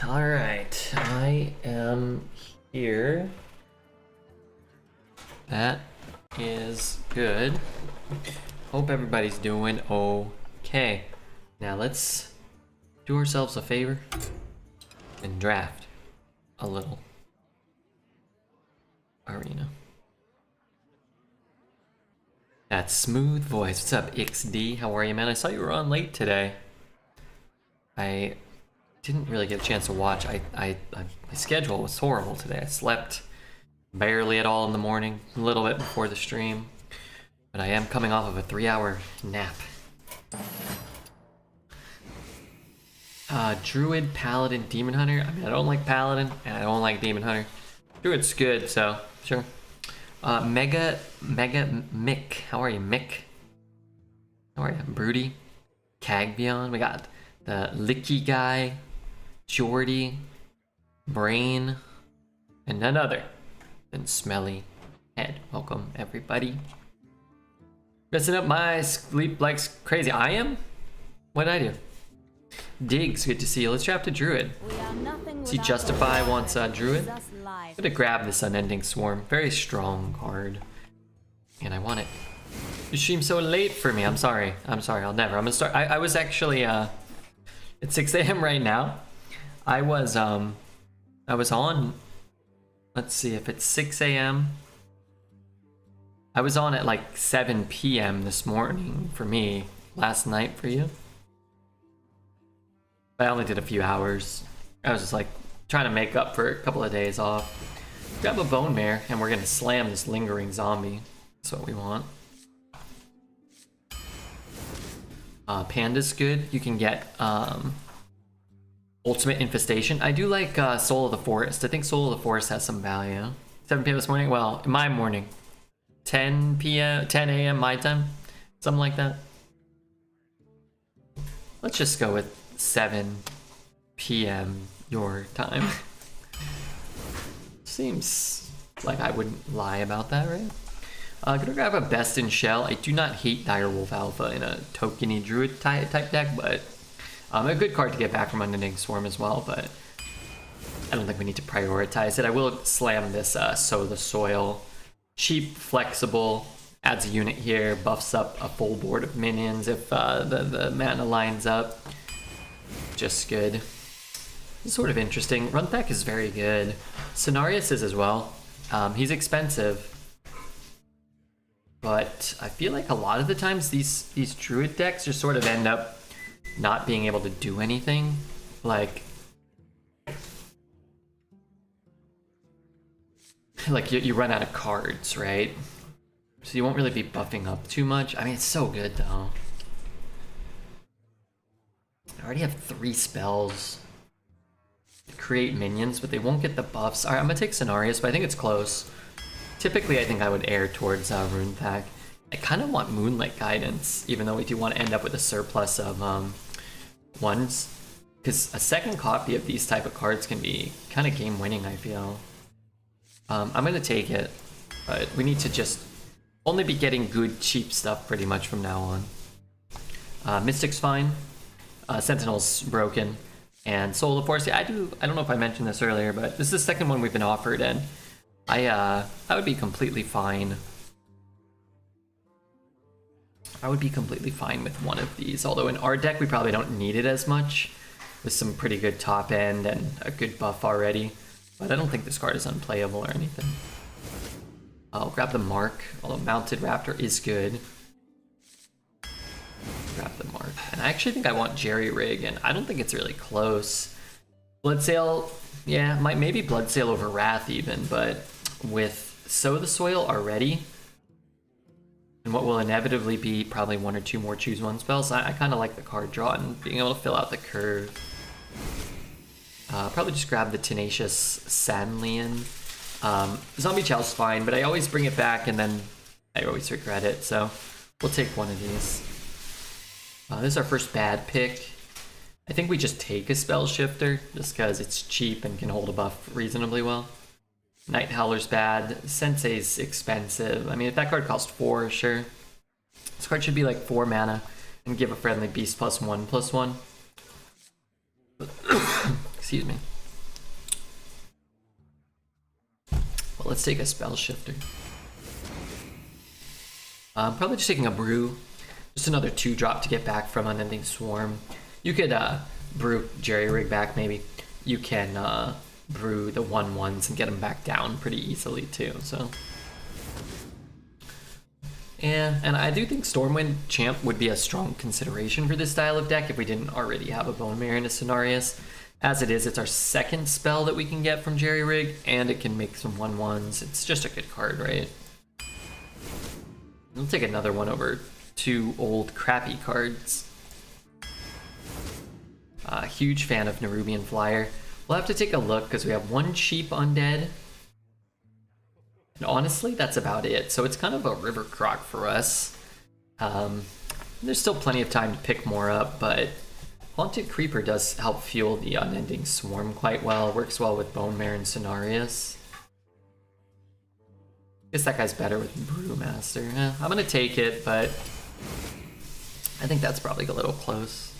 Alright, I am here. That is good. Hope everybody's doing okay. Now let's do ourselves a favor and draft a little arena. That smooth voice. What's up, XD? How are you, man? I saw you were on late today. I didn't really get a chance to watch. My schedule was horrible today. I slept barely at all in the morning, a little bit before the stream, but I am coming off of a 3-hour nap. Druid, Paladin, Demon Hunter. I mean, I don't like Paladin and I don't like Demon Hunter. Druid's good, so sure. Mega Mick. How are you, Mick? How are you, Broody? Cagbion. We got the Licky guy, Jordy, Brain, and none other than Smelly Head. Welcome, everybody. Messing up my sleep like crazy. I am? What did I do? Diggs, good to see you. Let's draft a Druid. See, Justify wants a Druid. I'm gonna grab this Unending Swarm. Very strong card. And I want it. You stream so late for me. I'm sorry. I'll never. I'm gonna start. I was actually at 6 a.m. right now. I was on, let's see if it's 6 a.m. I was on at like 7 p.m. this morning for me. Last night for you. But I only did a few hours. I was just like trying to make up for a couple of days off. Grab a Bone Mare and we're gonna slam this Lingering Zombie. That's what we want. Panda's good. You can get Ultimate Infestation. I do like Soul of the Forest. I think Soul of the Forest has some value. 7 p.m. this morning? Well, in my morning. 10 a.m. my time. Something like that. Let's just go with 7 p.m. your time. Seems like I wouldn't lie about that, right? Gonna grab a Best in Shell. I do not hate Direwolf Alpha in a tokeny Druid type deck, but a good card to get back from Unending Swarm as well, but I don't think we need to prioritize it. I will slam this Sow the Soil. Cheap, flexible, adds a unit here, buffs up a full board of minions if the mana lines up. Just good. Sort of interesting. Runpack is very good. Cenarius is as well. He's expensive. But I feel like a lot of the times these Druid decks just sort of end up not being able to do anything. Like you run out of cards, right? So you won't really be buffing up too much. I mean, it's so good though. I already have 3 spells to create minions, but they won't get the buffs. Alright, I'm gonna take Cenarius, but I think it's close. Typically, I think I would err towards Rune Pack. I kind of want Moonlight Guidance, even though we do want to end up with a surplus of ones. Because a second copy of these type of cards can be kind of game-winning, I feel. I'm going to take it, but we need to just only be getting good, cheap stuff pretty much from now on. Mystic's fine. Sentinel's broken. And Soul of the Forest, yeah, I don't know if I mentioned this earlier, but this is the second one we've been offered, and I would be completely fine. I would be completely fine with one of these, although in our deck we probably don't need it as much, with some pretty good top end and a good buff already. But I don't think this card is unplayable or anything. I'll grab the Mark, although Mounted Raptor is good. Grab the Mark. And I actually think I want Jerry Rig, and I don't think it's really close. Bloodsail, yeah, maybe Bloodsail over Wrath even, but with Sow the Soil already, and what will inevitably be probably 1 or 2 more Choose One spells, I kind of like the card draw and being able to fill out the curve. Probably just grab the Tenacious Sanlian. Zombie Chow's fine, but I always bring it back and then I always regret it, so we'll take one of these. This is our first bad pick. I think we just take a Spell Shifter, just because it's cheap and can hold a buff reasonably well. Night Howler's bad. Sensei's expensive. I mean, if that card cost 4, sure. This card should be like 4 mana and give a friendly beast +1/+1. Excuse me. Well, let's take a spell shifter. Probably just taking a brew. Just another 2-drop to get back from Unending Swarm. You could brew Jerry-Rig back maybe. You can brew the 1/1s and get them back down pretty easily too, so. Yeah, and I do think Stormwind Champ would be a strong consideration for this style of deck if we didn't already have a Bone Mare and a Cenarius. As it is, it's our second spell that we can get from Jerry-Rig, and it can make some 1/1s. It's just a good card, right? We'll take another one over 2 old crappy cards. Huge fan of Nerubian Flyer. We'll have to take a look because we have 1 cheap undead. And honestly, that's about it. So it's kind of a river croc for us. There's still plenty of time to pick more up, but Haunted Creeper does help fuel the Unending Swarm quite well. Works well with Bone Mare and Cenarius. Guess that guy's better with Brewmaster. I'm gonna take it, but I think that's probably a little close.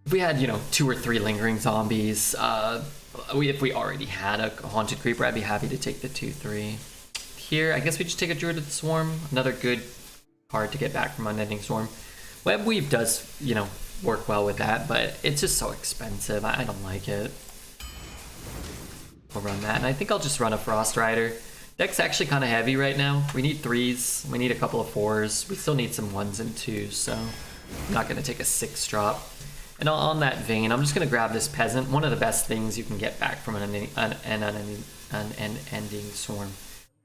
If we had, 2 or 3 lingering zombies, if we already had a Haunted Creeper, I'd be happy to take the 2/3. Here, I guess we just take a Druid of the Swarm. Another good card to get back from Unending Swarm. Web Weave does, work well with that, but it's just so expensive. I don't like it. We'll run that, and I think I'll just run a Frost Rider. Deck's actually kind of heavy right now. We need 3s, we need a couple of 4s. We still need some 1s and 2s, so I'm not going to take a 6-drop. And on that vein, I'm just going to grab this Peasant. One of the best things you can get back from an unending swarm.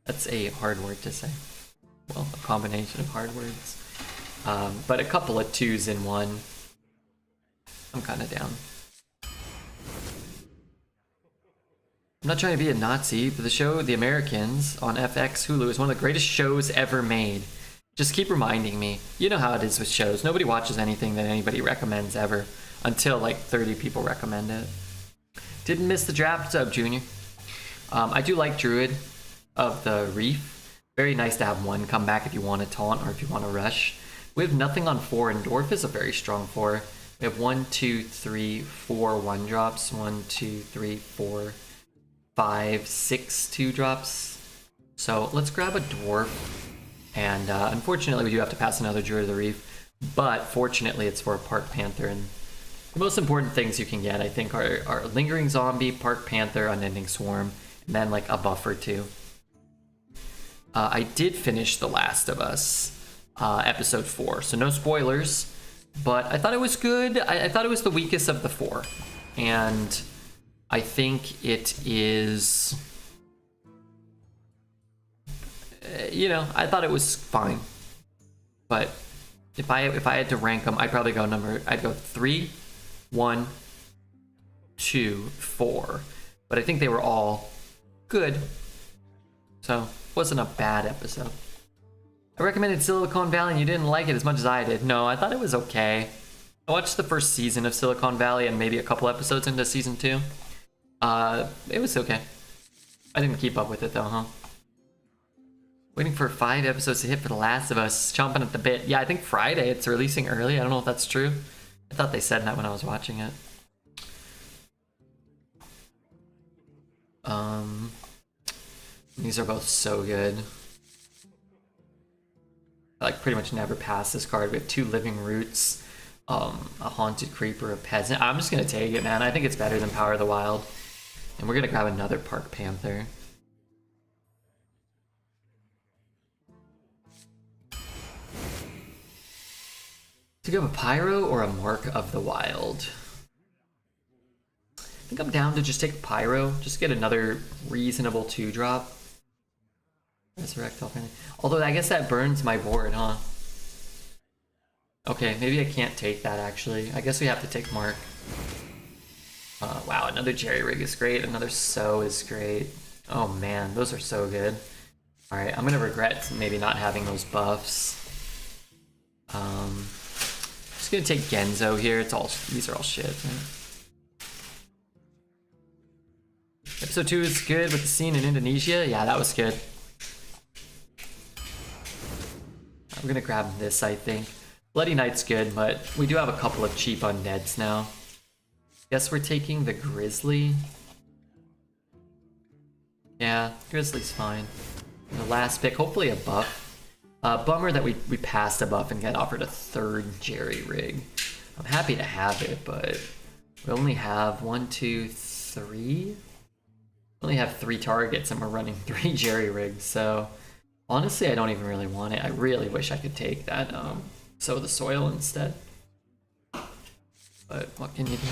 That's a hard word to say. Well, a combination of hard words. But a couple of 2s in one. I'm kind of down. I'm not trying to be a Nazi, but the show The Americans on FX Hulu is one of the greatest shows ever made. Just keep reminding me. You know how it is with shows. Nobody watches anything that anybody recommends ever until like 30 people recommend it. Didn't miss the draft sub, Junior. I do like Druid of the Reef. Very nice to have 1 come back if you want to taunt or if you want to rush. We have nothing on 4, and Dwarf is a very strong 4. We have 1, 2, 3, 4 1-drops. 1, 2, 3, 4, 5, 6 2-drops. So let's grab a Dwarf. And unfortunately, we do have to pass another Druid of the Reef, but fortunately, it's for a Park Panther. And the most important things you can get, I think, are Lingering Zombie, Park Panther, Unending Swarm, and then like a buffer too. I did finish The Last of Us, episode 4, so no spoilers, but I thought it was good. I thought it was the weakest of the 4, and I think it is. I thought it was fine, but if I had to rank them, I'd probably I'd go 3, 1, 2, 4, but I think they were all good, so it wasn't a bad episode. I recommended Silicon Valley and you didn't like it as much as I did. No, I thought it was okay. I watched the first season of Silicon Valley and maybe a couple episodes into season 2. It was okay. I didn't keep up with it though, huh? Waiting for 5 episodes to hit for The Last of Us. Chomping at the bit. Yeah, I think Friday it's releasing early. I don't know if that's true. I thought they said that when I was watching it. These are both so good. I like pretty much never pass this card. We have 2 Living Roots, a Haunted Creeper, a Peasant. I'm just gonna take it, man. I think it's better than Power of the Wild. And we're gonna grab another Park Panther. To go a Pyro or a Mark of the Wild? I think I'm down to just take Pyro. Just get another reasonable 2-drop. Resurrect alternate. Although I guess that burns my board, huh? Okay, maybe I can't take that actually. I guess we have to take Mark. Wow, another Jerry-Rig is great. Another So is great. Oh man, those are so good. Alright, I'm gonna regret maybe not having those buffs. Just gonna take Genzo here. These are all shit. Right? Episode 2 is good with the scene in Indonesia. Yeah, that was good. I'm gonna grab this, I think. Bloody Knight's good, but we do have a couple of cheap undeads now. Guess we're taking the Grizzly. Yeah, Grizzly's fine. The last pick, hopefully a buff. Bummer that we passed a buff and got offered a third Jerry rig. I'm happy to have it, but we only have 1, 2, 3. We only have 3 targets and we're running 3 Jerry rigs, so honestly I don't even really want it. I really wish I could take that Sow the Soil instead. But what can you do?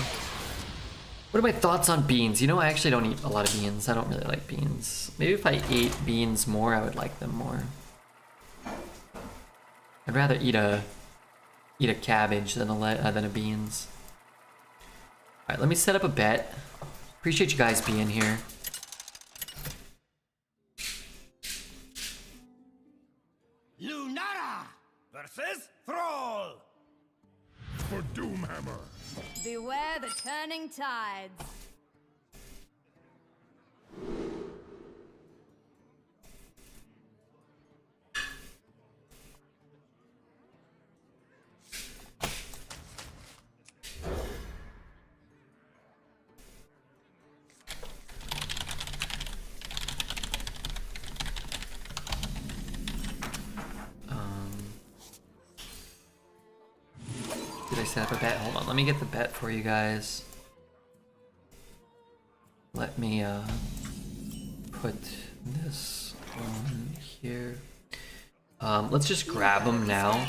What are my thoughts on beans? You know, I actually don't eat a lot of beans. I don't really like beans. Maybe if I ate beans more, I would like them more. I'd rather eat a cabbage than a beans. All right, let me set up a bet. Appreciate you guys being here. Lunara versus Thrall. For Doomhammer. Beware the turning tides. Did I set up a bet? Hold on, let me get the bet for you guys. Let me put this on here. Let's just grab them now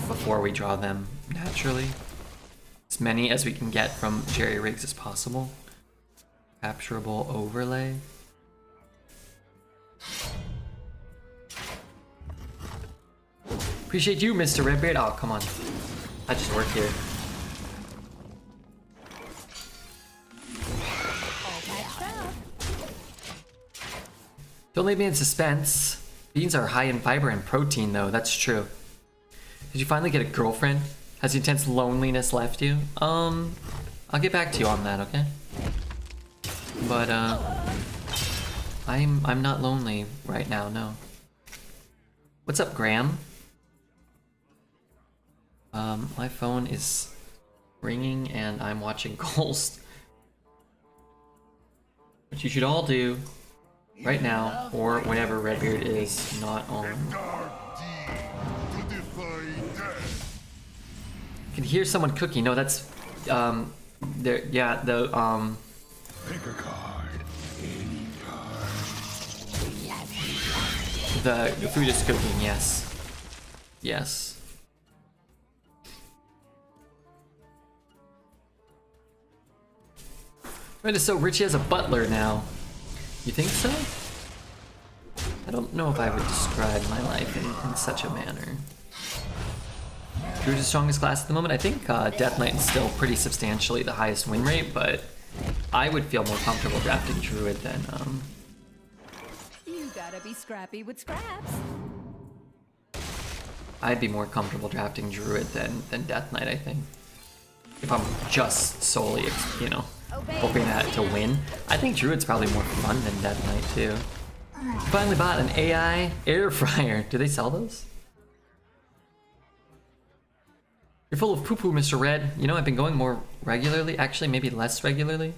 before we draw them naturally. As many as we can get from Jerry rigs as possible. Capturable overlay. Appreciate you, Mr. Redbeard. Oh, come on. I just work here. Don't leave me in suspense. Beans are high in fiber and protein, though. That's true. Did you finally get a girlfriend? Has the intense loneliness left you? I'll get back to you on that, okay? But I'm not lonely right now. No. What's up, Graham? My phone is ringing and I'm watching Ghost. What you should all do right now, or whenever Redbeard is not on. I can hear someone cooking. No, that's there. Yeah, the Pick a card. Any card. the food is cooking. Yes, yes. Right, so Richie has a butler now. You think so? I don't know if I would describe my life in such a manner. Druid's the strongest class at the moment. I think Death Knight is still pretty substantially the highest win rate, but I would feel more comfortable drafting Druid than You gotta be scrappy with scraps. I'd be more comfortable drafting Druid than Death Knight, I think. If I'm just solely, you know, hoping to win. I think Druid's probably more fun than Death Knight too. Finally bought an AI air fryer. Do they sell those? You're full of poo-poo, Mr. Red. You know, I've been going more regularly. Actually, maybe less regularly.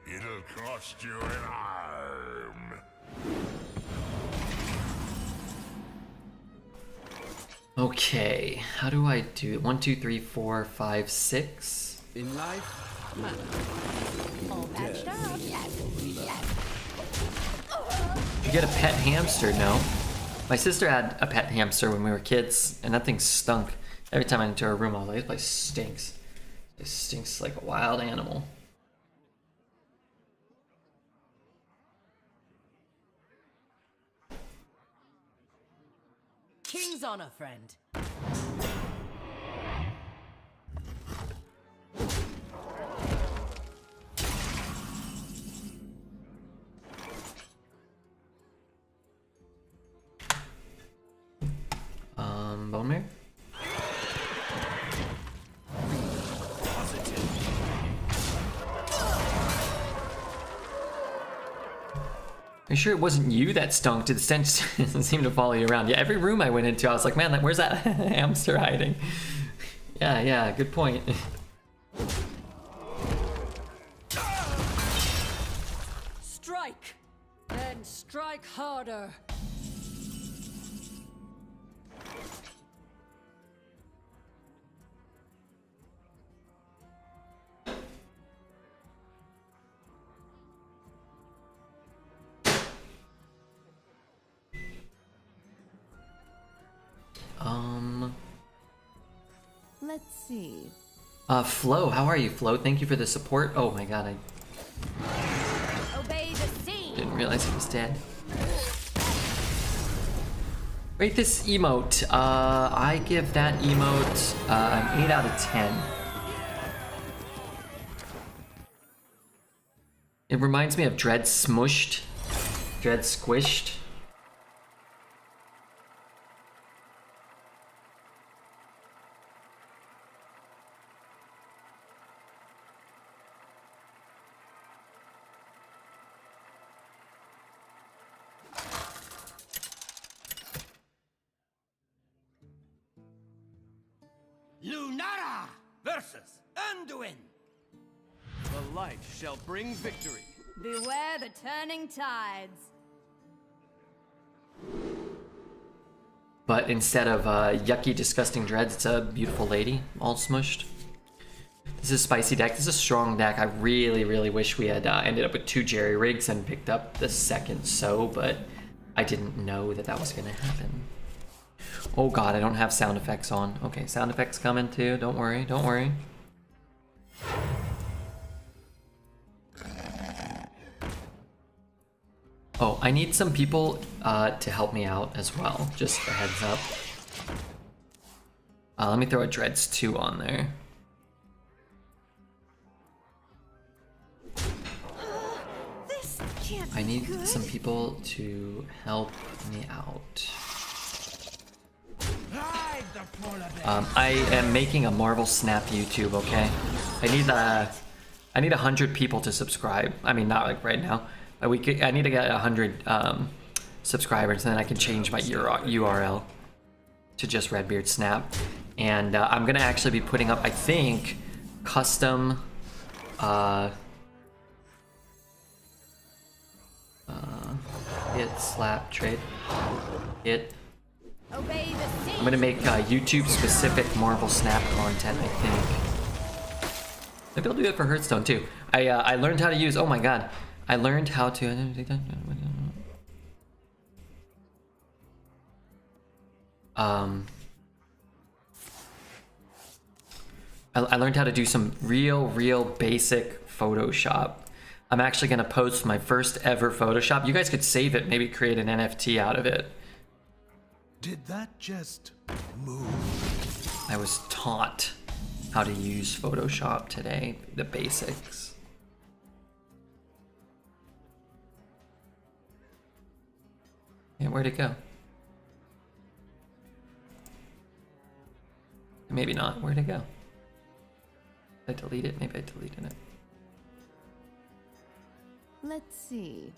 It'll cost you an arm. Okay, how do I do it? 1, 2, 3, 4, 5, 6. In life, man. All patched up. Did you get a pet hamster? No. My sister had a pet hamster when we were kids, and that thing stunk. Every time I went into her room, I was like, this place stinks. It stinks like a wild animal. King's honor, friend. Bone Mare? Are you sure it wasn't you that stunk? Did the stench seem to follow you around? Yeah, every room I went into, I was like, man, where's that hamster hiding? Yeah, good point. Strike! Then strike harder. Let's see. Flo, how are you, Flo? Thank you for the support. Oh my god, I Obey the sea. didn't realize he was dead. Rate this emote. I give that emote an 8 out of 10. It reminds me of Dread Smushed. Dread Squished. Lunara versus Anduin. The light shall bring victory. Beware the turning tides. But instead of yucky, disgusting dreads, it's a beautiful lady, all smushed. This is a spicy deck. This is a strong deck. I really wish we had ended up with 2 jerry rigs and picked up the second but I didn't know that was gonna happen. Oh god, I don't have sound effects on. Okay, sound effects coming too. Don't worry. Oh, I need some people to help me out as well. Just a heads up. Let me throw a Dreads 2 on there. This can't I be need good. some people to help me out. Ride the polar bear. I am making a Marvel Snap YouTube, okay? I need 100 people to subscribe. I mean, not like right now. I need to get 100 subscribers, and then I can change my URL to just Redbeard Snap. And I'm gonna actually be putting up, I think, custom hit slap trade hit. Obey the sea. I'm gonna make YouTube specific Marvel Snap content, I think. Maybe I'll do it for Hearthstone too. I learned how to use, oh my god. I learned how to I learned how to do some real basic Photoshop. I'm actually gonna post my first ever Photoshop. You guys could save it, maybe create an NFT out of it. Did that just move? I was taught how to use Photoshop today, the basics. And where'd it go? Maybe not. Where'd it go? Did I delete it? Maybe I deleted it. Let's see.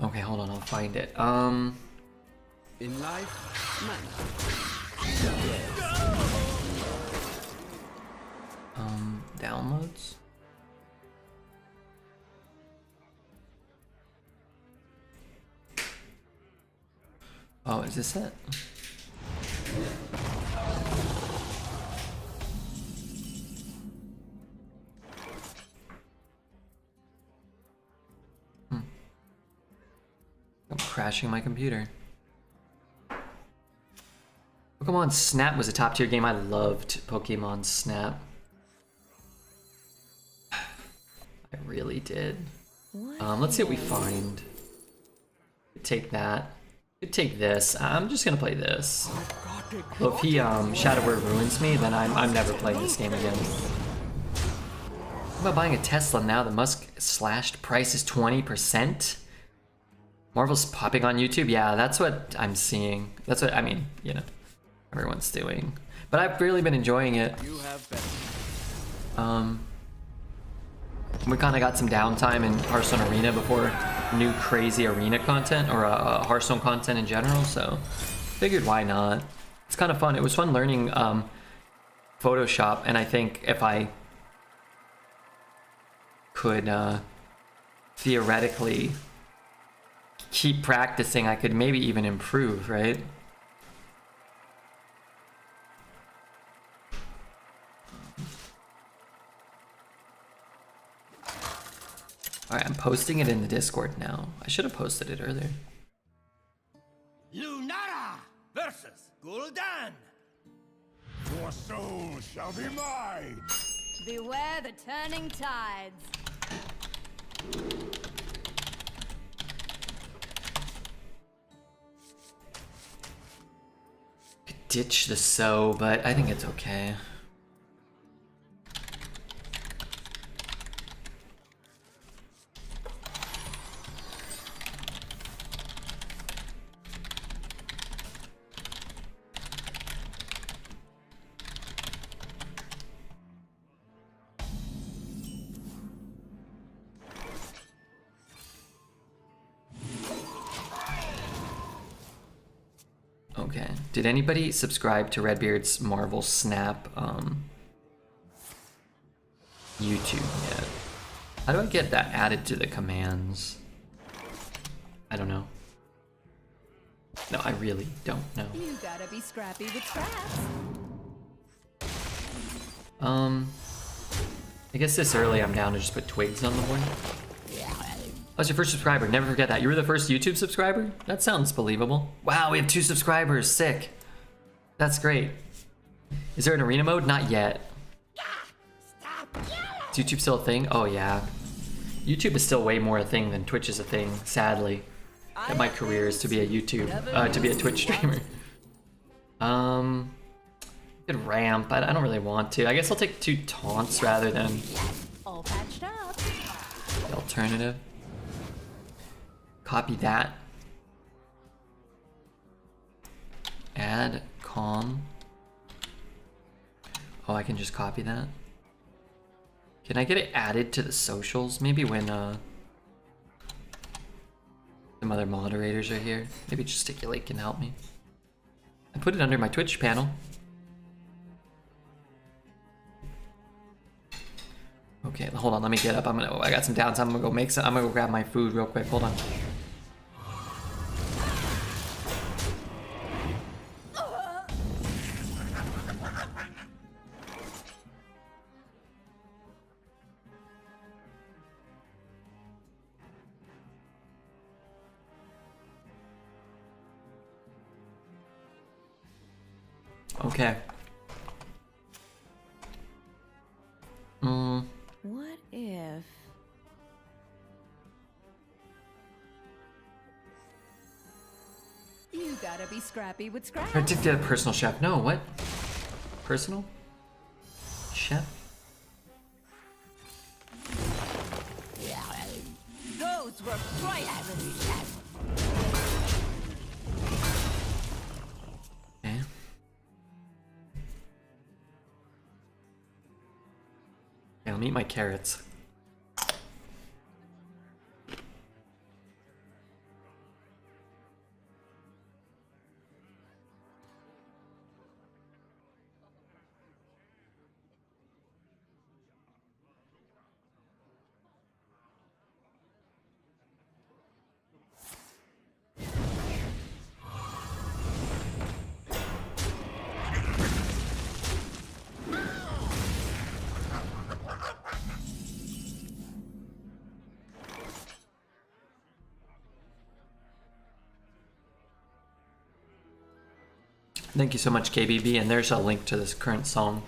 Okay, hold on, I'll find it. In life, manner. Downloads? Oh, is this it? I'm crashing my computer. Pokemon Snap was a top tier game. I loved Pokemon Snap. I really did. Let's see what we find. Take that. Take this. I'm just gonna play this. Well, if he Shadow Word ruins me, then I'm never playing this game again. What about buying a Tesla now? The Musk slashed price is 20%. Marvel's popping on YouTube. Yeah, that's what I'm seeing. That's what I mean. You know, everyone's doing. But I've really been enjoying it. You have better. We kind of got some downtime in Hearthstone Arena before new crazy arena content, or Hearthstone content in general, so figured why not. It's kind of fun. It was fun learning Photoshop, and I think if I could theoretically keep practicing, I could maybe even improve, right? Alright, I'm posting it in the Discord now. I should have posted it earlier. Lunara versus Gul'dan. Your soul shall be mine. Beware the turning tides. Could ditch the sow, but I think it's okay. Okay. Did anybody subscribe to Redbeard's Marvel Snap YouTube yet? How do I get that added to the commands? I don't know. No, I really don't know. You gotta be scrappy with traps. I guess this early I'm down to just put twigs on the board. I was your first subscriber. Never forget that. You were the first YouTube subscriber? That sounds believable. Wow, we have 2 subscribers. Sick. That's great. Is there an arena mode? Not yet. Is YouTube still a thing? Oh yeah. YouTube is still way more a thing than Twitch is a thing, sadly. That my career is to be a to be a Twitch streamer. Could ramp, but I don't really want to. I guess I'll take 2 taunts rather than All patched up. the alternative. Copy that. Add calm. Oh, I can just copy that. Can I get it added to the socials? Maybe when some other moderators are here. Maybe Gesticulate can help me. I put it under my Twitch panel. Okay, hold on, let me get up. I got some downtime. I'm gonna go grab my food real quick. Hold on. Okay. What if... You gotta be scrappy with scraps. Predicted a personal chef. No, what? Personal? Chef? Those were priceless. Okay. Okay, I'll eat my carrots. Thank you so much, KBB, and there's a link to this current song.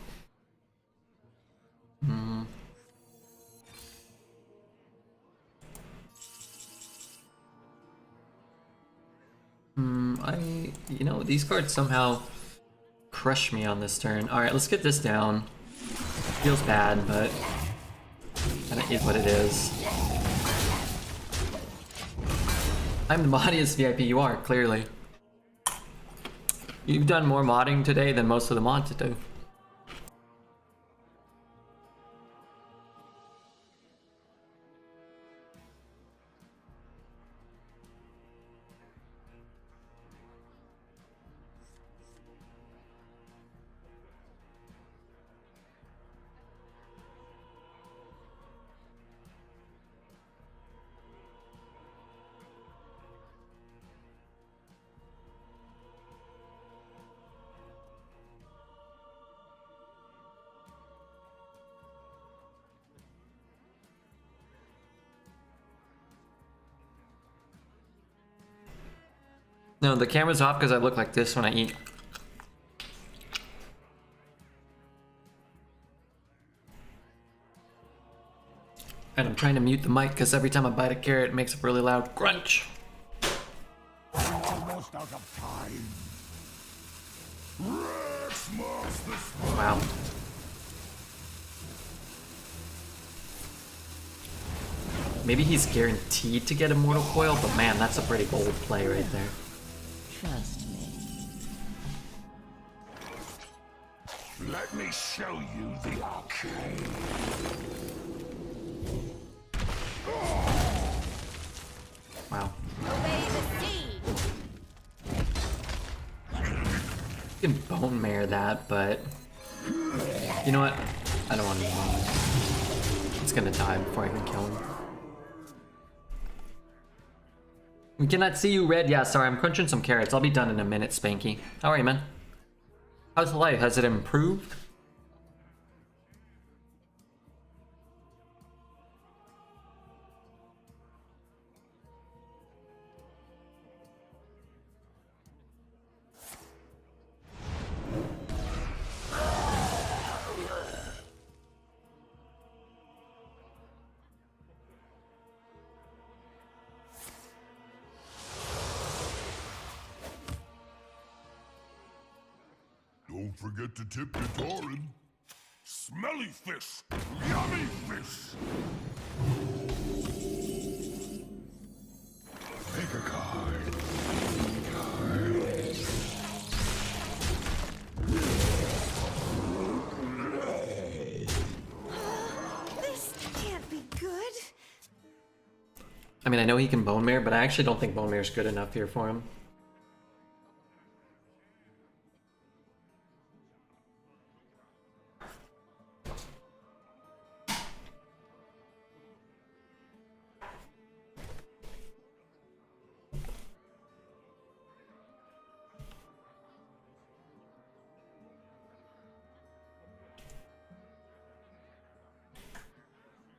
You know, these cards somehow crush me on this turn. Alright, let's get this down. Feels bad, but that is what it is. I'm the bodiest VIP, you are, clearly. You've done more modding today than most of the mods do. No, the camera's off because I look like this when I eat. And I'm trying to mute the mic because every time I bite a carrot, it makes a really loud crunch. Almost out of time. Wow. Maybe he's guaranteed to get Immortal Coil, but man, that's a pretty bold play right there. Trust me. Let me show you the arcade. Wow. Obey the seed. You can bone mare that, but you know what? I don't want to bone mare. It's gonna die before I can kill him. We cannot see you, Red. Yeah, sorry, I'm crunching some carrots. I'll be done in a minute, Spanky. How are you, man? How's life? Has it improved? Don't forget to tip your Torin. Smelly fish! Yummy fish! Make a card. This can't be good. I mean, I know he can bone mare, but I actually don't think bone mare is good enough here for him.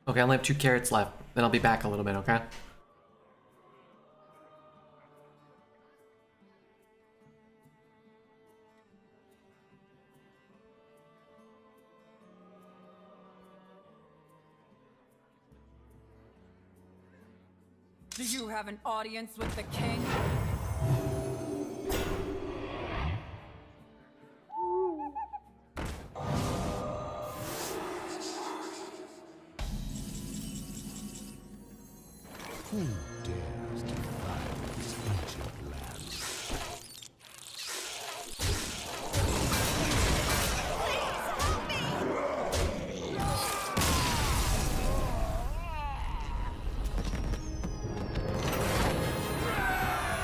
Okay, I only have 2 carrots left. Then I'll be back a little bit, okay? Do you have an audience with the king? Who dares defile this ancient land?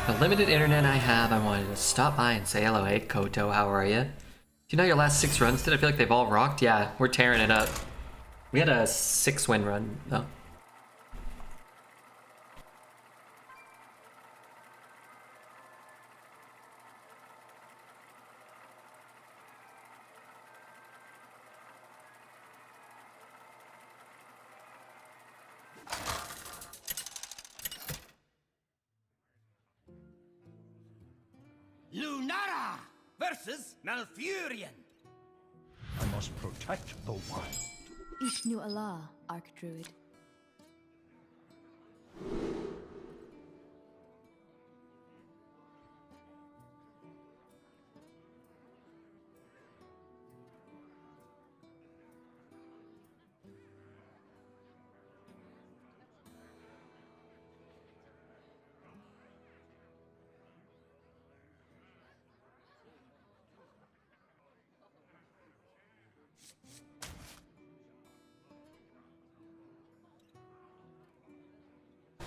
The limited internet I have, I wanted to stop by and say hello. Hey, Koto, how are you? Do you know your last 6 runs did? I feel like they've all rocked. Yeah, we're tearing it up. We had a 6-win run, though. Lunara versus Malfurion. I must protect the wild. Ishnu Allah, Archdruid.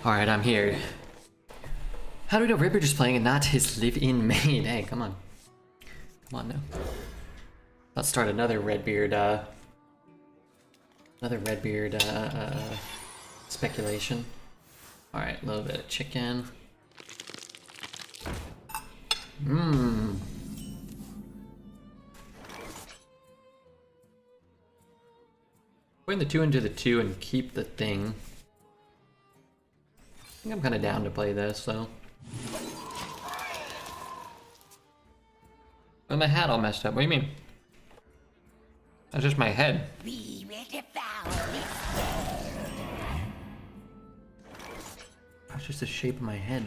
Alright, I'm here. How do we know Ripper just playing and not his live-in maid? Hey, come on. Come on now. Let's start another Redbeard, speculation. Alright, a little bit of chicken. Mmm. Putting the 2 into the 2 and keep the thing. I think I'm kind of down to play this, though. Oh, my hat all messed up. What do you mean? That's just my head. We will devour this. That's just the shape of my head.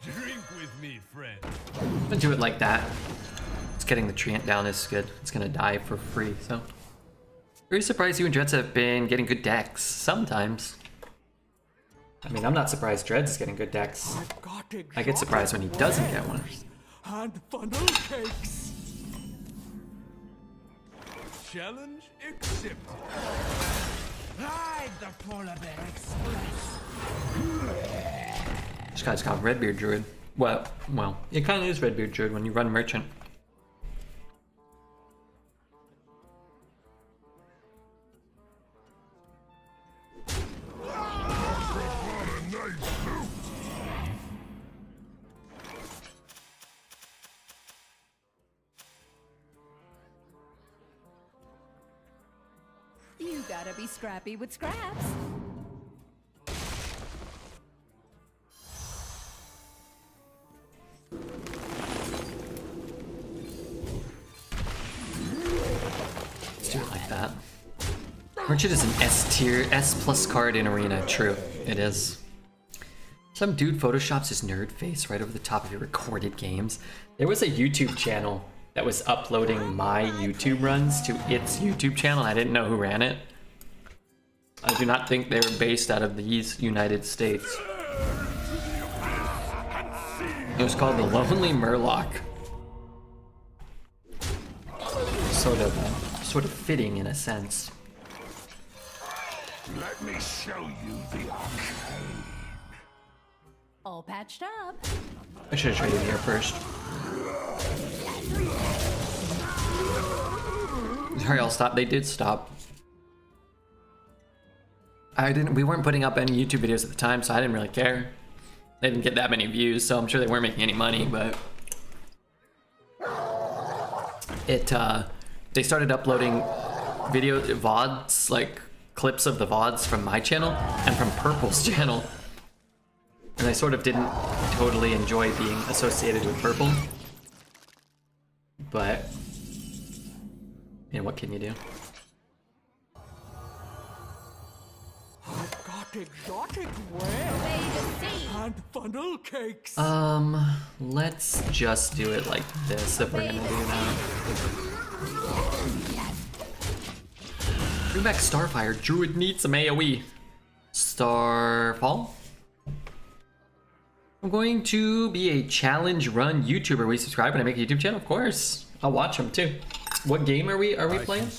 Drink with me, friend. I'm gonna do it like that. It's getting the treant down is good. It's gonna die for free, so. Very surprised you and Dreads have been getting good decks. Sometimes. I mean, I'm not surprised Dreads is getting good decks. I get surprised when he doesn't get one. And funnel cakes. Challenge accepted. Ride the polar bear express. This guy's got Redbeard Druid. Well, it kind of is Redbeard Druid when you run Merchant. You gotta be scrappy with scraps. Let's do it like that. Merchant is an S tier, S plus card in Arena. True, it is. Some dude photoshops his nerd face right over the top of your recorded games. There was a YouTube channel that was uploading my YouTube runs to its YouTube channel. I didn't know who ran it. I do not think they were based out of these United States. It was called The Lonely Murloc. Sort of fitting in a sense. Let me show you the arcade. All patched up. I should have traded here first. Sorry, I'll stop. They did stop. We weren't putting up any YouTube videos at the time, so I didn't really care. They didn't get that many views, so I'm sure they weren't making any money, but they started uploading video VODs, like clips of the VODs from my channel and from Purple's channel. And I sort of didn't totally enjoy being associated with Purple. But, you know, what can you do? I've got exotic ware Obey the sea. and funnel cakes. Let's just do it like this if we're gonna do that. Bring back Starfire. Druid needs some AoE. Starfall? I'm going to be a challenge run YouTuber. We subscribe when I make a YouTube channel? Of course. I'll watch them too. What game are we playing?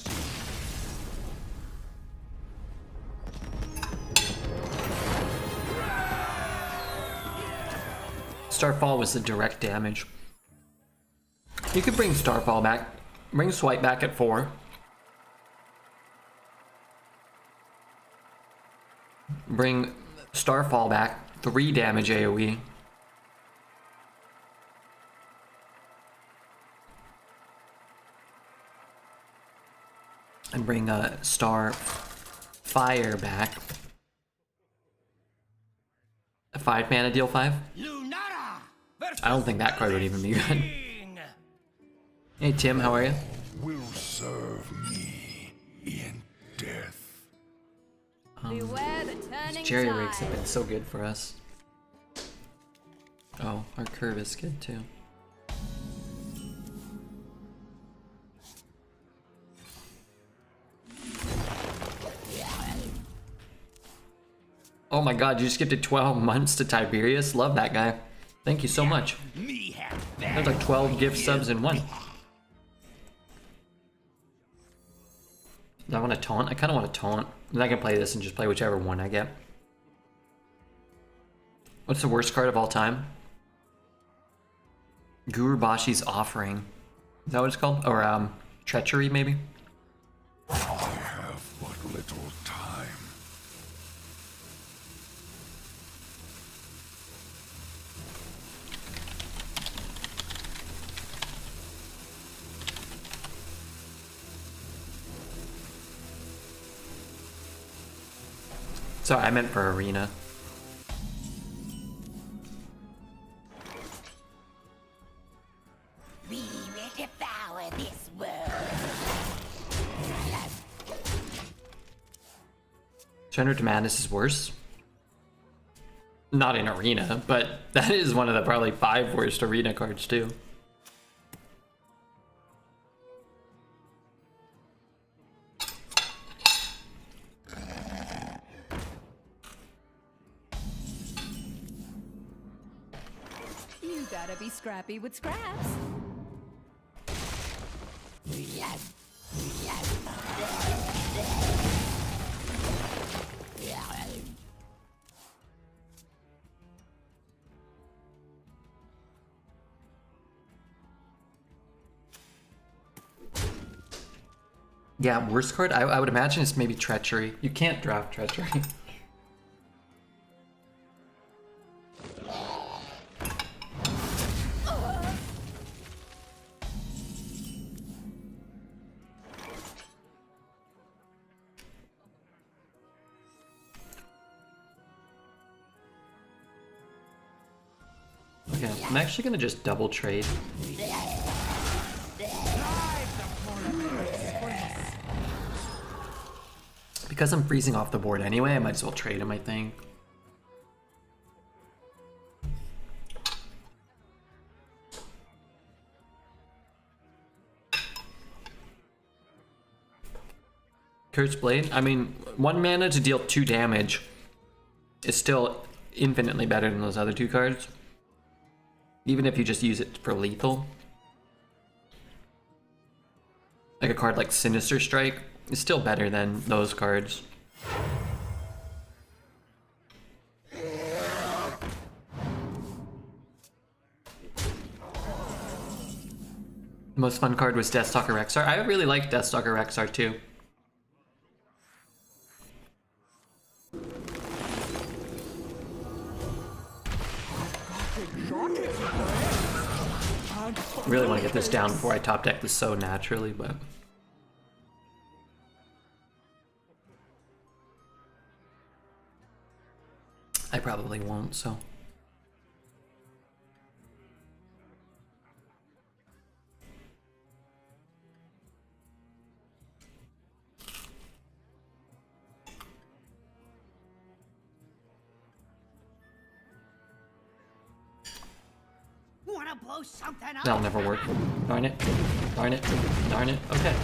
Starfall was the direct damage. You could bring Starfall back. Bring Swipe back at 4. Bring Starfall back. 3 damage AoE. And bring Starfire back. A 5 mana deal 5? Lunara versus I don't think that card would even be good. King. Hey Tim, how are you? Will serve me in death. Beware the turning Jerry rigs have tide. been so good for us. Oh, our curve is good too. Oh my god, you skipped it 12 months to Tiberius? Love that guy. Thank you so much. Me have That's like 12 gift subs in one. Do I want to taunt? I kind of want to taunt. And I can play this and just play whichever one I get. What's the worst card of all time? Gurubashi's Offering. Is that what it's called? Or Treachery, maybe? I have but little time. Sorry, I meant for Arena. We will devour this world. Surrender to Madness is worse. Not in Arena, but that is one of the probably 5 worst Arena cards too. You gotta be scrappy with scraps. Yeah, worst card? I would imagine it's maybe Treachery. You can't draft Treachery. Okay, I'm actually gonna just double trade. Because I'm freezing off the board anyway, I might as well trade him, I think. Cursed Blade? I mean, 1 mana to deal 2 damage is still infinitely better than those other 2 cards. Even if you just use it for lethal. Like a card like Sinister Strike is still better than those cards. The most fun card was Deathstalker Rexar. I really liked Deathstalker Rexar too. Really want to get this down before I top deck this so naturally, but I probably won't, so. Wanna blow something up? That'll never work. Darn it. Darn it. Darn it. Okay.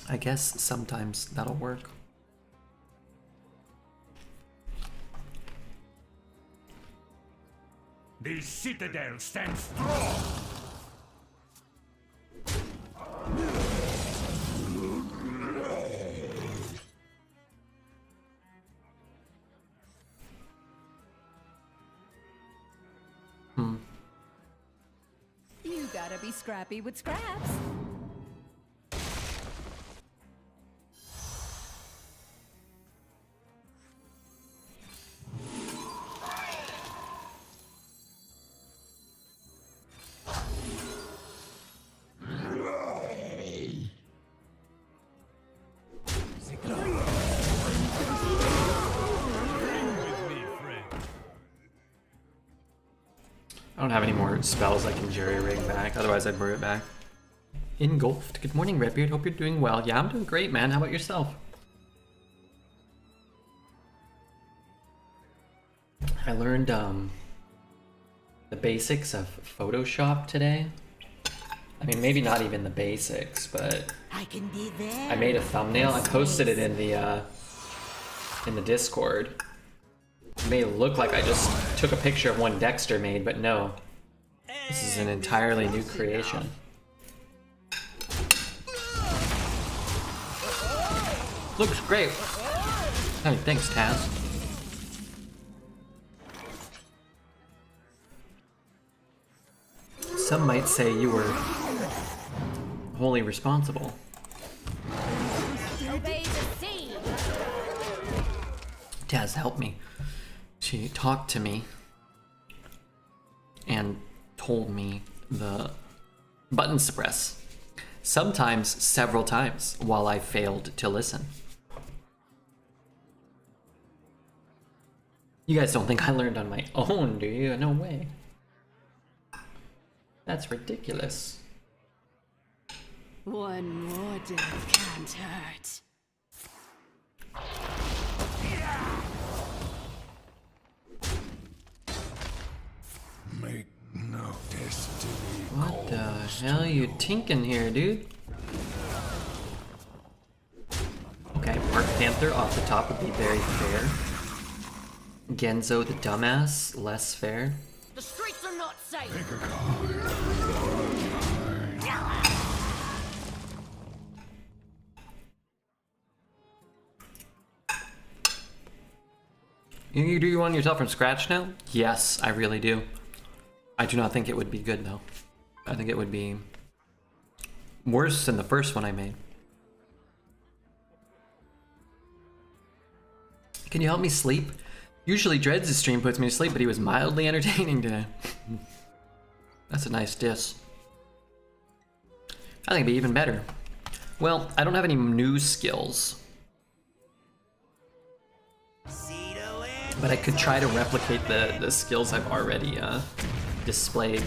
I guess sometimes that'll work. The citadel stands strong. You gotta be scrappy with scraps. I don't have any more spells I can jury-rig back, otherwise I'd brew it back. Engulfed. Good morning, Redbeard. Hope you're doing well. Yeah, I'm doing great, man. How about yourself? I learned the basics of Photoshop today. I mean, maybe not even the basics, but I can be there. I made a thumbnail. I posted it in the Discord. It may look like I just took a picture of one Dexter made, but no. This is an entirely new creation. Looks great. Hey, thanks, Taz. Some might say you were wholly responsible. Obey the sea. Taz helped me. She talked to me and told me the buttons to press. Sometimes several times while I failed to listen. You guys don't think I learned on my own, do you? No way. That's ridiculous. One more death can't hurt. Make no destiny. What the hell are you tinking here, dude? Okay, Mark Panther off the top would be very fair. Genzo the dumbass, less fair. The streets are not safe. You do one yourself from scratch now? Yes, I really do. I do not think it would be good though. I think it would be worse than the first one I made. Can you help me sleep? Usually Dreads' stream puts me to sleep, but he was mildly entertaining today. That's a nice diss. I think it'd be even better. Well, I don't have any new skills. But I could try to replicate the skills I've already displayed.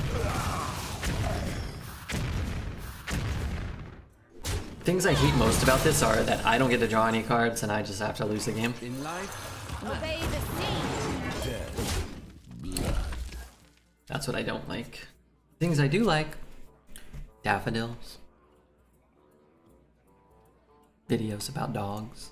Things I hate most about this are that I don't get to draw any cards and I just have to lose the game. In life, Obey the sea. That's what I don't like. Things I do like. Daffodils. Videos about dogs.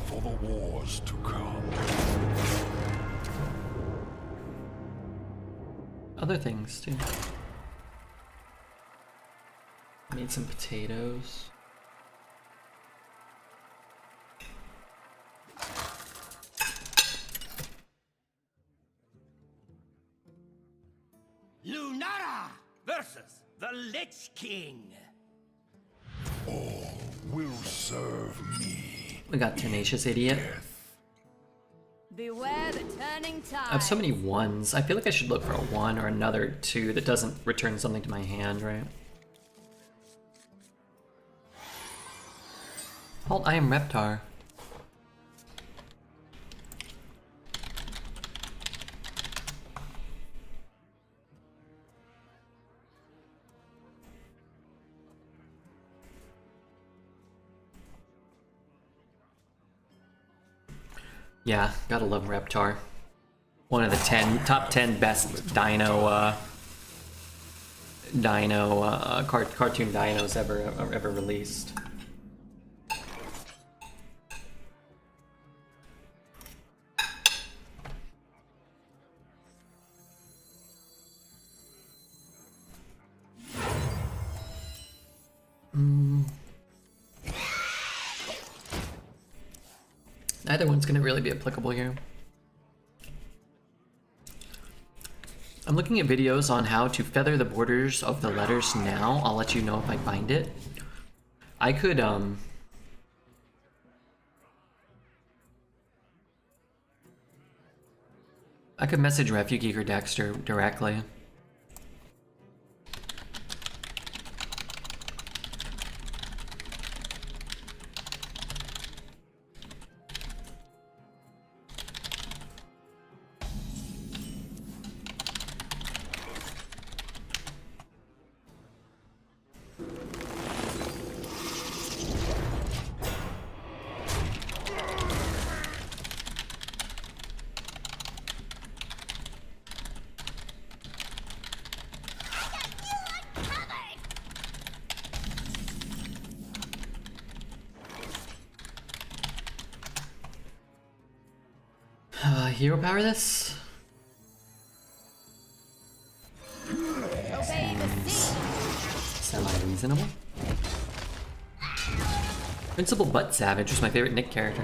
For the wars to come. Other things too. Made some potatoes. Lunara versus the Lich King. All will serve me. We got Tenacious Idiot. Beware the turning tide. I have so many ones. I feel like I should look for a 1 or another 2 that doesn't return something to my hand, right? Halt, I am Reptar. Yeah, gotta love Reptar. One of the top 10 best cartoon dinos ever released. Neither one's gonna really be applicable here. I'm looking at videos on how to feather the borders of the letters now. I'll let you know if I find it. I could message Refugeek or Dexter directly. Hero power this? Obey the sea. Semi-reasonable. Principal Butt Savage was my favorite Nick character.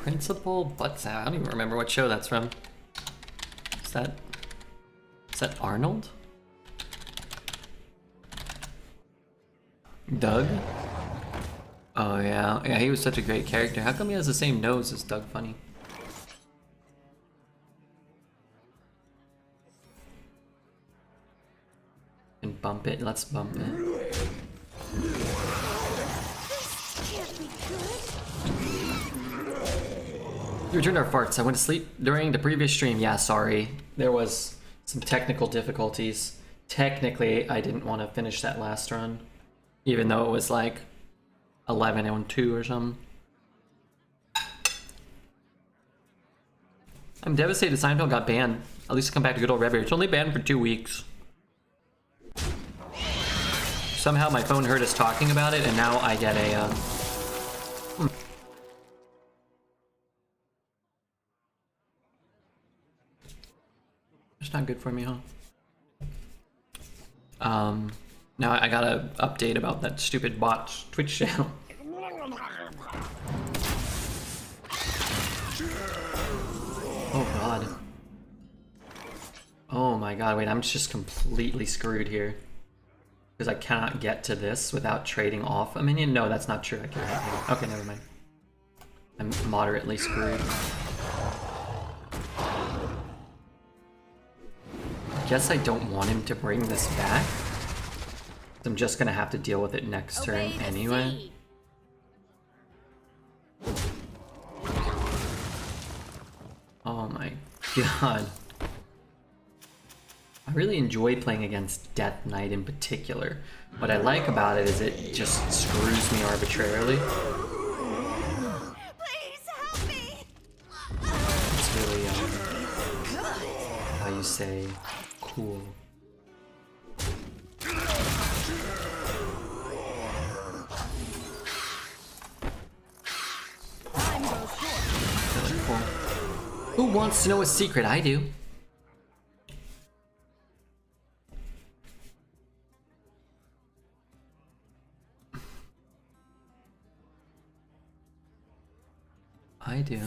Principal Butt Savage. I don't even remember what show that's from. Is that Arnold? Doug? Oh yeah, yeah, he was such a great character. How come he has the same nose as Doug Funny? And bump it. Let's bump it. You returned our farts. I went to sleep during the previous stream. Yeah, sorry. There was some technical difficulties. Technically, I didn't want to finish that last run. Even though it was like 11-2 or something. I'm devastated Seinfeld got banned. At least come back to good old Red Bear. It's only banned for 2 weeks. Somehow my phone heard us talking about it, and now I get a, It's not good for me, huh? Now I got an update about that stupid bot Twitch channel. Oh god. Oh my god, wait, I'm just completely screwed here. Because I cannot get to this without trading off a minion? No, that's not true. I can't. Okay, never mind. I'm moderately screwed. Guess I don't want him to bring this back. I'm just gonna have to deal with it next turn anyway. Oh my god. I really enjoy playing against Death Knight in particular. What I like about it is it just screws me arbitrarily. Please help me. It's really, how you say, cool. Really cool. Who wants to know a secret? I do. I do.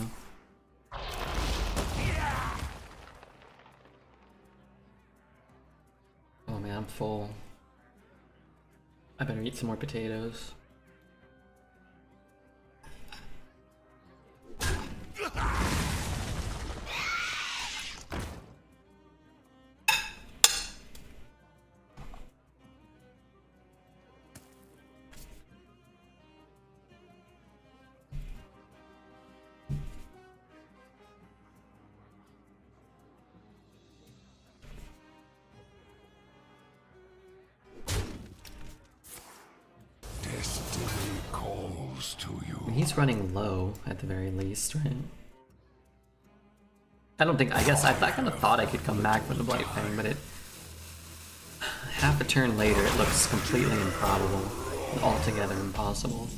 Oh man, I'm full. I better eat some more potatoes. He's running low at the very least, right? I don't think, I guess I kind of thought I could come back with the Blight Fang, but it, half a turn later, it looks completely improbable, altogether impossible.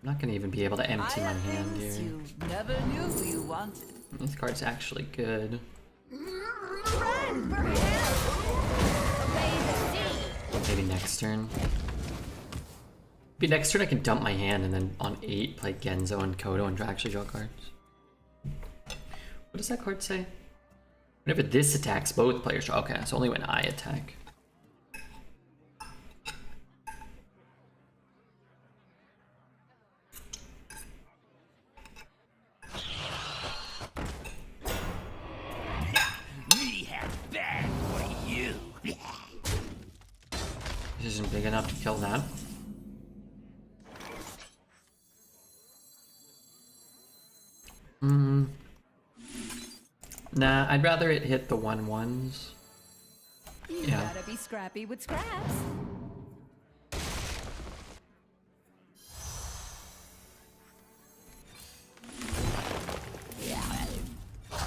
I'm not gonna even be able to empty my hand here. You never knew you wanted. This card's actually good. Run for help. Obey the sea. Maybe next turn. Maybe next turn I can dump my hand and then on 8 play Genzo and Kodo and actually draw cards. What does that card say? Whenever this attacks, both players draw. Okay, it's only when I attack. We have bad for you. This isn't big enough to kill that. Nah, I'd rather it hit the 1/1s. You Yeah. gotta be scrappy with scraps.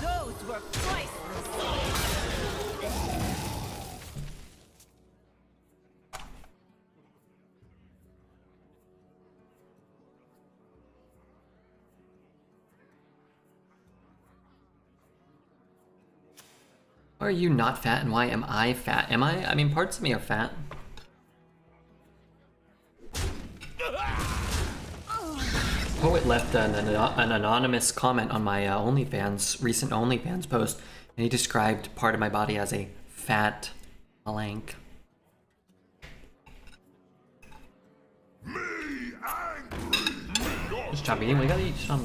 Those were priceless. Why are you not fat and why am I fat? Am I? I mean, parts of me are fat. Poet left an anonymous comment on my recent OnlyFans post, and he described part of my body as a fat blank. Just stop eating. We gotta eat some.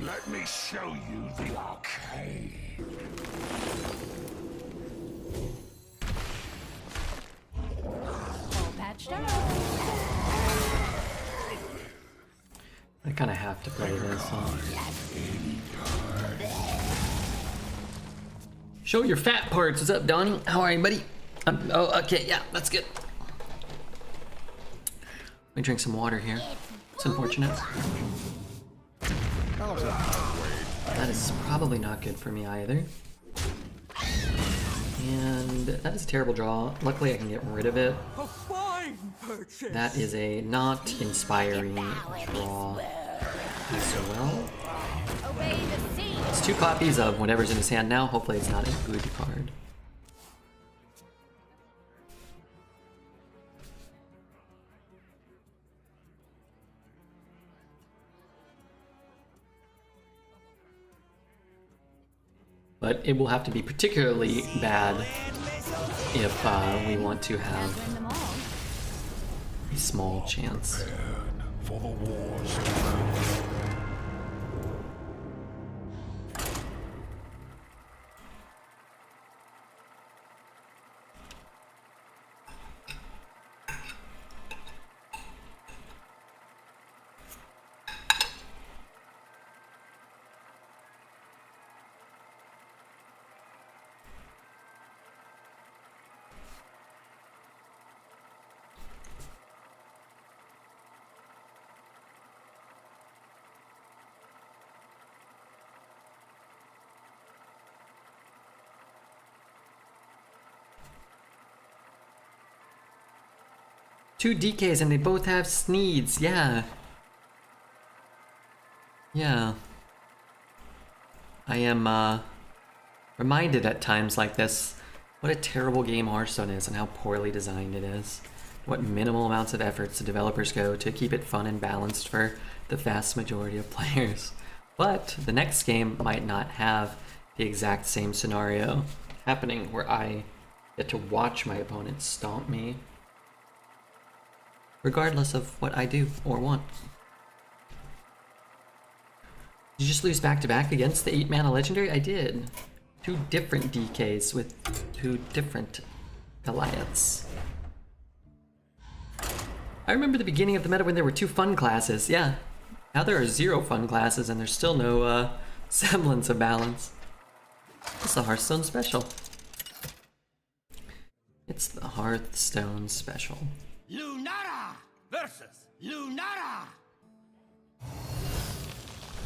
Let me show you the arcade. All patched up. I kind of have to play this. Show your fat parts. What's up, Donnie? How are you, buddy? Oh, okay, yeah, that's good. Let me drink some water here. It's unfortunate. That is probably not good for me either. And that is a terrible draw. Luckily, I can get rid of it. A fine purchase. That is a not inspiring draw as well. Obey the sea. It's 2 copies of whatever's in his hand now. Hopefully it's not a good card. But it will have to be particularly bad if we want to have Win them all. a small chance. For the wars to come. Two DKs and they both have Sneeds, yeah. Yeah. I am reminded at times like this what a terrible game Hearthstone is and how poorly designed it is. What minimal amounts of efforts the developers go to keep it fun and balanced for the vast majority of players. But the next game might not have the exact same scenario happening where I get to watch my opponent stomp me, regardless of what I do or want. Did you just lose back-to-back against the 8-mana legendary? I did. 2 different DKs with 2 different Goliaths. I remember the beginning of the meta when there were 2 fun classes. Yeah. Now there are 0 fun classes and there's still no semblance of balance. It's the Hearthstone special. It's the Hearthstone special. Lunara versus Lunara.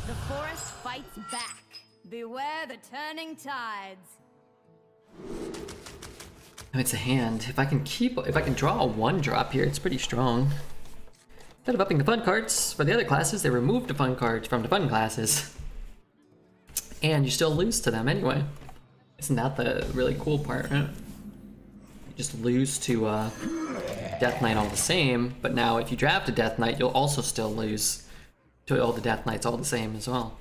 The forest fights back. Beware the turning tides. It's a hand. If I can draw a 1-drop here, it's pretty strong. Instead of upping the fun cards for the other classes, they removed the fun cards from the fun classes. And you still lose to them anyway. Isn't that the really cool part, right? You just lose to Death Knight all the same, but now if you draft a Death Knight, you'll also still lose to all the Death Knights all the same as well.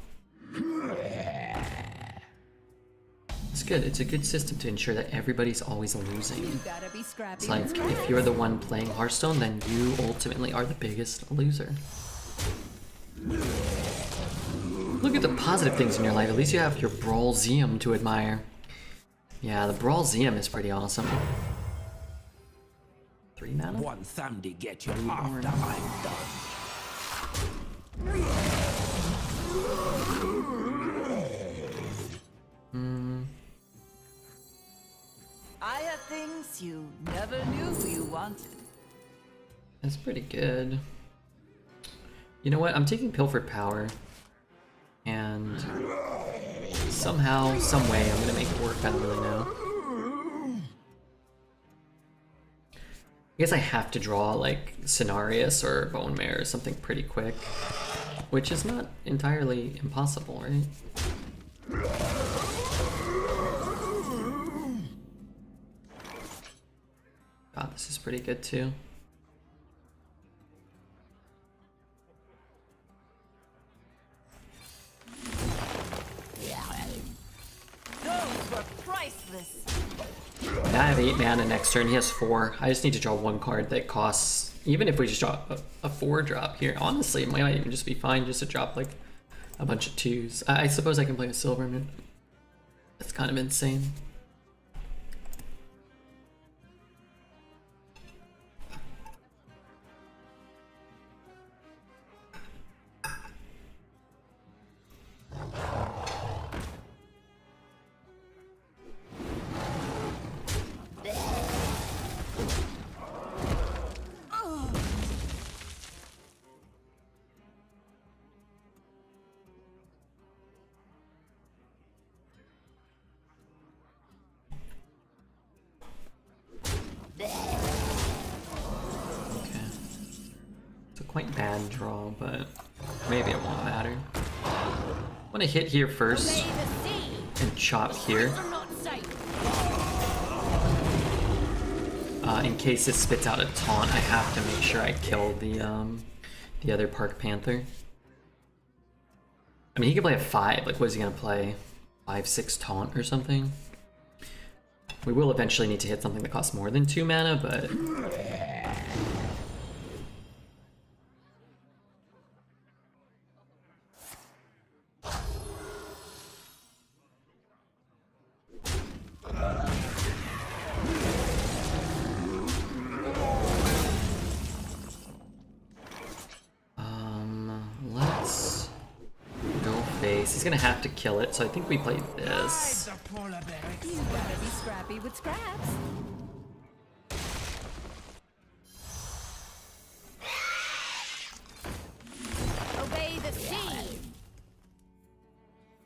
It's good. It's a good system to ensure that everybody's always losing. You gotta be scrappy. It's like, if you're the one playing Hearthstone, then you ultimately are the biggest loser. Look at the positive things in your life. At least you have your Brawlzeum to admire. Yeah, the Brawlzeum is pretty awesome. 3 mana? One thumb to get you after I'm done. I have things you never knew you wanted. That's pretty good. You know what? I'm taking Pilfered Power. And somehow, some way, I'm gonna make it work. I don't really know. guess I have to draw like Cenarius or Bone Mare or something pretty quick, which is not entirely impossible, right? God, this is pretty good too. Those were priceless. Now I have 8 mana next turn, he has 4. I just need to draw 1 card that costs, even if we just draw a 4 drop here, honestly it might even just be fine just to drop like a bunch of 2s. I suppose I can play with Silverman. That's kind of insane. Quite bad draw, but maybe it won't matter. I'm gonna hit here first Obey the sea. and chop here Are not safe. in case this spits out a taunt. I have to make sure I kill the other Park Panther. I mean, he could play a 5. Like, what is he gonna play? 5/6 taunt or something. We will eventually need to hit something that costs more than 2 mana, but. Let's go face. He's gonna have to kill it, so I think we play this. You gotta be scrappy with scraps. Obey the sea.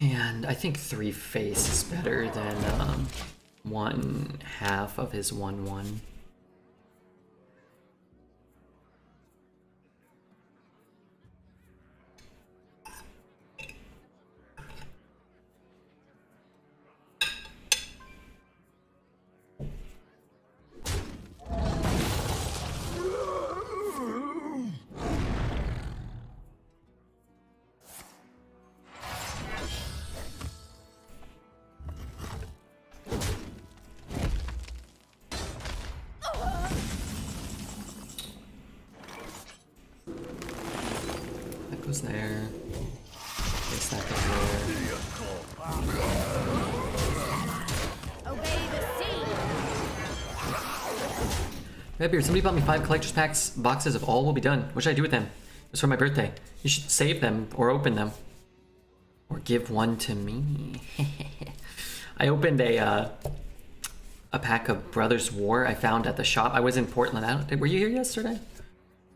And I think 3 face is better than 1/2 of his 1/1. There. Place that there. Obey the sea. Redbeard, somebody bought me 5 collector's packs boxes of All Will Be Done. What should I do with them? It's for my birthday. You should save them or open them. Or give one to me. I opened a pack of Brothers War I found at the shop. I was in Portland. Were you here yesterday?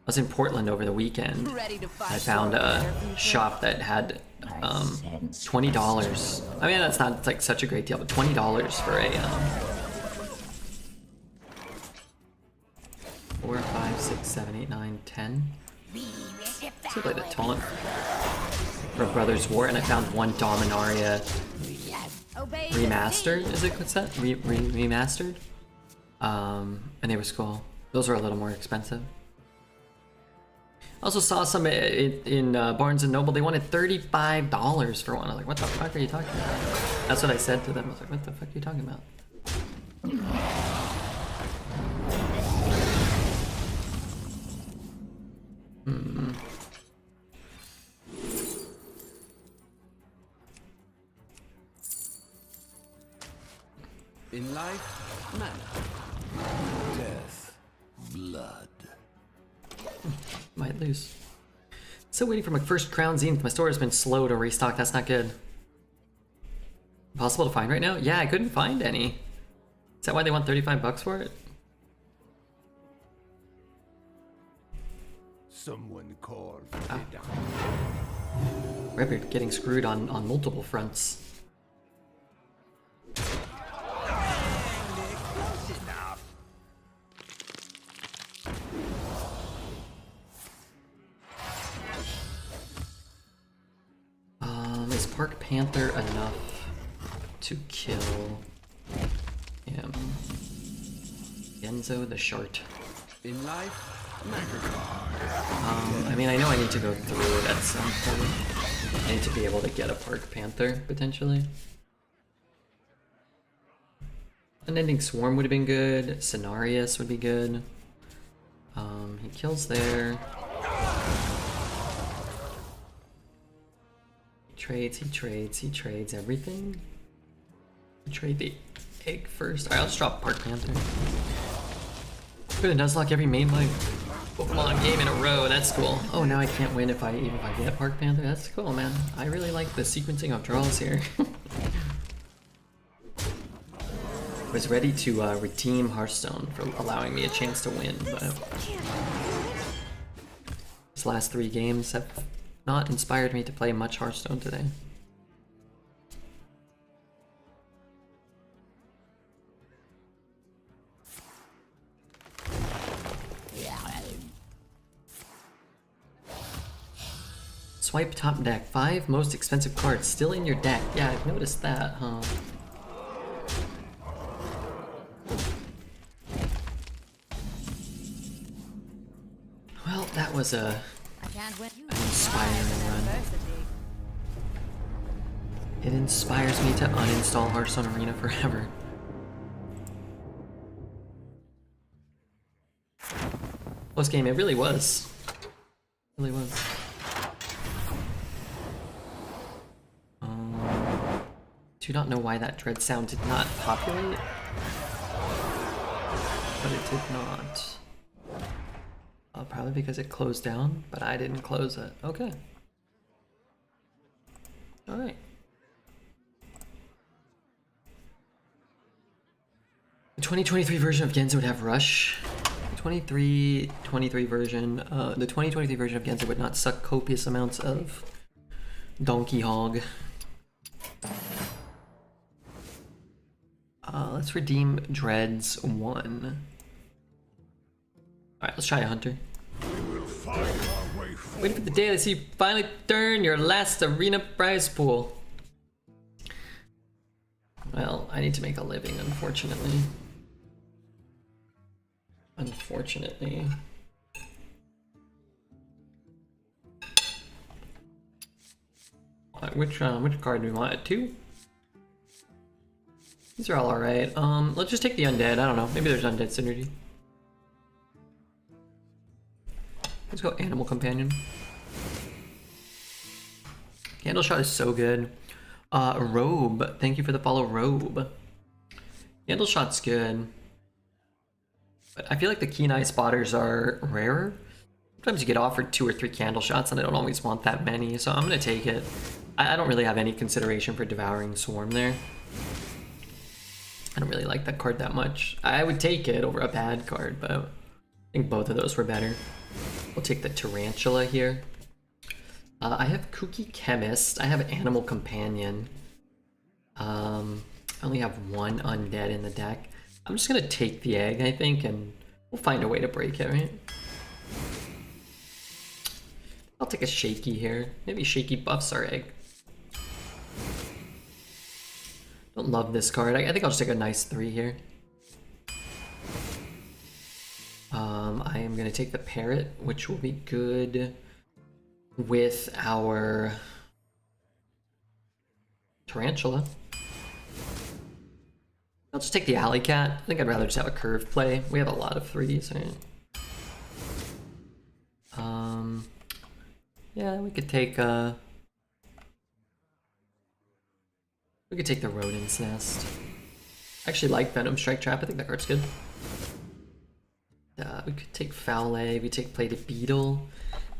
I was in Portland over the weekend. Ready to fight. I found a shop that had $20. I mean, that's not like such a great deal, but $20 for a 4, 5, 6, 7, 8, 9, 10. So like the taunt for Brothers War, and I found 1 Dominaria Obey the remastered. sea. Is it what's that? Remastered? And they were cool. Those were a little more expensive. I also saw some in Barnes & Noble. They wanted $35 for one. I was like, what the fuck are you talking about? That's what I said to them. I was like, what the fuck are you talking about? In life, manner. Death, blood. Might lose. Still waiting for my first Crown Zenith. My store has been slow to restock. That's not good. Impossible to find right now? Yeah, I couldn't find any. Is that why they want 35 bucks for it? Someone call Oh. Vida. Redbeard getting screwed on multiple fronts. Is Park Panther enough to kill him? Genzo the Short. In life, matter. I mean, I know I need to go through it at some point. I need to be able to get a Park Panther, potentially. Unending Swarm would have been good. Cenarius would be good. He kills there. He trades everything. Trade the egg first. Alright, I'll just drop Park Panther. Good, it does lock every mainline Pokemon game in a row. That's cool. Oh, now I can't win even if I get Park Panther. That's cool, man. I really like the sequencing of draws here. Was ready to redeem Hearthstone for allowing me a chance to win, but these last 3 games have not inspired me to play much Hearthstone today. Swipe top deck. 5 most expensive cards still in your deck. Yeah, I've noticed that, huh? Well, that was an inspiring run. It inspires me to uninstall Hearthstone Arena forever. Close game, it really was. It really was. Do not know why that dread sound did not populate, but it did not. Probably because it closed down, but I didn't close it. Okay. Alright. The 2023 version of Genzo would have Rush. The 2023 version of Genzo would not suck copious amounts of Donkey Hog. Let's redeem Dreads 1. Alright, let's try a Hunter. Waiting for the day that see you finally turn your last arena prize pool. Well, I need to make a living, unfortunately. Unfortunately. Which card do we want? 2? These are all alright. Let's just take the undead. I don't know. Maybe there's undead synergy. Let's go Animal Companion. Candle Shot is so good. Robe. Thank you for the follow, Robe. Candle Shot's good. But I feel like the Keen Eye Spotters are rarer. Sometimes you get offered 2 or 3 Candle Shots and I don't always want that many, so I'm gonna take it. I don't really have any consideration for Devouring Swarm there. I don't really like that card that much. I would take it over a bad card, but I think both of those were better. We'll take the Tarantula here. I have Kooky Chemist. I have Animal Companion. I only have 1 undead in the deck. I'm just gonna take the egg, I think, and we'll find a way to break it, right? I'll take a Shaky here. Maybe Shaky buffs our egg. Don't love this card. I think I'll just take a nice 3 here. I am going to take the Parrot, which will be good with our Tarantula. I'll just take the Alley Cat. I think I'd rather just have a curve play. We have a lot of 3s, right? Yeah, we could take the Rodent's Nest. I actually like Venom Strike Trap. I think that card's good. We could take Fowlay. We take Plated Beetle.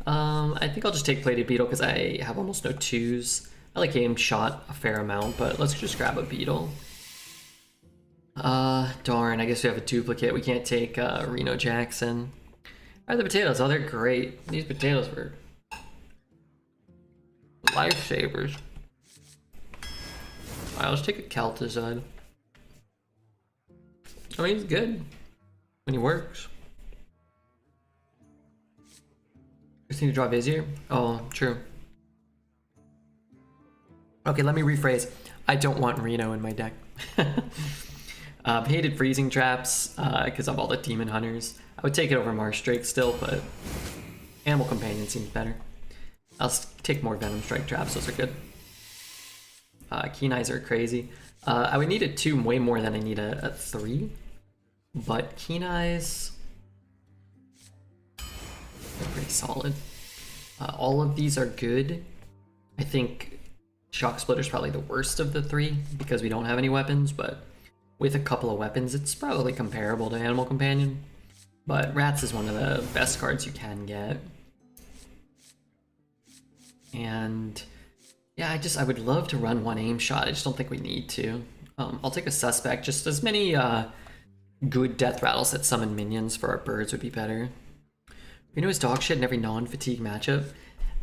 I think I'll just take Plated Beetle because I have almost no 2s. I like Aim Shot a fair amount, but let's just grab a Beetle. Darn, I guess we have a duplicate. We can't take Reno Jackson. Alright, the potatoes. Oh, they're great. These potatoes were lifesavers. Alright, let's take a Kel'Thuzad. I mean, he's good when he works. Just need to draw Vizier? Oh, true. Okay, let me rephrase. I don't want Reno in my deck. Hated freezing traps because of all the demon hunters. I would take it over Marsh Drake still, but Animal Companion seems better. I'll take more Venom Strike traps, those are good. Keen Eyes are crazy. I would need a 2 way more than I need a 3. But Keen Eyes, they're pretty solid. All of these are good. I think Shock Splitter's probably the worst of the 3 because we don't have any weapons, but with a couple of weapons, it's probably comparable to Animal Companion. But Rats is one of the best cards you can get. And yeah, I would love to run 1 aim shot. I just don't think we need to. I'll take a Suspect. Just as many good death rattles that summon minions for our birds would be better. Reno is dog shit in every non-fatigue matchup.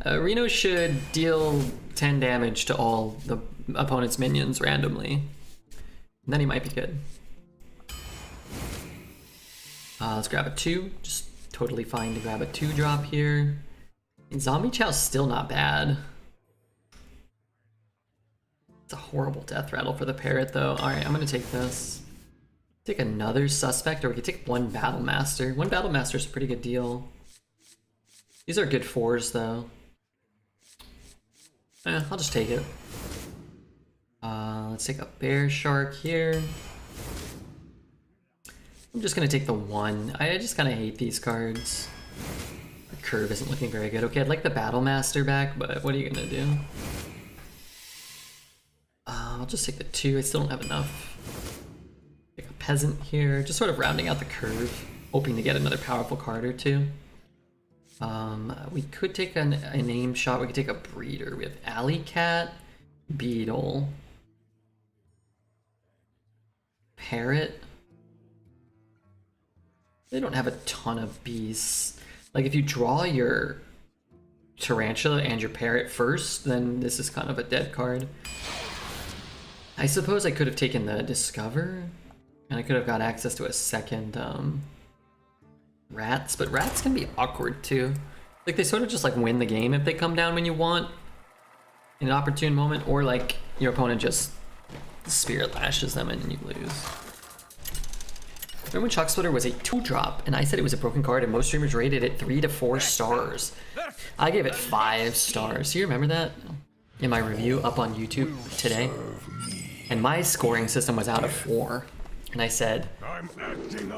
Reno should deal 10 damage to all the opponent's minions randomly. And then he might be good. Let's grab a 2. Just totally fine to grab a 2 drop here. And Zombie Chow's still not bad. It's a horrible death rattle for the parrot though. Alright, I'm gonna take this. Take another Suspect, or we could take 1 Battle Master. 1 Battle Master is a pretty good deal. These are good 4s though. I'll just take it. Let's take a Bear Shark here. I'm just gonna take the 1. I just kind of hate these cards. The curve isn't looking very good. Okay, I'd like the Battle Master back, but what are you gonna do? I'll just take the 2. I still don't have enough. Take a Peasant here, just sort of rounding out the curve, hoping to get another powerful card or 2. We could take a name shot. We could take a Breeder. We have Alley Cat, Beetle, Parrot. They don't have a ton of beasts. Like if you draw your Tarantula and your Parrot first, then this is kind of a dead card. I suppose I could have taken the Discover, and I could have got access to a second Rats, but Rats can be awkward too. Like they sort of just like win the game if they come down when you want in an opportune moment, or like your opponent just Spirit Lashes them and you lose. Remember when Shock Splitter was a 2-drop and I said it was a broken card and most streamers rated it 3 to 4 stars? I gave it 5 stars. Do you remember that? In my review up on YouTube today? And my scoring system was out of 4. And I said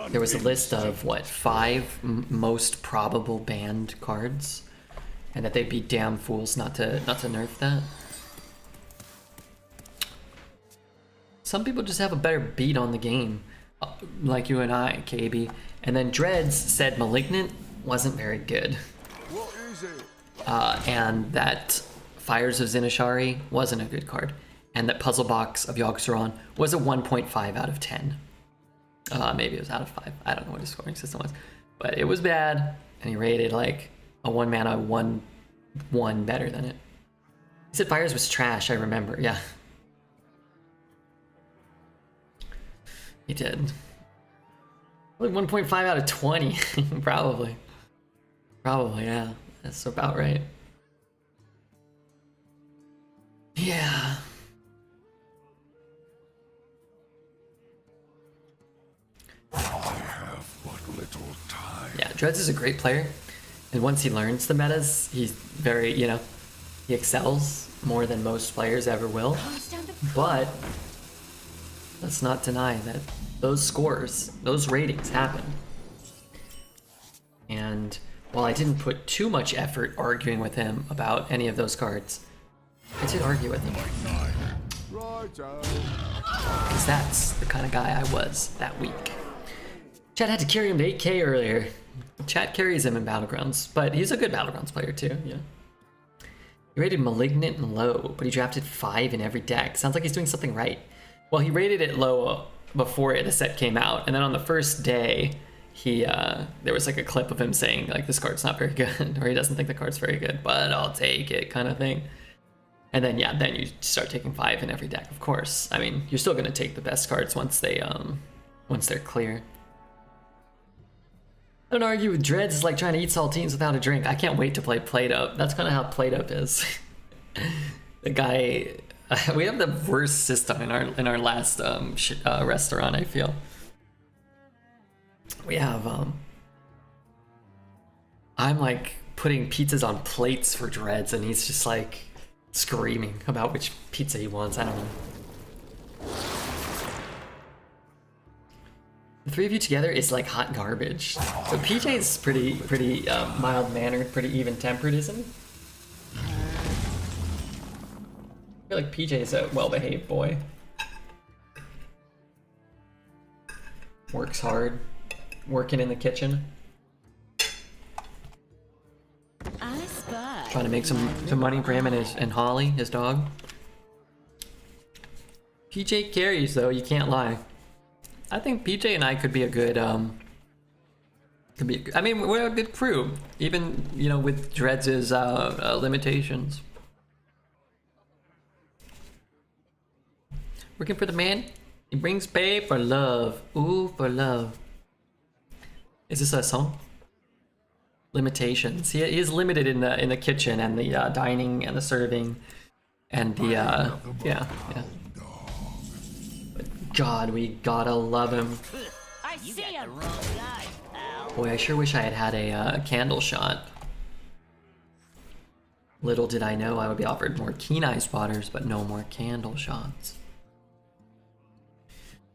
there was a list of what, 5 most probable banned cards, and that they'd be damn fools not to nerf that. Some people just have a better beat on the game, like you and I, KB. And then Dreads said Malignant wasn't very good, and that Fires of Zinashari wasn't a good card, and that Puzzle Box of Yogg-Saron was a 1.5 out of 10. Maybe it was out of 5. I don't know what his scoring system was. But it was bad, and he rated like a 1 mana 1/1 better than it. He said Fires was trash, I remember, yeah. He did. Like 1.5 out of 20, probably. Probably, yeah. That's about right. Yeah. I have but little time. Yeah, Dreads is a great player. And once he learns the metas, he's very, you know, he excels more than most players ever will. But let's not deny that those scores, those ratings happen. And while I didn't put too much effort arguing with him about any of those cards, I did argue with him. Because that's the kind of guy I was that week. Chad had to carry him to 8K earlier. Chat carries him in Battlegrounds, but he's a good Battlegrounds player too, yeah. He rated Malignant and low, but he drafted 5 in every deck. Sounds like he's doing something right. Well, he rated it low before the set came out, and then on the first day, there was like a clip of him saying like this card's not very good, or he doesn't think the card's very good, but I'll take it kind of thing. And then yeah, then you start taking 5 in every deck, of course. I mean, you're still gonna take the best cards once they're clear. I don't argue with Dreads. It's like trying to eat saltines without a drink. I can't wait to play Plate Up. That's kind of how Plate Up is. The guy We have the worst system in our last restaurant. I feel we have I'm like putting pizzas on plates for Dreads, and he's just like screaming about which pizza he wants. I don't know. The three of you together is like hot garbage. So PJ's pretty mild mannered, pretty even tempered, isn't he? I feel like PJ's a well behaved boy. Works hard, working in the kitchen. I spy. Trying to make some money for him and Holly, his dog. PJ carries though, you can't lie. I think PJ and I could be a good I mean, we're a good crew, even, you know, with Dreads' limitations. Working for the man, he brings pay for love. Ooh, for love. Is this a song? Limitations. He is limited in the kitchen and the dining and the serving and the yeah. But God, we gotta love him. I see him. Boy, I sure wish I had a candle shot. Little did I know I would be offered more keen eye spotters, but no more candle shots.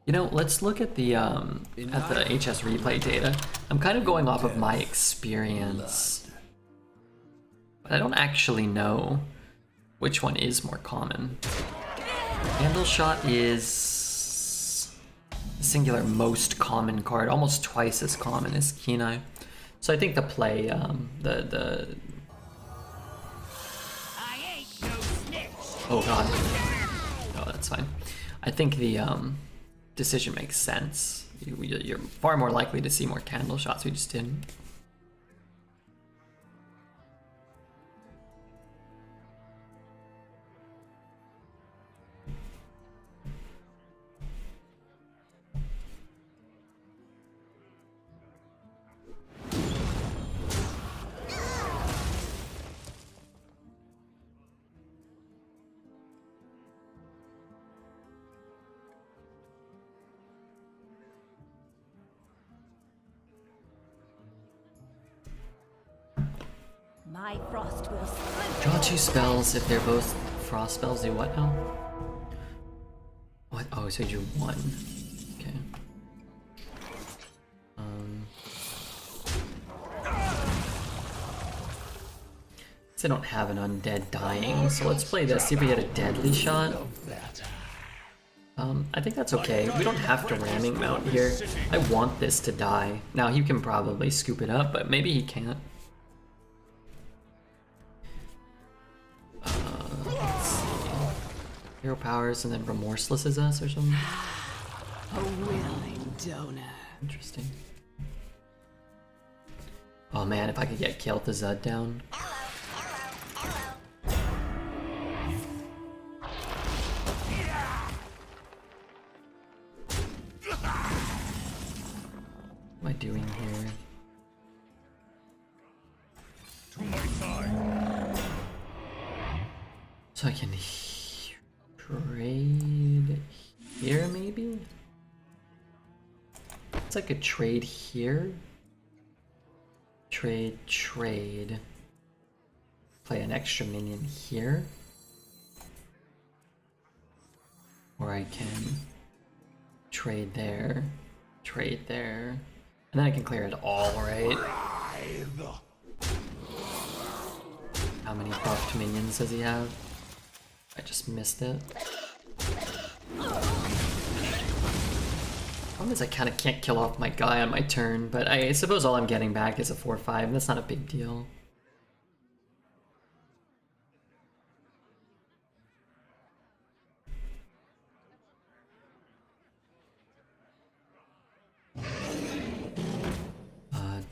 You know, let's look at the HS replay data. I'm kind of going off of my experience, but I don't actually know which one is more common. Candle shot is the singular most common card, almost twice as common as keen eye. So I think the play, oh god, oh that's fine. I think the decision makes sense. You're far more likely to see more candle shots. We just didn't. My frost will splinter. Draw 2 spells if they're both frost spells. Do what now? What? Oh, so you do 1. Okay. I don't have an undead dying, so let's play this. See if we get a deadly shot. I think that's okay. We don't have to ramming mount here. I want this to die. Now he can probably scoop it up, but maybe he can't. Let's see. Hero powers and then remorseless is us or something. A willing donor. Interesting. Oh man, if I could get Kel'Thuzad down. What am I doing here? So I can trade here maybe? It's like a trade here. Trade. Play an extra minion here. Or I can trade there. And then I can clear it all, right? How many buffed minions does he have? I just missed it. Problem is I kind of can't kill off my guy on my turn, but I suppose all I'm getting back is a 4/5, and that's not a big deal.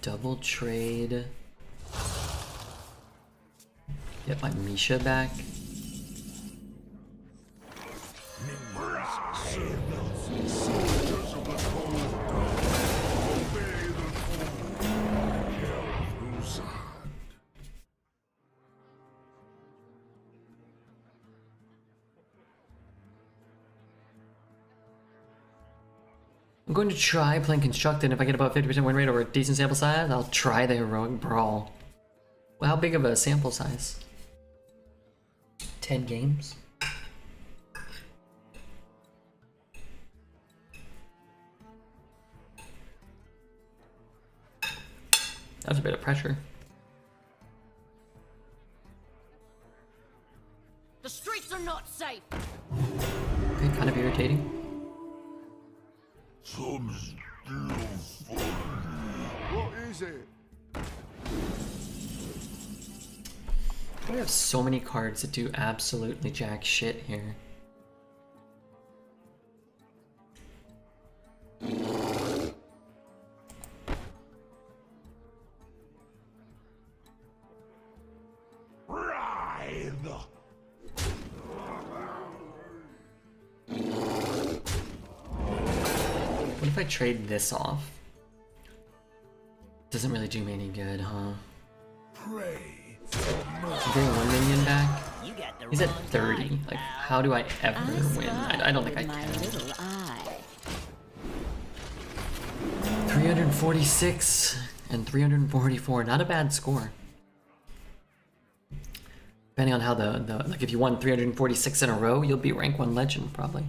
Double trade. Get my Misha back. going to try playing Constructed. If I get above 50% win rate or a decent sample size, I'll try the Heroic Brawl. Well, how big of a sample size? 10 games? That was a bit of pressure. The streets are not safe. Okay, kind of irritating. Some still fun. What is it? I have so many cards that do absolutely jack shit here. What if I trade this off? Doesn't really do me any good, huh? Pray. I'm getting 1 minion back. You got the He's at wrong 30. guy, Like, pal. how do I ever I win? spy I don't think I with my can. little eye. 346 and 344. Not a bad score. Depending on how like if you won 346 in a row, you'll be rank 1 legend probably.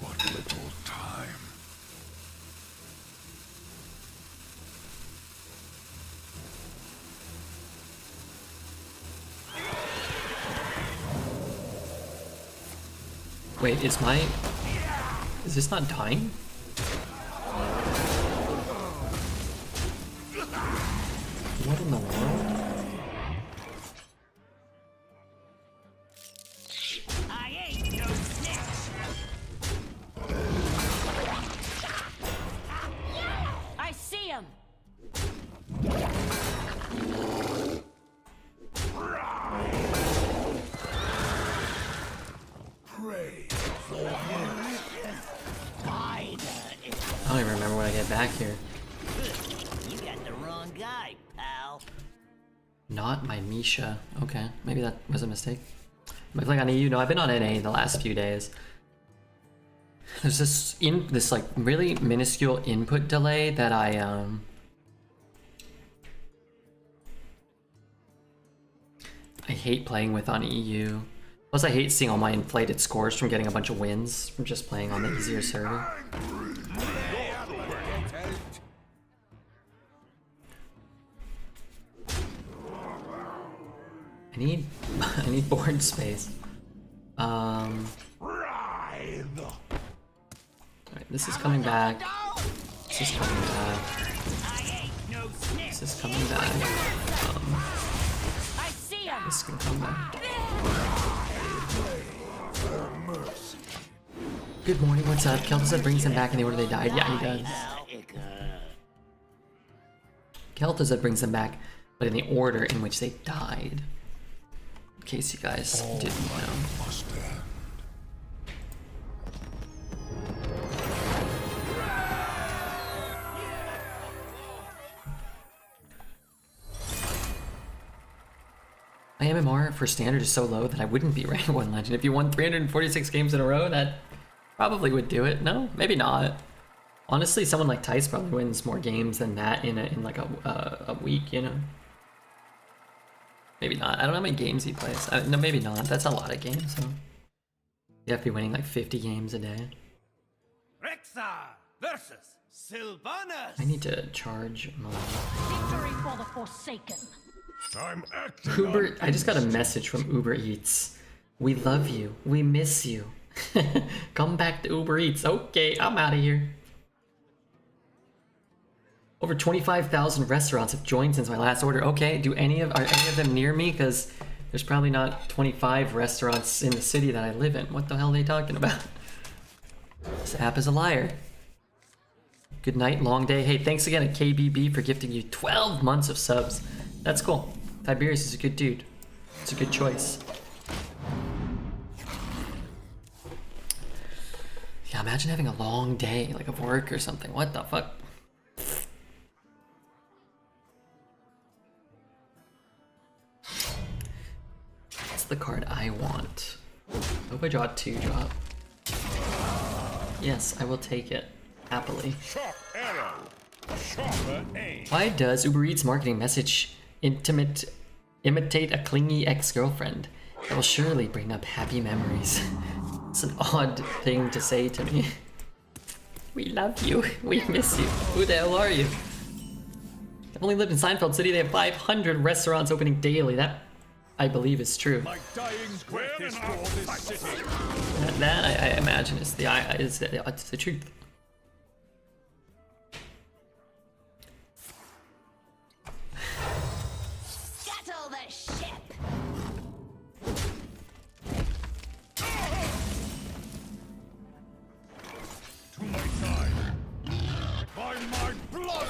But little time. Wait, is this not dying? What in the world? I ain't no snitch. I see him. Pray. I don't even remember when I get back here. You got the wrong guy, pal. Not my Misha. Okay, maybe that was a mistake. Am I playing on EU? No, I've been on NA the last few days. There's this like really minuscule input delay that I hate playing with on EU. Plus, I hate seeing all my inflated scores from getting a bunch of wins from just playing on the easier server. I need board space. Alright, this is coming back. This is coming back. This is coming back. I see him. This can come back. Good morning, what's up? Kelto said brings them back in the order they died. Yeah, he does. Kelto said brings them back, but in the order in which they died. In case you guys didn't know. Must end. My MMR for standard is so low that I wouldn't be rank 1 legend. If you won 346 games in a row, that probably would do it. No, maybe not. Honestly, someone like Tice probably wins more games than that in like a week, you know? Maybe not. I don't know how many games he plays. No, maybe not. That's a lot of games, so. You have to be winning like 50 games a day. Rexar versus Sylvanas. I need to charge my... Victory for the Forsaken. I'm acting Uber, I just got a message from Uber Eats. We love you. We miss you. Come back to Uber Eats. Okay, I'm out of here. Over 25,000 restaurants have joined since my last order. Okay, are any of them near me? Because there's probably not 25 restaurants in the city that I live in. What the hell are they talking about? This app is a liar. Good night, long day. Hey, thanks again to KBB for gifting you 12 months of subs. That's cool. Tiberius is a good dude. It's a good choice. Yeah, imagine having a long day, like of work or something. What the fuck? That's the card I want. I hope I draw 2 drop. Yes, I will take it. Happily. Sharp arrow. Sharper aim. Why does Uber Eats marketing message imitate a clingy ex-girlfriend? That will surely bring up happy memories. It's an odd thing to say to me. We love you. We miss you. Who the hell are you? I've only lived in Seinfeld City. They have 500 restaurants opening daily. That, I believe, is true. My dying breath is for this city. That I imagine is the truth. Scuttle the ship! To my side. By my blood.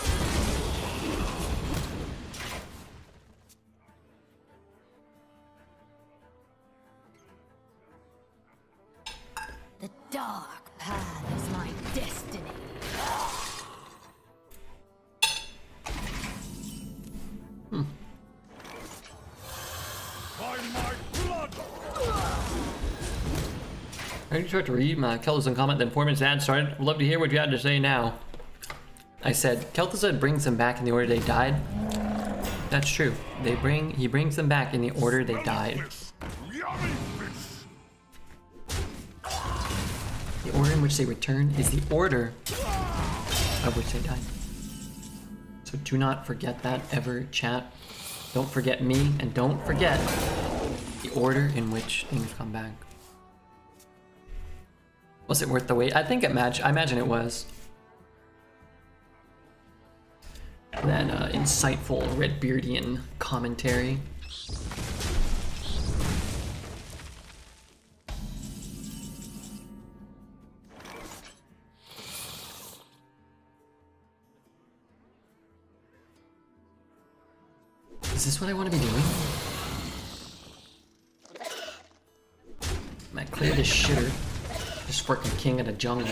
The dark path is my destiny. By my blood. I just tried to read my Kel'Thuzad comment, then 4 minutes ad started. Would love to hear what you had to say now. I said, Kel'Thuzad brings them back in the order they died. That's true. He brings them back in the order they died. Yummy fish. The order in which they return is the order of which they died. So do not forget that ever, chat. Don't forget me, and don't forget the order in which things come back. Was it worth the wait? I imagine it was. That insightful Redbeardian commentary. Is this what I want to be doing? I clear this shitter. Just working king at a jungle.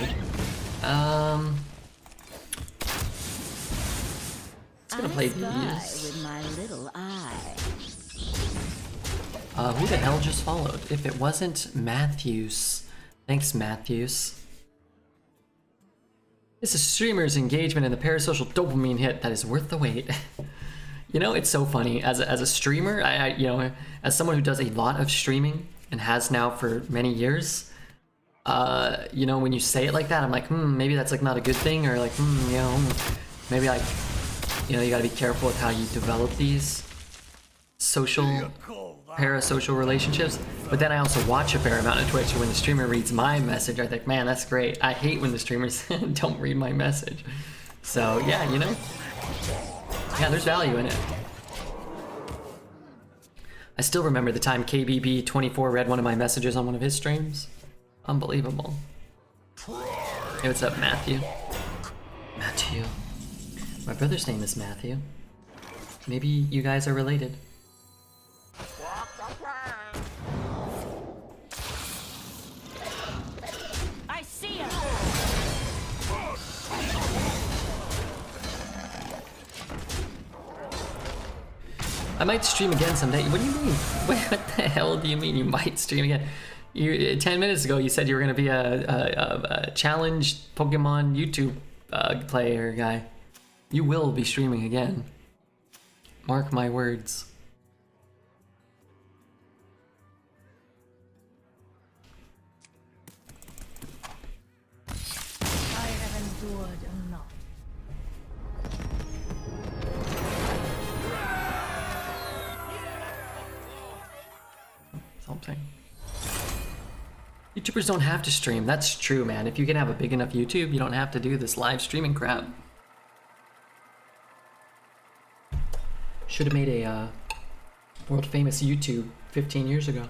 It's gonna play Spy these. with my little eye. Who the hell just followed? If it wasn't Matthews. Thanks, Matthews. This is streamer's engagement in the parasocial dopamine hit that is worth the wait. You know, it's so funny. As a streamer, you know, as someone who does a lot of streaming and has now for many years, you know, when you say it like that, I'm like, maybe that's like not a good thing, or like, you know, maybe like, you know, you gotta be careful with how you develop these parasocial relationships. But then I also watch a fair amount of Twitch, so when the streamer reads my message, I think, man, that's great. I hate when the streamers don't read my message. So yeah, you know, yeah, there's value in it. I still remember the time KBB24 read one of my messages on one of his streams. Unbelievable. Hey, what's up, Matthew? Matthew. My brother's name is Matthew. Maybe you guys are related. I see him! I might stream again someday. What do you mean? What the hell do you mean you might stream again? 10 minutes ago you said you were going to be a challenged Pokemon YouTube player guy. You will be streaming again. Mark my words. I have endured enough. I'm saying. YouTubers don't have to stream. That's true, man. If you can have a big enough YouTube, you don't have to do this live streaming crap. Should have made a world famous YouTube 15 years ago.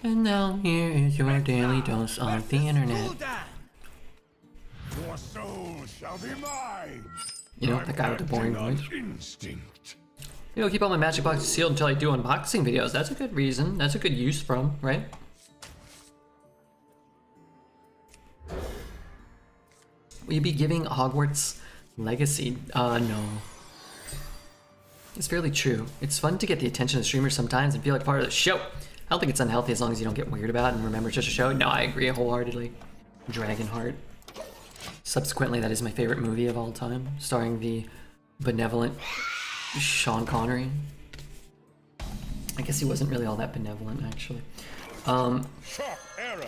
And now here is your daily dose of the internet. Your soul shall be mine. You know, that guy with the boring voice. Instinct. You know, keep all my magic boxes sealed until I do unboxing videos. That's a good reason. That's a good use from, right? Will you be giving Hogwarts Legacy? No. It's fairly true. It's fun to get the attention of streamers sometimes and feel like part of the show. I don't think it's unhealthy as long as you don't get weird about it and remember it's just a show. No, I agree wholeheartedly. Dragonheart. Subsequently, that is my favorite movie of all time, starring the benevolent Sean Connery. I guess he wasn't really all that benevolent, actually. Sharp arrow.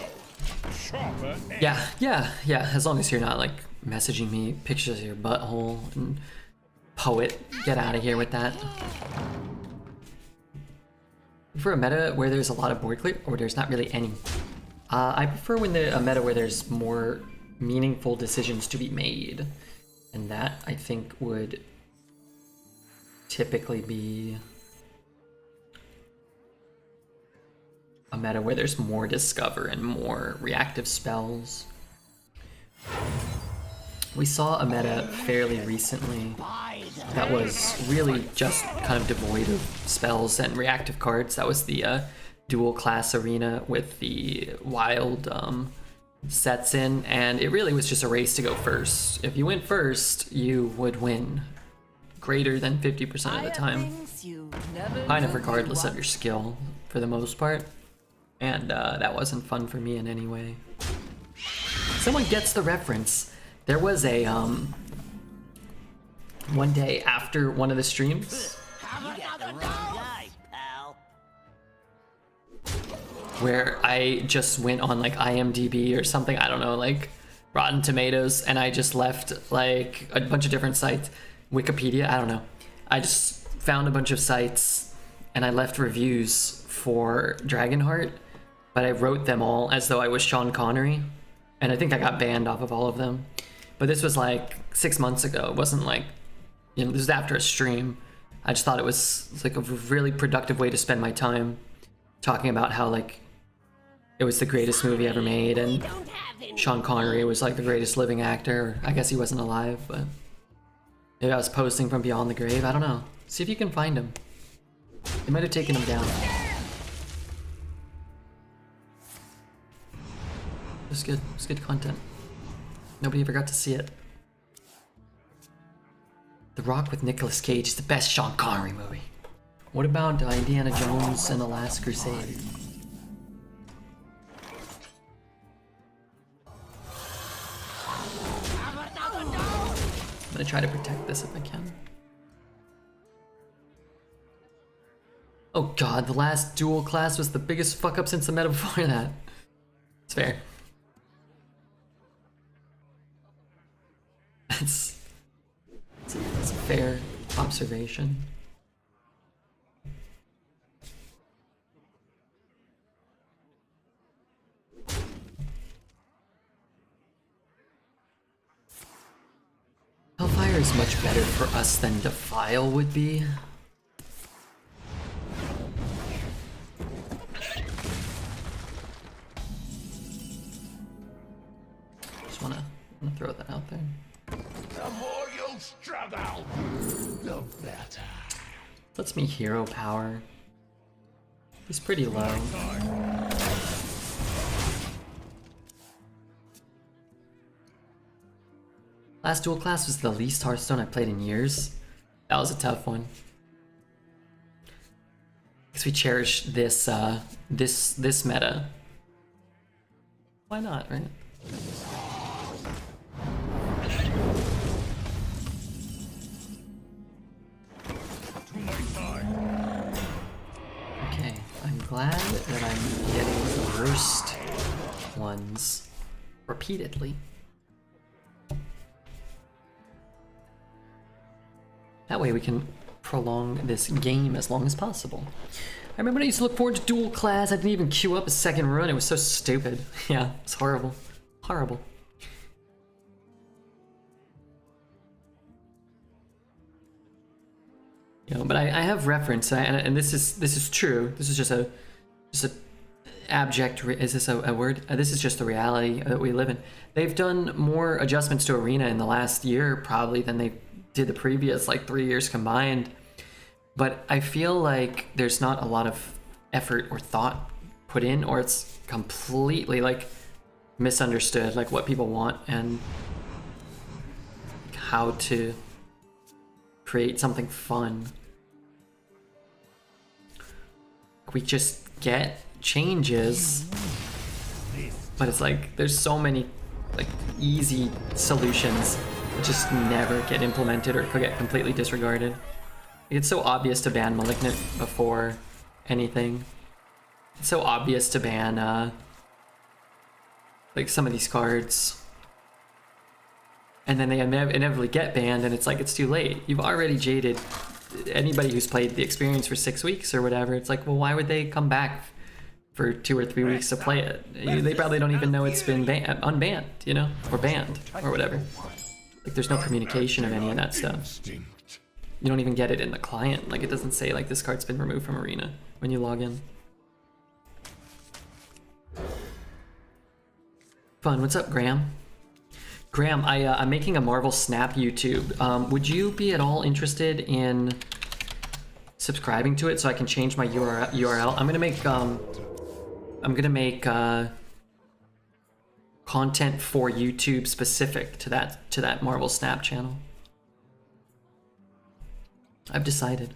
Sharper Yeah. As long as you're not like messaging me pictures of your butthole and poet, get out of here with that. For a meta where there's a lot of board clear, or there's not really any. I prefer when a meta where there's more meaningful decisions to be made, and that I think would typically be a meta where there's more discover and more reactive spells. We saw a meta fairly recently that was really just kind of devoid of spells and reactive cards. That was the dual class arena with the wild sets in, and it really was just a race to go first. If you went first, you would win greater than 50% of the time. Kind of regardless of your skill for the most part. And that wasn't fun for me in any way. Someone gets the reference. There was a one day after one of the streams You got the wrong guy, pal. where I just went on like IMDb or something, I don't know, like Rotten Tomatoes, and I just left like a bunch of different sites, Wikipedia, I don't know. I just found a bunch of sites and I left reviews for Dragonheart, but I wrote them all as though I was Sean Connery, and I think I got banned off of all of them. But this was like 6 months ago. It wasn't like, you know, this was after a stream. I just thought it was like a really productive way to spend my time talking about how like it was the greatest movie ever made and Sean Connery was like the greatest living actor. I guess he wasn't alive, but maybe I was posting from beyond the grave. I don't know. See if you can find him. They might have taken him down. It's good. It's good content. Nobody ever got to see it. The Rock with Nicolas Cage is the best Sean Connery movie. What about Indiana Jones and the Last Crusade? I'm gonna try to protect this if I can. Oh god, the last dual class was the biggest fuck up since the meta before that. It's fair. It's a fair observation. Hellfire is much better for us than Defile would be. Just wanna throw that out there. The more you struggle, the better. Lets me hero power. He's pretty low. Last dual class was the least Hearthstone I played in years. That was a tough one. Because we cherish this this meta. Why not, right? Okay, I'm glad that I'm getting the worst ones repeatedly. That way we can prolong this game as long as possible. I remember when I used to look forward to dual class. I didn't even queue up a second run. It was so stupid. Yeah, it's horrible. Horrible. You know, but I have reference, and this is true. This is just a abject. Is this a word? This is just the reality that we live in. They've done more adjustments to Arena in the last year probably than they did the previous like 3 years combined. But I feel like there's not a lot of effort or thought put in, or it's completely like misunderstood, like what people want and how to create something fun. We just get changes, but it's like there's so many like easy solutions that just never get implemented or could get completely disregarded. It's so obvious to ban Malignant before anything. It's so obvious to ban like some of these cards, and then they inevitably get banned, and it's like it's too late. You've already jaded anybody who's played the experience for 6 weeks or whatever. It's like, well, why would they come back for 2 or 3 weeks to play it? They probably don't even know it's been unbanned, you know, or banned or whatever. Like there's no communication of any of that stuff. You don't even get it in the client. Like it doesn't say like this card's been removed from Arena when you log in. Fun. What's up, Graham? Graham, I'm making a Marvel Snap YouTube. Would you be at all interested in subscribing to it so I can change my URL? I'm gonna make content for YouTube specific to that Marvel Snap channel. I've decided.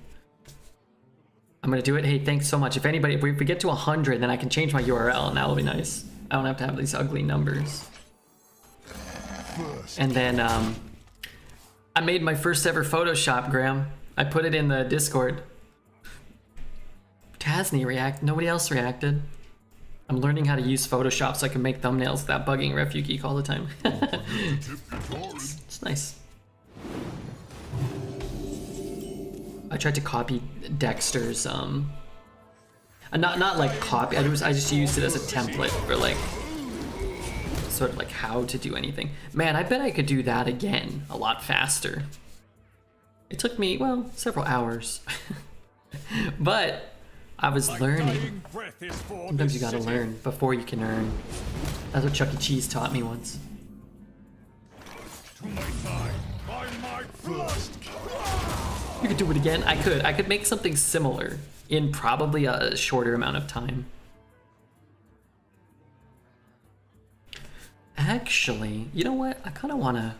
I'm gonna do it. Hey, thanks so much. If we get to 100, then I can change my URL, and that'll be nice. I don't have to have these ugly numbers. And then I made my first ever Photoshop, Graham. I put it in the Discord. Tasney nobody else reacted. I'm learning how to use Photoshop so I can make thumbnails without bugging Refugeek all the time. It's nice. I tried to copy Dexter's not like copy. I just used it as a template for like sort of like how to do anything. Man, I bet I could do that again a lot faster. It took me, well, several hours. But I was learning. Sometimes you gotta learn before you can earn. That's what Chuck E. Cheese taught me once. You could do it again. I could make something similar in probably a shorter amount of time. Actually, you know what? I kind of want to...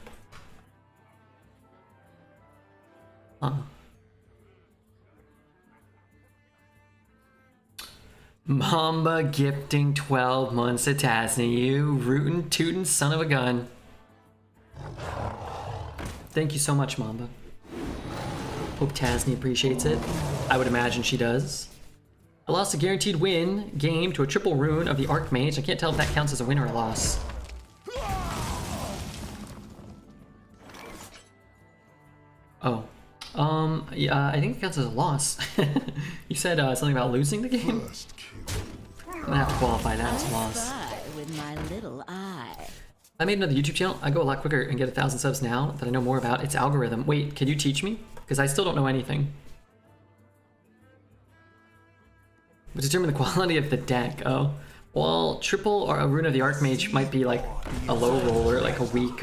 Mamba gifting 12 months to Tasney, you rootin' tootin' son of a gun. Thank you so much, Mamba. Hope Tasney appreciates it. I would imagine she does. I lost a guaranteed win game to a triple rune of the Archmage. I can't tell if that counts as a win or a loss. Oh. Yeah, I think it counts as a loss. You said something about losing the game? I'm gonna have to qualify that as a loss. With my little eye. I made another YouTube channel. I go a lot quicker and get 1,000 subs now that I know more about its algorithm. Wait, can you teach me? Because I still don't know anything. But determine the quality of the deck. Oh. Well, triple or a Rune of the Archmage might be like a low roller, like a weak,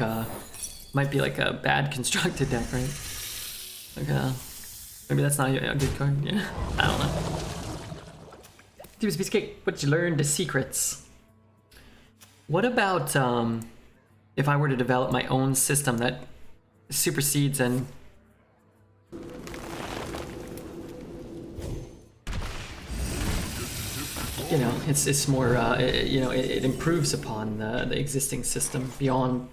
might be like a bad constructed deck, right? Okay. Maybe that's not a good card. Yeah. I don't know. Dude's piece of cake. What did you learn? The secrets. What about if I were to develop my own system that supersedes and you know, it's more you know, it improves upon the existing system beyond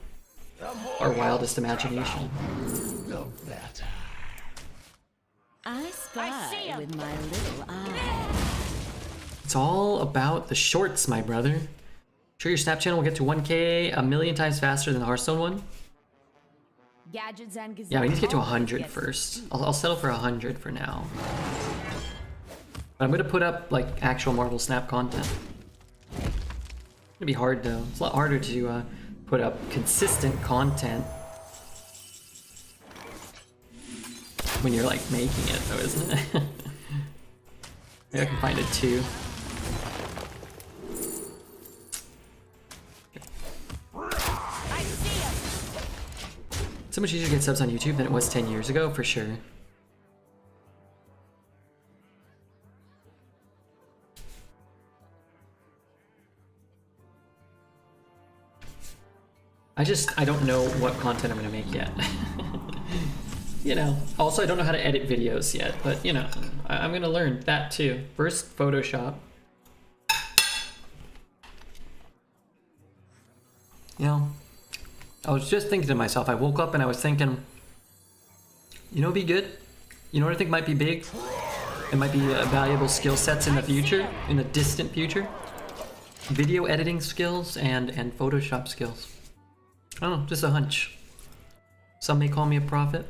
our wildest imagination. I spy with my little eye. It's all about the shorts, my brother. Sure, your Snap channel will get to 1K a million times faster than the Hearthstone one? Gadgets and gazelles. Yeah, we need to get to always 100 get- first. I'll settle for 100 for now. But I'm gonna put up like actual Marvel Snap content. It's gonna be hard though. It's a lot harder to put up consistent content when you're like making it though, isn't it? Maybe I can find it too. It's so much easier to get subs on YouTube than it was 10 years ago, for sure. I don't know what content I'm gonna make yet. You know, also I don't know how to edit videos yet, but you know, I'm gonna learn that too. First, Photoshop. You know, I was just thinking to myself, I woke up and I was thinking, you know, it'd be good. You know what I think might be big? It might be valuable skill sets in the future, in the distant future. Video editing skills and Photoshop skills. I don't know, just a hunch. Some may call me a prophet.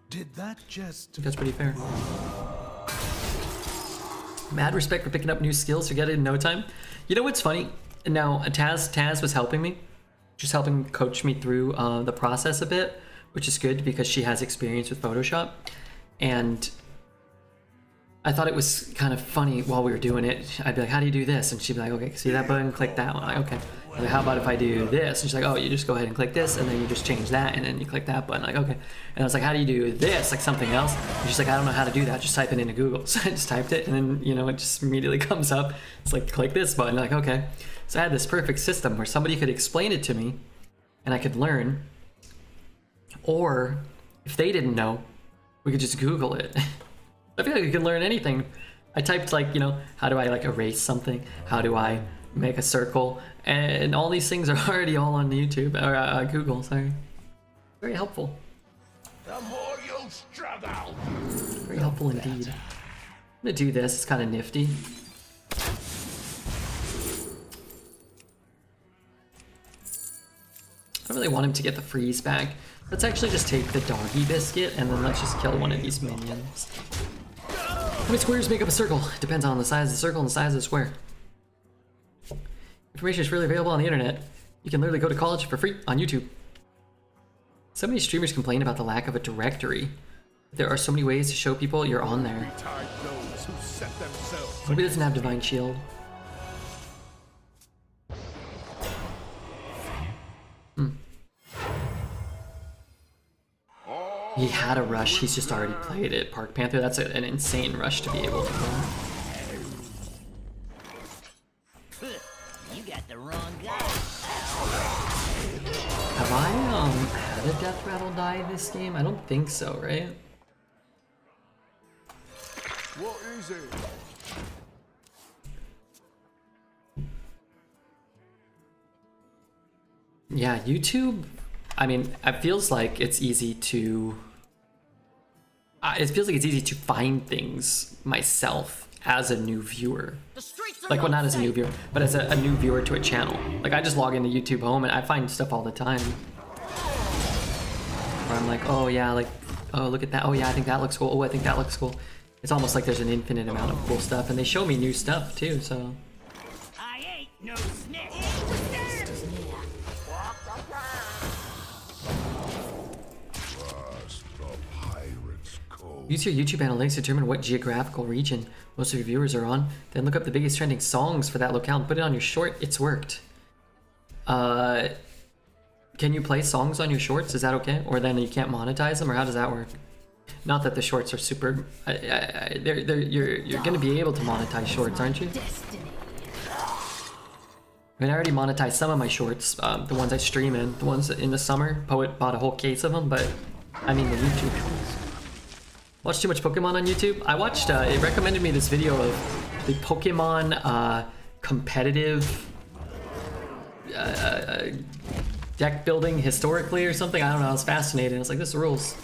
Did that just... I think that's pretty fair. Mad respect for picking up new skills, forget it in no time. You know what's funny? Now, Taz was helping me. Just helping coach me through the process a bit, which is good because she has experience with Photoshop. And I thought it was kind of funny while we were doing it. I'd be like, how do you do this? And she'd be like, okay, see that button, click that one. I'm like, okay. Like, how about if I do this? And she's like, oh, you just go ahead and click this, and then you just change that, and then you click that button. Like, okay. And I was like, how do you do this? Like something else? And she's like, I don't know how to do that. Just type it into Google. So I just typed it, and then, you know, it just immediately comes up. It's like, click this button. Like, okay. So I had this perfect system where somebody could explain it to me, and I could learn. Or, if they didn't know, we could just Google it. I feel like you can learn anything. I typed like, you know, how do I like erase something? How do I make a circle? And all these things are already all on YouTube, or Google, sorry. Very helpful. The more you struggle! Very helpful indeed. I'm gonna do this, it's kind of nifty. I don't really want him to get the freeze back. Let's actually just take the doggy biscuit and then let's just kill one of these minions. How many squares make up a circle? Depends on the size of the circle and the size of the square. Information is freely available on the internet. You can literally go to college for free on YouTube. So many streamers complain about the lack of a directory. There are so many ways to show people you're on there. Tied those who set themselves. Maybe it doesn't have Divine Shield. He had a rush, he's just already played it. Park Panther, that's an insane rush to be able to go. You got the wrong guy. Have I had a death rattle die this game? I don't think so, right? What is it? Yeah, YouTube, I mean, it feels like it's easy to... it feels like it's easy to find things myself as a new viewer. Like, well, not as a new viewer, but as a new viewer to a channel. Like, I just log into YouTube Home and I find stuff all the time. Where I'm like, oh yeah, like, oh look at that, oh yeah, I think that looks cool, oh I think that looks cool. It's almost like there's an infinite amount of cool stuff, and they show me new stuff too, so... I ain't no snitch. Trust the pirate's code. Use your YouTube analytics to determine what geographical region most of your viewers are on, then look up the biggest trending songs for that locale and put it on your short. It's worked. Can you play songs on your shorts? Is that okay? Or then you can't monetize them, or how does that work? Not that the shorts are super... you're gonna be able to monetize shorts, aren't you? I mean, I already monetized some of my shorts, the ones I stream in, the ones in the summer. Poet bought a whole case of them, but I mean the YouTube shorts. Watch too much Pokemon on YouTube? I watched, it recommended me this video of the Pokemon competitive deck building historically or something. I don't know, I was fascinated. I was like, this rules.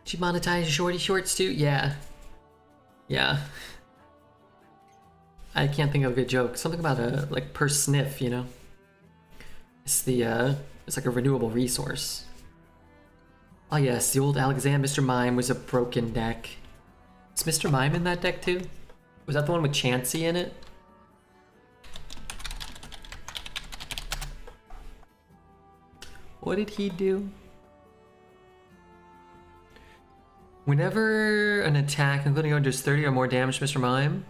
Did you monetize shorty shorts too? Yeah. Yeah. I can't think of a good joke. Something about like per sniff, you know? It's the it's like a renewable resource. Oh yes, the old Alexander Mr. Mime was a broken deck. Is Mr. Mime in that deck too? Was that the one with Chansey in it? What did he do? Whenever an attack, including does 30 or more damage to Mr. Mime,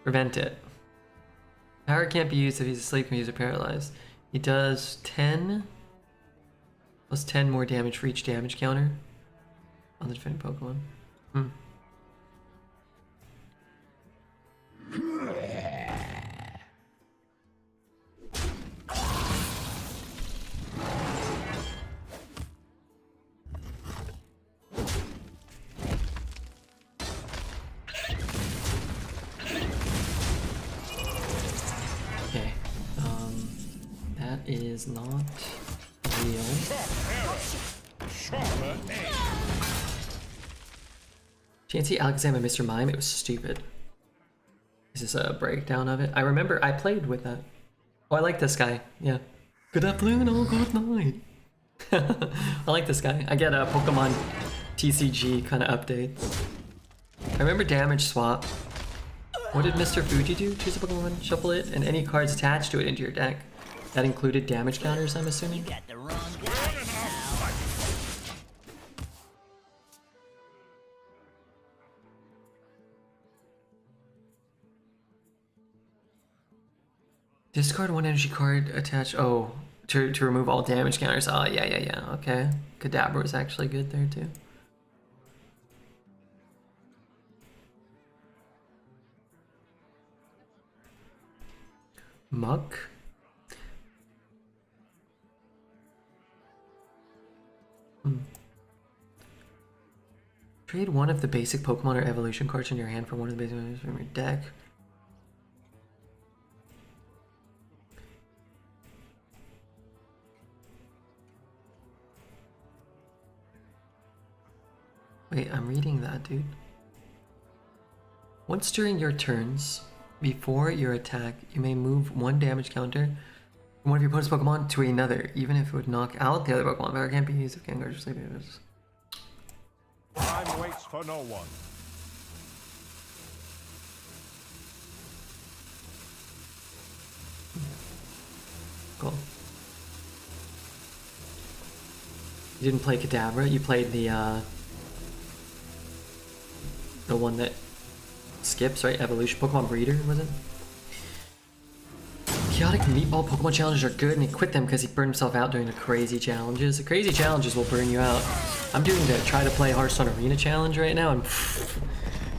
prevent it. Power can't be used if he's asleep, confused, or paralyzed. He does 10 plus 10 more damage for each damage counter on the defending Pokemon. Okay, that is not real. Chansey, Alexander, Mr. Mime, it was stupid. Is this a breakdown of it? I remember I played with that. Oh, I like this guy, yeah. Good afternoon, oh, good night. I like this guy. I get a Pokemon TCG kind of updates. I remember Damage Swap. What did Mr. Fuji do? Choose a Pokemon, shuffle it, and any cards attached to it into your deck. That included damage counters, I'm assuming? You got the wrong guy, pal. Discard one energy card attached. Oh, to remove all damage counters. Oh, yeah. Okay. Kadabra was actually good there, too. Muck? Trade one of the basic Pokemon or evolution cards in your hand for one of the basic ones from your deck. Wait, I'm reading that, dude. Once during your turns, before your attack, you may move one damage counter from one of your opponent's Pokemon to another, even if it would knock out the other Pokemon. Power can't be used if Gengar just sleeping. Time waits for no one. Cool. You didn't play Kadabra, you played the one that skips, right? Evolution Pokemon Breeder, was it? Chaotic Meatball Pokemon challenges are good, and he quit them because he burned himself out doing the crazy challenges. The crazy challenges will burn you out. I'm doing the try to play Hearthstone Arena challenge right now, and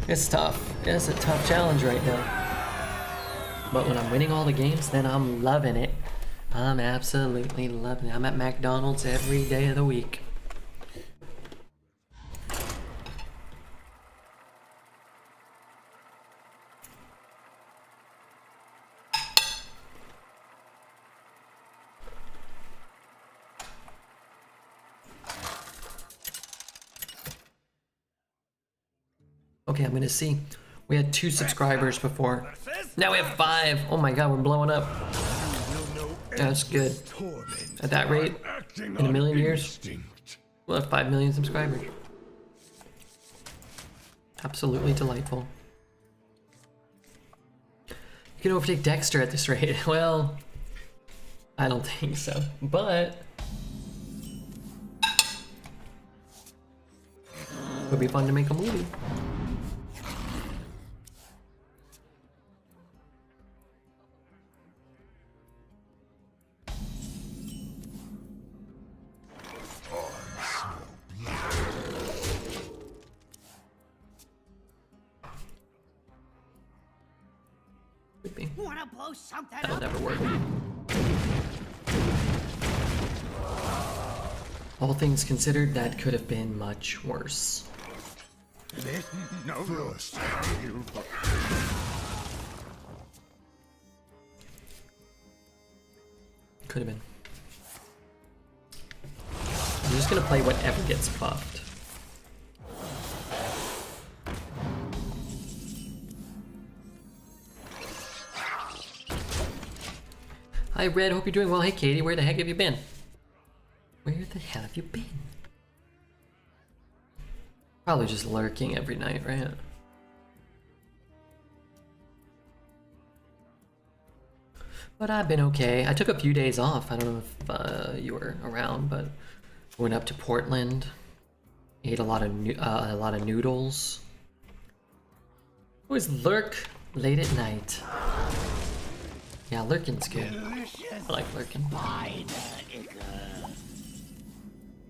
it's tough. It's a tough challenge right now. But when I'm winning all the games, then I'm loving it. I'm absolutely loving it. I'm at McDonald's every day of the week. Okay, I'm gonna see. We had 2 subscribers before. Now we have 5. Oh my god, we're blowing up. That's good. At that rate, in a million years, we'll have 5 million subscribers. Absolutely delightful. You can overtake Dexter at this rate. Well, I don't think so, but it would be fun to make a movie. Wanna blow something That'll up? never work. All things considered, that could have been much worse. No first. Could have been. I'm just gonna play whatever gets buffed. Hi, Red. Hope you're doing well. Hey, Katie. Where the heck have you been? Where the hell have you been? Probably just lurking every night, right? But I've been okay. I took a few days off. I don't know if you were around, but went up to Portland. Ate a lot of noodles. Always lurk late at night. Yeah, lurking's good. I like lurking.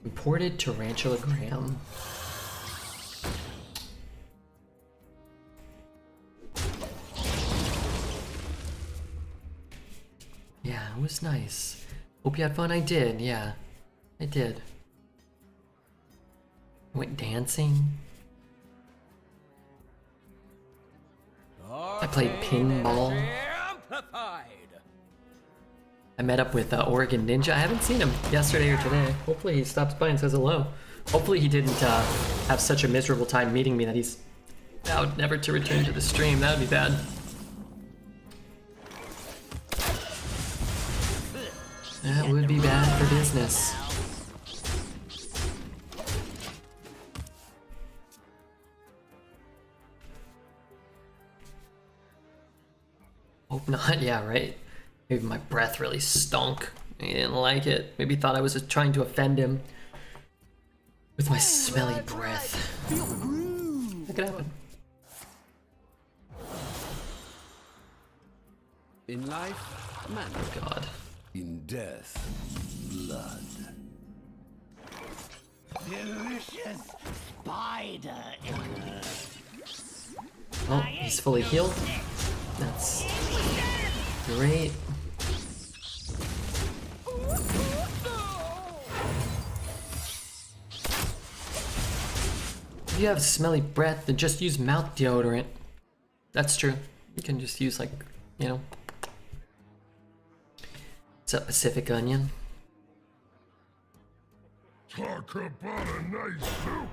Imported tarantula graham. Yeah, it was nice. Hope you had fun. I did, yeah. I did. Went dancing. I played pinball. I met up with Oregon Ninja. I haven't seen him yesterday or today. Hopefully he stops by and says hello. Hopefully he didn't have such a miserable time meeting me that he's vowed never to return to the stream. That would be bad. That would be bad for business. Hope not, yeah, right? Maybe my breath really stunk. He didn't like it. Maybe thought I was trying to offend him with my smelly breath. That could happen. In life, man. Oh god. In death, blood. Delicious spider. Oh, he's fully healed. That's great. If you have smelly breath, then just use mouth deodorant. That's true. You can just use, like, you know. What's up, Pacific Onion? Talk about a nice suit.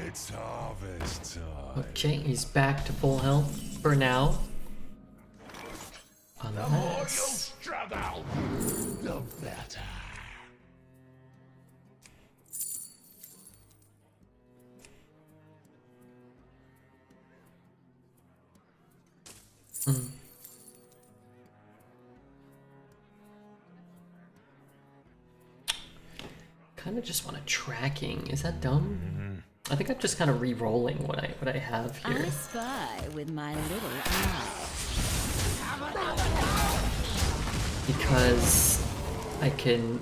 It's harvest time. Okay, he's back to full health for now. Unless... Struggle, the better. Kind of just want a tracking. Is that dumb? I think I'm just kind of re-rolling what I have here. I spy with my little eye. Because I can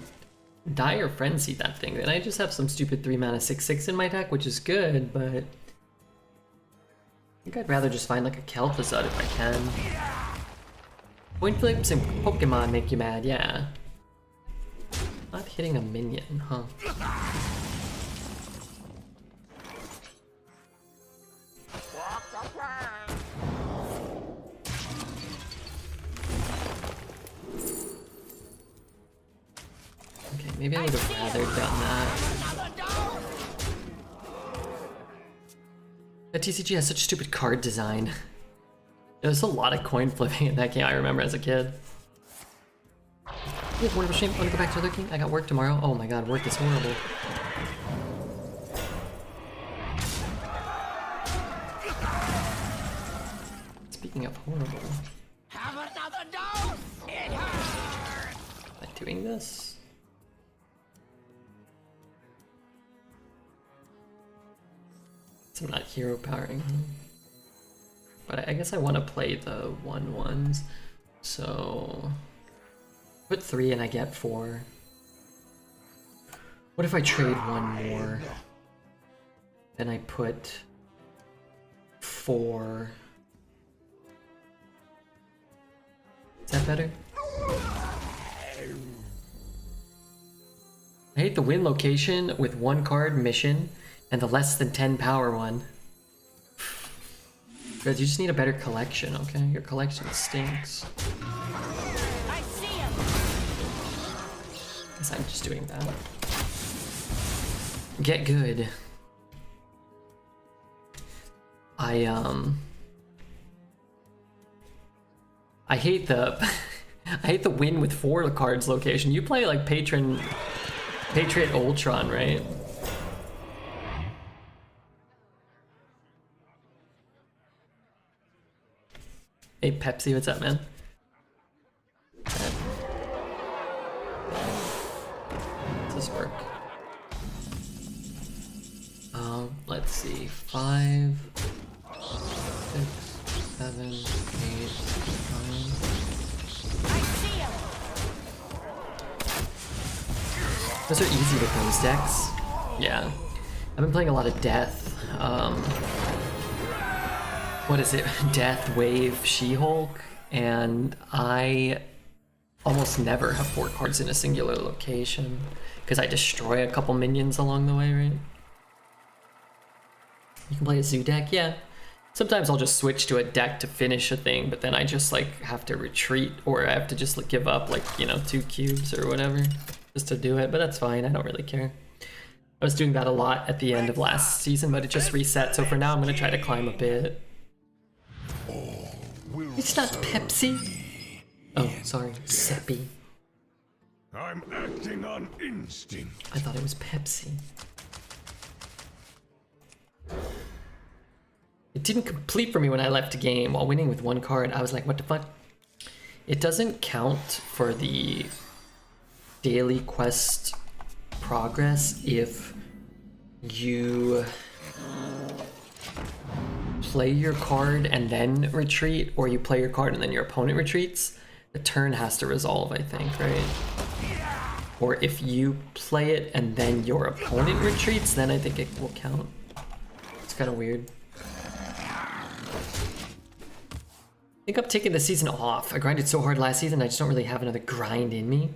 die or frenzy that thing. Then I just have some stupid 3 mana 6/6 in my deck, which is good, but I think I'd rather just find like a Kel'Thuzad if I can. Point flips and Pokemon make you mad, yeah. Not hitting a minion, huh? Okay, maybe I would have rather done that. The TCG has such stupid card design. There's a lot of coin flipping in that game I remember as a kid. Yeah, wonderful shame. Want to go back to lurking? I got work tomorrow. Oh my god, work is horrible. Speaking of horrible. Have another dose. It hurts. Am I doing this? So I'm not hero powering. But I guess I want to play the 1/1s. So put 3 and I get 4. What if I trade 1 more? Then I put 4. Is that better? I hate the win location with 1 card mission and the less than 10 power one. Guys, you just need a better collection, okay? Your collection stinks. I see him. Guess I'm just doing that. Get good. I hate the I hate the win with 4 cards location. You play like Patriot Ultron, right? Hey Pepsi, what's up, man? Does this work? Let's see. 5, 6, 7, 8, 9. Those are easy with those decks. Yeah. I've been playing a lot of Death. What is it? Death, Wave, She-Hulk, and I almost never have 4 cards in a singular location because I destroy a couple minions along the way, right? You can play a zoo deck, yeah. Sometimes I'll just switch to a deck to finish a thing, but then I just like have to retreat, or I have to just like, give up like, you know, 2 cubes or whatever just to do it, but that's fine. I don't really care. I was doing that a lot at the end of last season, but it just reset, so for now I'm gonna try to climb a bit. It's not Pepsi. Oh, sorry, Seppi. I'm acting on instinct. I thought it was Pepsi. It didn't complete for me when I left the game while winning with 1 card. I was like, what the fuck? It doesn't count for the daily quest progress if you play your card and then retreat, or you play your card and then your opponent retreats. The turn has to resolve, I think, right? Or if you play it and then your opponent retreats, then I think it will count. It's kind of weird. I think I'm taking the season off. I grinded so hard last season, I just don't really have another grind in me.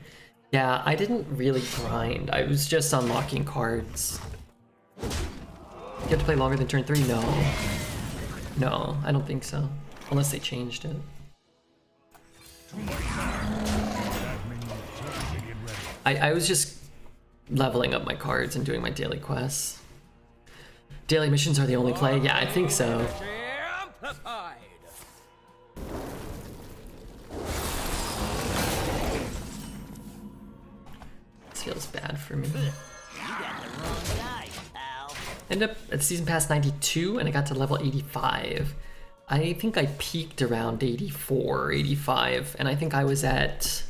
Yeah, I didn't really grind. I was just unlocking cards. You have to play longer than turn 3? No. No, I don't think so. Unless they changed it. I was just leveling up my cards and doing my daily quests. Daily missions are the only play? Yeah, I think so. This feels bad for me. You got the wrong guy, pal. Ended up at season pass 92 and I got to level 85. I think I peaked around 84, 85, and I think I was at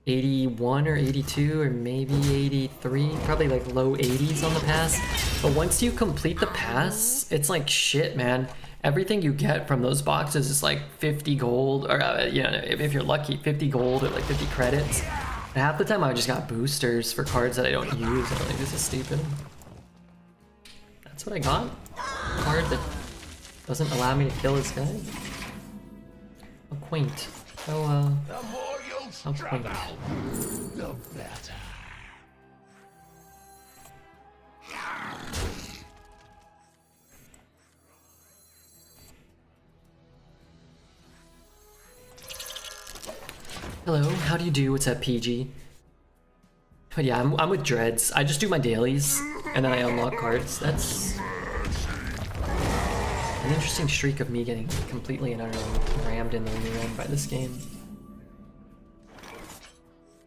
81 or 82 or maybe 83, probably like low 80s on the pass. But once you complete the pass, it's like shit, man. Everything you get from those boxes is like 50 gold, or you know, if you're lucky, 50 gold or like 50 credits. And half the time I just got boosters for cards that I don't use. I'm like, this is stupid. That's what I got? A card that doesn't allow me to kill this guy? How quaint. How quaint. The better. Hello, how do you do? What's up, PG? But yeah, I'm with Dreads. I just do my dailies, and then I unlock cards. That's an interesting streak of me getting completely and utterly rammed in the rear end by this game.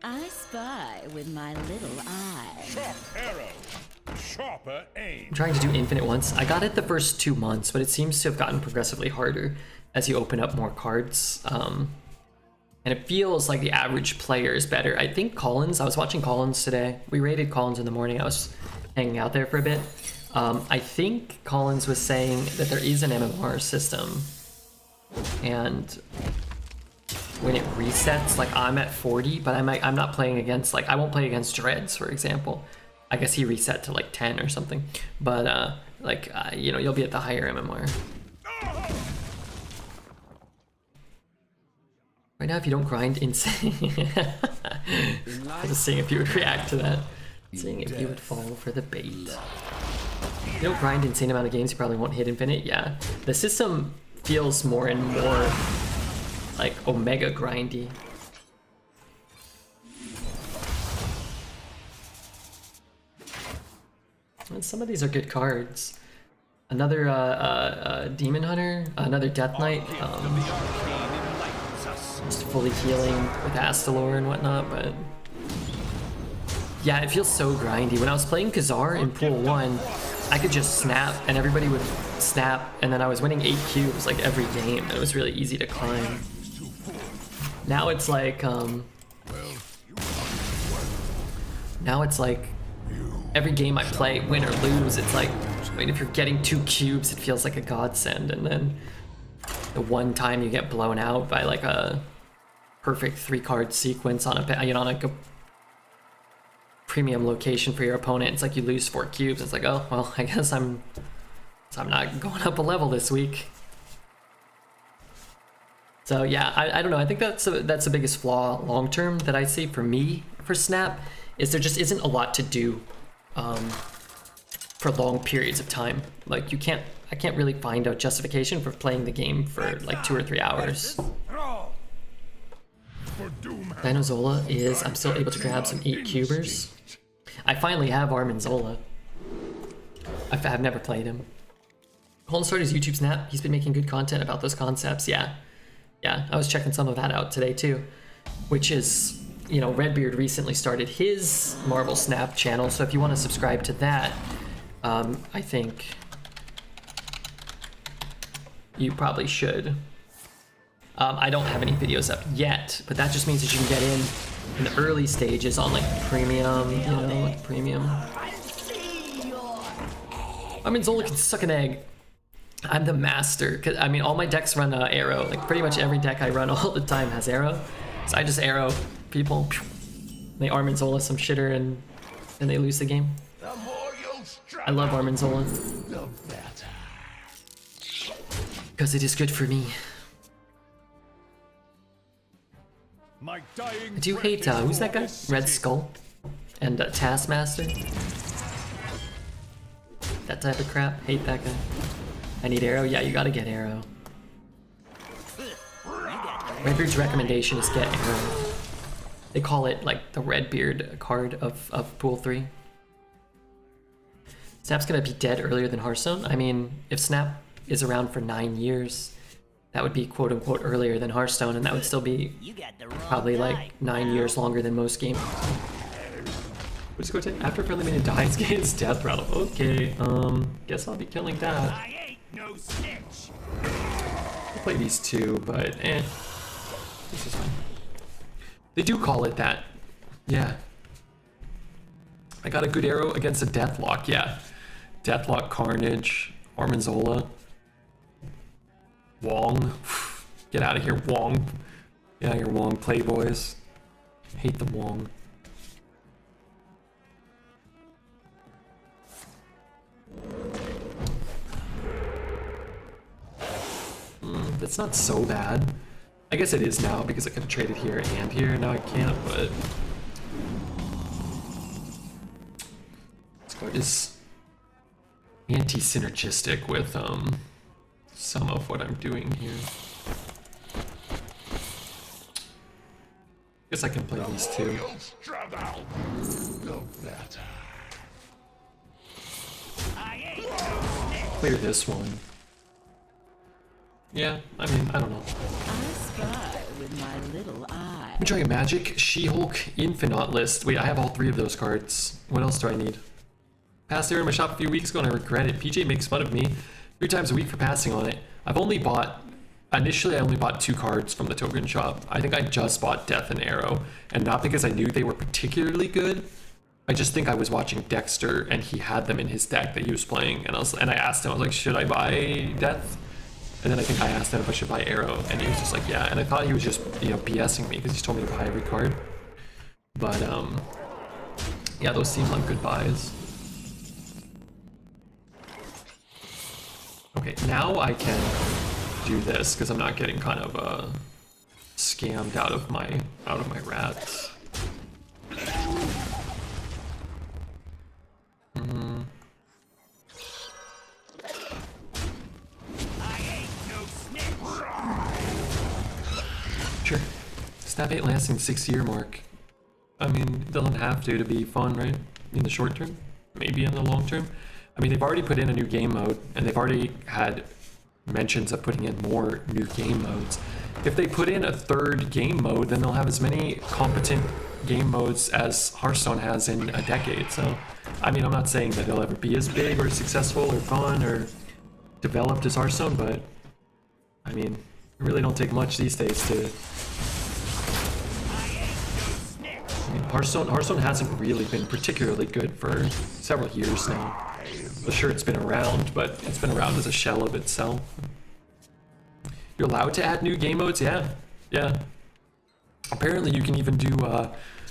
I spy with my little eye. Sharp arrow. Sharper aim. I'm trying to do infinite once. I got it the first 2 months, but it seems to have gotten progressively harder as you open up more cards. And it feels like the average player is better. I think Collins, I was watching Collins today. We raided Collins in the morning. I was hanging out there for a bit. I think Collins was saying that there is an MMR system. And when it resets, like I'm at 40, but I'm not playing against, like I won't play against Dreads, for example. I guess he reset to like 10 or something. But you know, you'll be at the higher MMR. Right now, if you don't grind insane, I was just seeing if you would react to that. Seeing if you would fall for the bait. If you don't grind insane amount of games, you probably won't hit infinite. Yeah, the system feels more and more like Omega grindy. And some of these are good cards. Another Demon Hunter, another Death Knight. just fully healing with Astalor and whatnot, but yeah, it feels so grindy. When I was playing Khazar in Pool 1, I could just snap and everybody would snap, and then I was winning 8 cubes like every game, and it was really easy to climb. Now it's like, every game I play, win or lose, it's like, I mean, if you're getting 2 cubes, it feels like a godsend, and then the one time you get blown out by like a perfect 3-card sequence on a, you know, like a premium location for your opponent, it's like you lose 4 cubes. It's like, oh well, I guess I'm not going up a level this week. So yeah, I don't know. I think that's the biggest flaw long term that I see for me for Snap, is there just isn't a lot to do for long periods of time. Like I can't really find a justification for playing the game for like 2 or 3 hours. Dinozola is, I'm still able to grab some 8 cubers. I finally have Armanzola. I've never played him. Colin started his YouTube Snap. He's been making good content about those concepts. Yeah, I was checking some of that out today too, which is, you know, Redbeard recently started his Marvel Snap channel, so if you want to subscribe to that, I think you probably should. I don't have any videos up yet, but that just means that you can get in the early stages on like premium, you know, like premium. I mean, Zola can suck an egg. I'm the master, cause I mean, all my decks run arrow. Like pretty much every deck I run all the time has arrow, so I just arrow people. They Armanzola some shitter and then they lose the game. I love Armanzola because it is good for me. I do hate, who's that guy? Red Skull and Taskmaster. That type of crap. Hate that guy. I need arrow. Yeah, you gotta get arrow. Redbeard's recommendation is get arrow. They call it like the Redbeard card of Pool 3. Snap's gonna be dead earlier than Hearthstone. I mean, if Snap is around for 9 years, that would be quote unquote earlier than Hearthstone, and that would still be probably like 9 years longer than most games. We'll just go to after friendly minion dies, gains death rattle. Okay, guess I'll be killing that. I ain't no snitch. I'll play these two, but this is fine. They do call it that. Yeah. I got a good arrow against a Deathlock, yeah. Deathlock, Carnage, Armanzola. Wong. Get out of here, Wong. Yeah, you're Wong playboys. Hate the Wong. That's not so bad. I guess it is now because I could have traded here and here. Now I can't, but this card is anti-synergistic with some of what I'm doing here. Guess I can play these two. Clear this one. Yeah, I mean, I don't know. I spy with my little eye. I'm trying a Magic She-Hulk Infinite list. Wait, I have all 3 of those cards. What else do I need? Passed there in my shop a few weeks ago and I regret it. PJ makes fun of me 3 times a week for passing on it. Initially I only bought 2 cards from the token shop. I think I just bought Death and Arrow, and not because I knew they were particularly good. I just think I was watching Dexter and he had them in his deck that he was playing, and I asked him, I was like, should I buy Death? And then I think I asked him if I should buy Arrow, and he was just like, yeah. And I thought he was just, you know, BSing me because he told me to buy every card. But yeah, those seem like good buys. Okay, now I can do this because I'm not getting kind of scammed out of my rats. Sure. Snap 8 lasting 6-year mark. I mean, it doesn't have to be fun, right? In the short term, maybe in the long term. I mean, they've already put in a new game mode, and they've already had mentions of putting in more new game modes. if they put in a third game mode, then they'll have as many competent game modes as Hearthstone has in a decade. So, I mean, I'm not saying that it'll ever be as big or successful or fun or developed as Hearthstone, but I mean, it really don't take much these days to. I mean, Hearthstone hasn't really been particularly good for several years now. Well, sure, it's been around, but it's been around as a shell of itself. You're allowed to add new game modes? Yeah. Apparently you can even do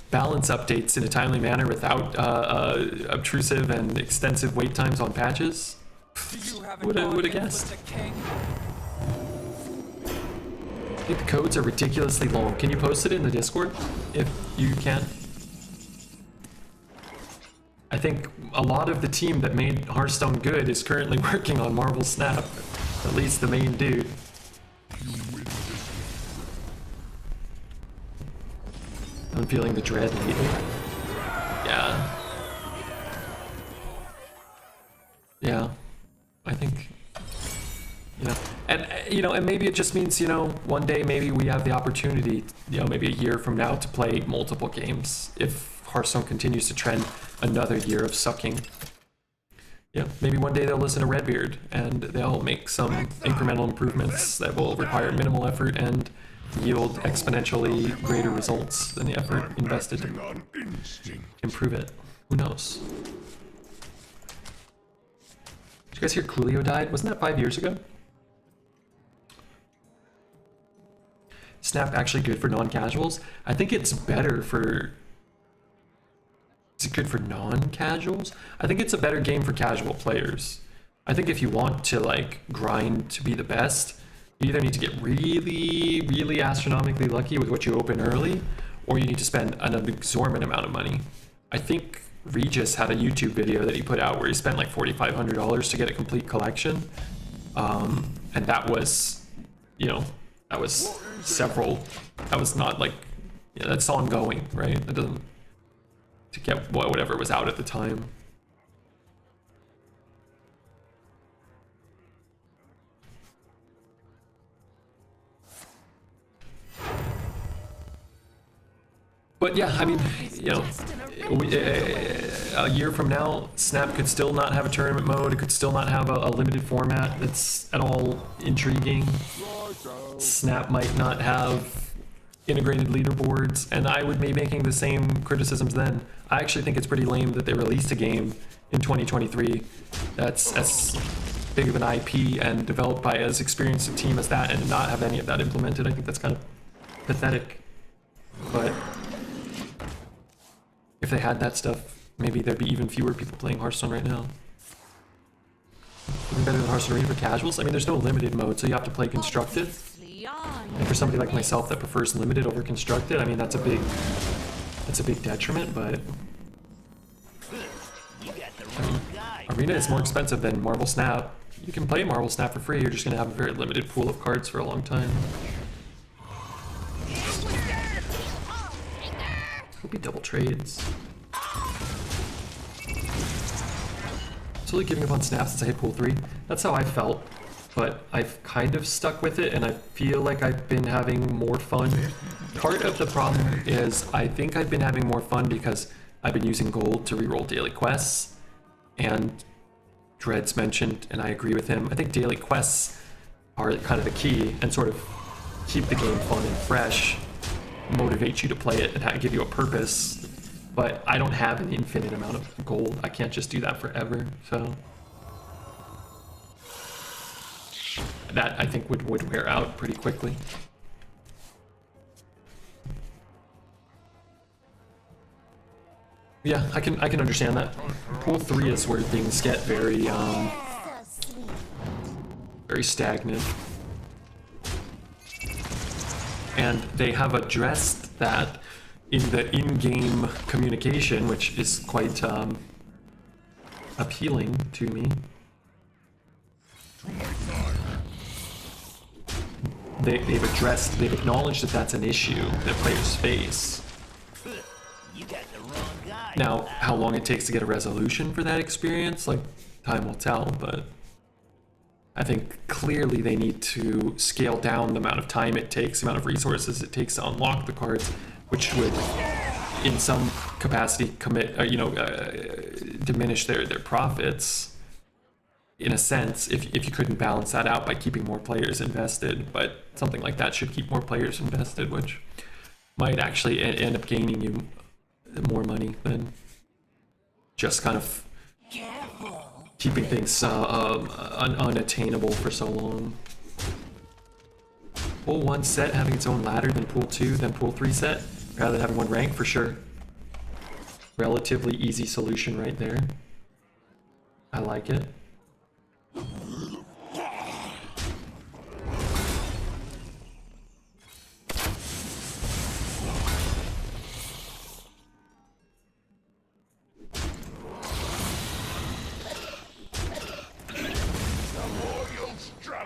balance updates in a timely manner without obtrusive and extensive wait times on patches. Would have guessed. I think the codes are ridiculously long. Can you post it in the Discord if you can? I think a lot of the team that made Hearthstone good is currently working on Marvel Snap. At least the main dude. I'm feeling the dread lately. Yeah. I think, and maybe it just means, one day maybe we have the opportunity, maybe a year from now to play multiple games if Hearthstone continues to trend another year of sucking. Yeah, maybe one day they'll listen to Redbeard and they'll make some incremental improvements that will require minimal effort and yield exponentially greater results than the effort invested to improve it. Who knows? Did you guys hear Coolio died? Wasn't that 5 years ago? Snap actually good for non-casuals? I think it's better for... Is it good for non-casuals? I think it's a better game for casual players. I think if you want to grind to be the best, you either need to get really, really astronomically lucky with what you open early, or you need to spend an exorbitant amount of money. I think Regis had a YouTube video that he put out where he spent like $4,500 to get a complete collection. And that was, that was not that's ongoing, right? That doesn't, to get whatever was out at the time. But yeah, I mean, a year from now, Snap could still not have a tournament mode. It could still not have a limited format that's at all intriguing. Snap might not have integrated leaderboards, and I would be making the same criticisms then. I actually think it's pretty lame that they released a game in 2023 that's as big of an IP and developed by as experienced a team as that and not have any of that implemented. I think that's kind of pathetic. But if they had that stuff, maybe there'd be even fewer people playing Hearthstone right now. Even better than Hearthstone Arena for casuals? I mean, there's no limited mode, so you have to play constructed. And for somebody like myself that prefers limited over constructed, I mean, that's a big detriment, but I mean, Arena is more expensive than Marvel Snap. You can play Marvel Snap for free, you're just gonna have a very limited pool of cards for a long time. It'll be double trades. Totally giving up on Snap since I hit pool 3. That's how I felt, but I've kind of stuck with it and I feel like I've been having more fun. Part of the problem is I think I've been having more fun because I've been using gold to reroll daily quests, and Dread's mentioned, and I agree with him, I think daily quests are kind of the key and sort of keep the game fun and fresh, motivate you to play it and give you a purpose. But I don't have an infinite amount of gold. I can't just do that forever, so that I think would wear out pretty quickly. Yeah, I can understand that. Pool 3 is where things get very very stagnant. And they have addressed that in the in-game communication, which is quite appealing to me. They've acknowledged that that's an issue that players face. Now, how long it takes to get a resolution for that experience, time will tell, but I think clearly they need to scale down the amount of time it takes, the amount of resources it takes to unlock the cards, which would, in some capacity, diminish their profits. In a sense, if you couldn't balance that out by keeping more players invested, but something like that should keep more players invested, which might actually end up gaining you more money than just kind of keeping things unattainable for so long. Pool 1 set having its own ladder, then Pool 2, then Pool 3 set, rather than having one rank, for sure. Relatively easy solution right there. I like it.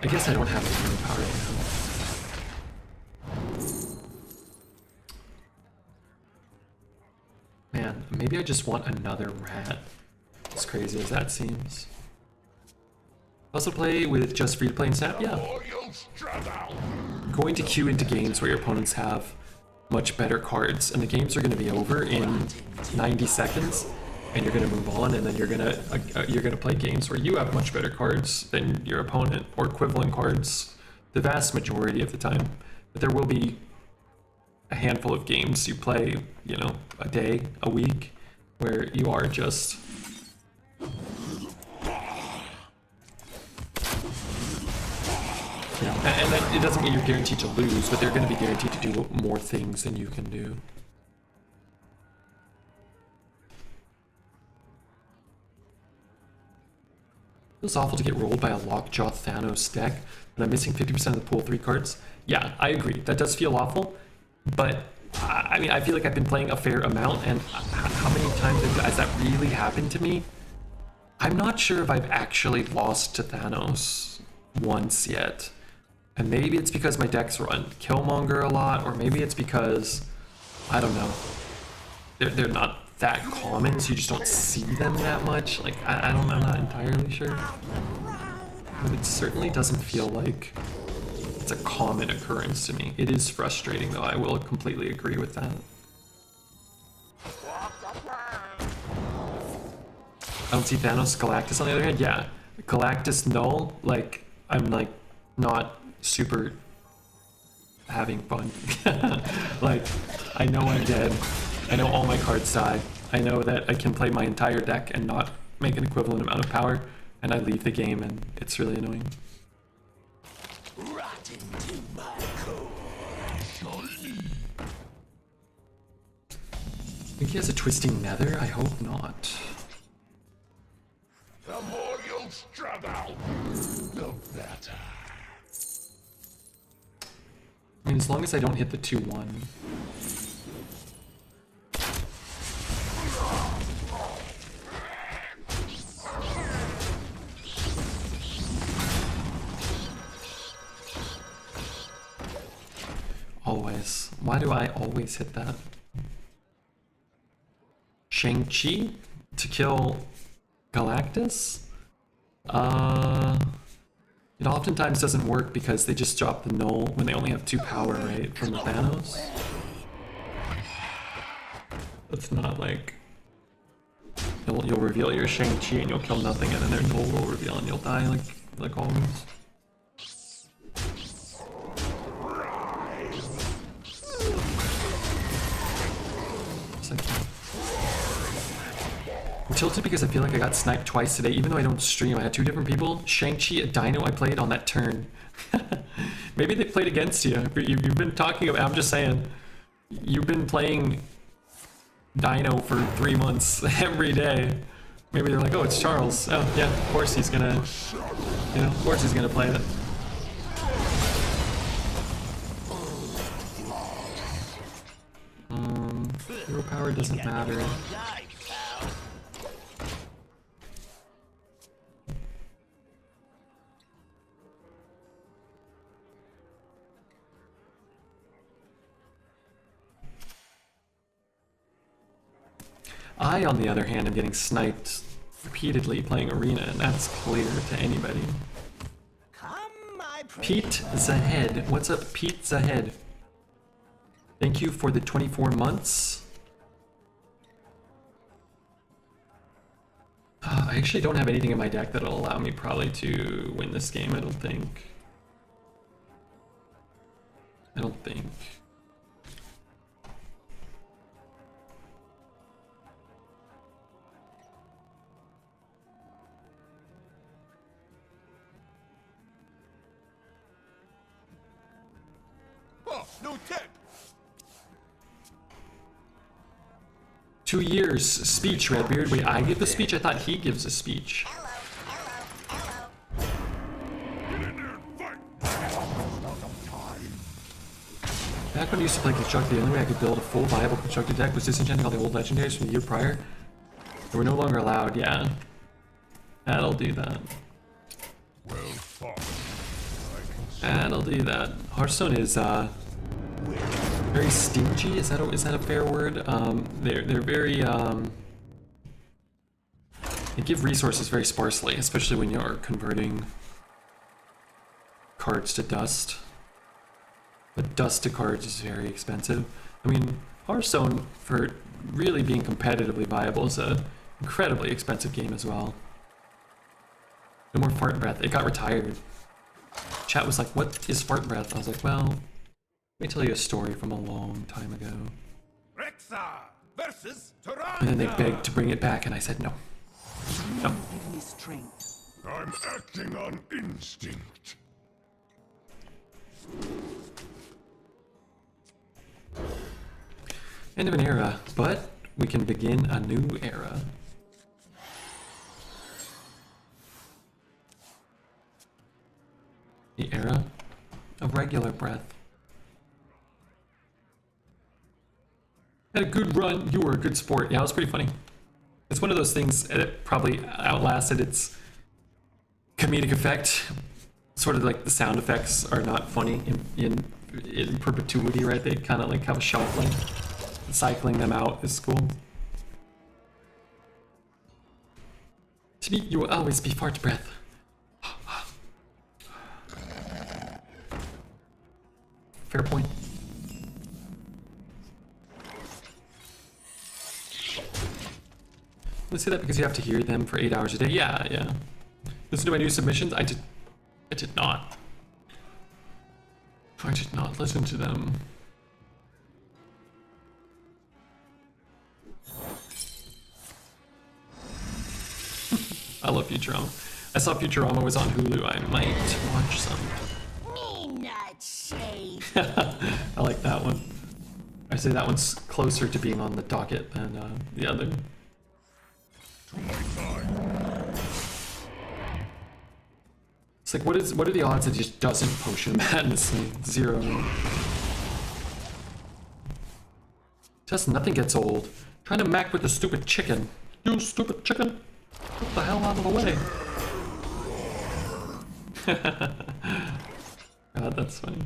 I guess I don't have the hero power now. Man, maybe I just want another rat. As crazy as that seems. Also play with just free to play and snap? Yeah. Going to queue into games where your opponents have much better cards, and the games are going to be over in 90 seconds, and you're going to move on, and then you're going to play games where you have much better cards than your opponent, or equivalent cards the vast majority of the time. But there will be a handful of games you play, you know, a day, a week, where you are just and then it doesn't mean you're guaranteed to lose, but they're going to be guaranteed to do more things than you can do. Feels awful to get rolled by a Lockjaw Thanos deck, but I'm missing 50% of the pool 3 cards. Yeah, I agree. That does feel awful, but I mean, I feel like I've been playing a fair amount, and how many times has that really happened to me? I'm not sure if I've actually lost to Thanos once yet. And maybe it's because my decks run Killmonger a lot, or maybe it's because, I don't know, they're not that common, so you just don't see them that much. Like, I'm not entirely sure. But it certainly doesn't feel like it's a common occurrence to me. It is frustrating, though. I will completely agree with that. I don't see Thanos Galactus on the other hand. Yeah, Galactus null, like, I'm like not super having fun. Like, I know I'm dead. I know all my cards die. I know that I can play my entire deck and not make an equivalent amount of power, and I leave the game, and it's really annoying. Think he has a twisting nether? I hope not. The more you struggle, the better. I mean, as long as I don't hit the 2-1. Always. Why do I always hit that? Shang-Chi to kill Galactus? It oftentimes doesn't work because they just drop the null when they only have 2 power, right, from the Thanos. It's not like you'll reveal your Shang-Chi and you'll kill nothing, and then their null will reveal and you'll die like always. I'm tilted because I feel like I got sniped twice today, even though I don't stream. I had 2 different people. Shang-Chi, a Dino I played on that turn. Maybe they played against you. You've been talking about, I'm just saying, you've been playing Dino for 3 months every day. Maybe they're like, oh, it's Charles. Oh, yeah, of course he's gonna, of course he's gonna play it. Hero power doesn't matter. I, on the other hand, am getting sniped repeatedly playing Arena, and that's clear to anybody. Pete Zahed. What's up, Pete Zahed? Thank you for the 24 months. I actually don't have anything in my deck that'll allow me probably to win this game, I don't think. I don't think. Oh, no tech. 2 years speech, Redbeard. Wait, I give the speech? I thought he gives a speech. Get in there and fight. Back when I used to play Construct, the only way I could build a full viable constructed deck was disenchanting all the old legendaries from the year prior. They were no longer allowed, yeah. That'll do that. Well fought. That'll do that. Hearthstone is very stingy. Is that a fair word? They're very they give resources very sparsely, especially when you're converting cards to dust. But dust to cards is very expensive. I mean, Hearthstone, for really being competitively viable, is a incredibly expensive game as well. No more fart breath. It got retired. Chat was like, what is fart breath? I was like, well, let me tell you a story from a long time ago. Rexa versus Taranga. And then they begged to bring it back, and I said no. No. Give me strength. I'm acting on instinct. End of an era, but we can begin a new era. The era of regular breath. Had a good run. You were a good sport. Yeah, it was pretty funny. It's one of those things that probably outlasted its comedic effect. Sort of like the sound effects are not funny in perpetuity, right? They kind of like have a shelf life. Cycling them out is cool. To me, you will always be fart breath. Fair point. Let's say that because you have to hear them for 8 hours a day. Yeah, yeah. Listen to my new submissions. I did not. I did not listen to them. I love Futurama. I saw Futurama was on Hulu. I might watch some. Me not shave. I like that one. I say that one's closer to being on the docket than the other. It's like, what are the odds that he just doesn't potion madness thing? 0. Just nothing gets old. Trying to mac with the stupid chicken. You stupid chicken! Get the hell out of the way! God, that's funny.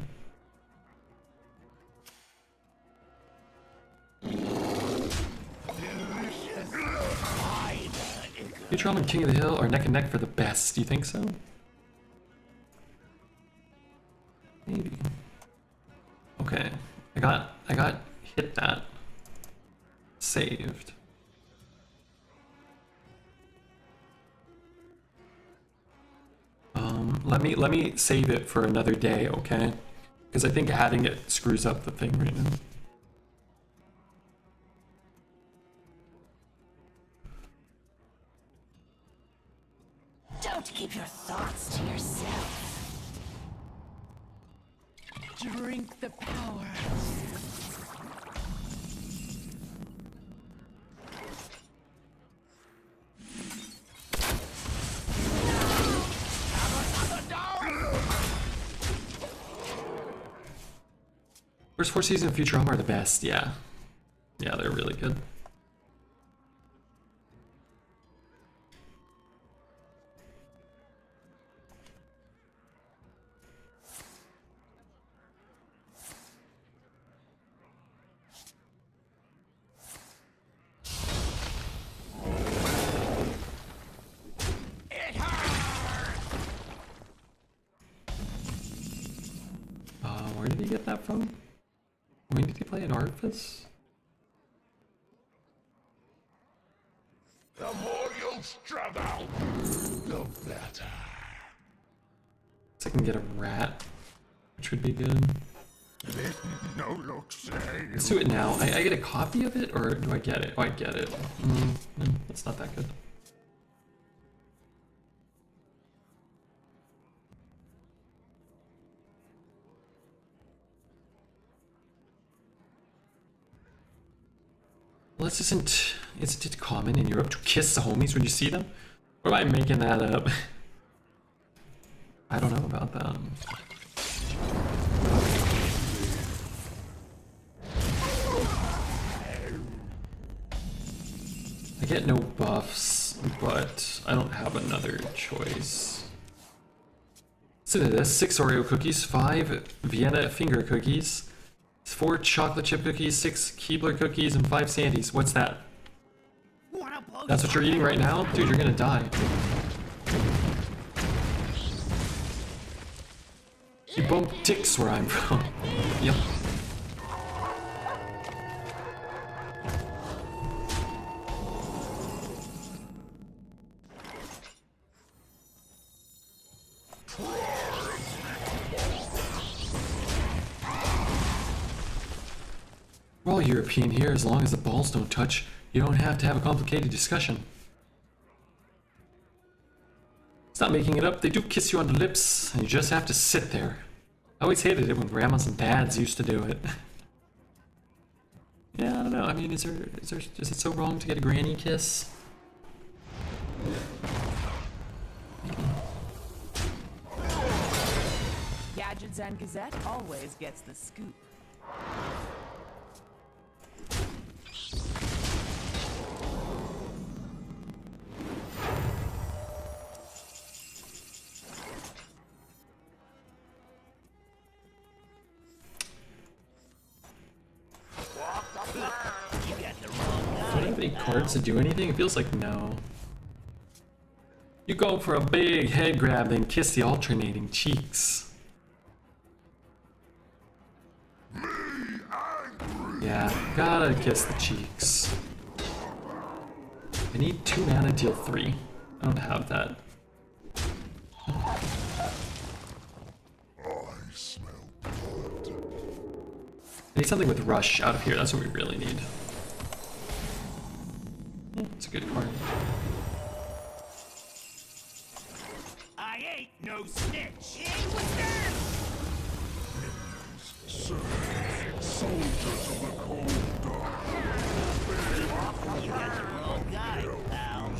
Futurama and King of the Hill are neck and neck for the best. Do you think so? Maybe. Okay. I got hit that. Saved. Let me save it for another day, okay? Because I think adding it screws up the thing right now. Don't keep your thoughts to yourself. Drink the power. First 4 seasons of Futurama are the best, yeah. Yeah, they're really good. Where did he get that from? When did he play an Artifice? The more you struggle, the better. So I can get a rat, which would be good. No look say. Let's do it now. I get a copy of it, or do I get it? Oh, I get it. That's not that good. Well, this isn't it common in Europe to kiss the homies when you see them? Or am I making that up? I don't know about that. I get no buffs, but I don't have another choice. Listen to this: 6 Oreo cookies, 5 Vienna finger cookies, 4 chocolate chip cookies, 6 Keebler cookies, and 5 Sandies. What's that? That's what you're eating right now? Dude, you're gonna die. You bump dicks where I'm from. Yep. We're all European here. As long as the balls don't touch, you don't have to have a complicated discussion. Stop making it up. They do kiss you on the lips, and you just have to sit there. I always hated it when grandmas and dads used to do it. Yeah, I don't know. I mean, is it so wrong to get a granny kiss? Gadgets and Gazette always gets the scoop. Do I have any cards to do anything? It feels like no. You go for a big head grab, then kiss the alternating cheeks. Yeah, gotta kiss the cheeks. I need 2 mana, deal 3. I don't have that. I smell blood. I need something with rush out of here. That's what we really need. It's a good card. I ain't no snitch. Soldiers of the cold dark. You got the wrong guy, pal.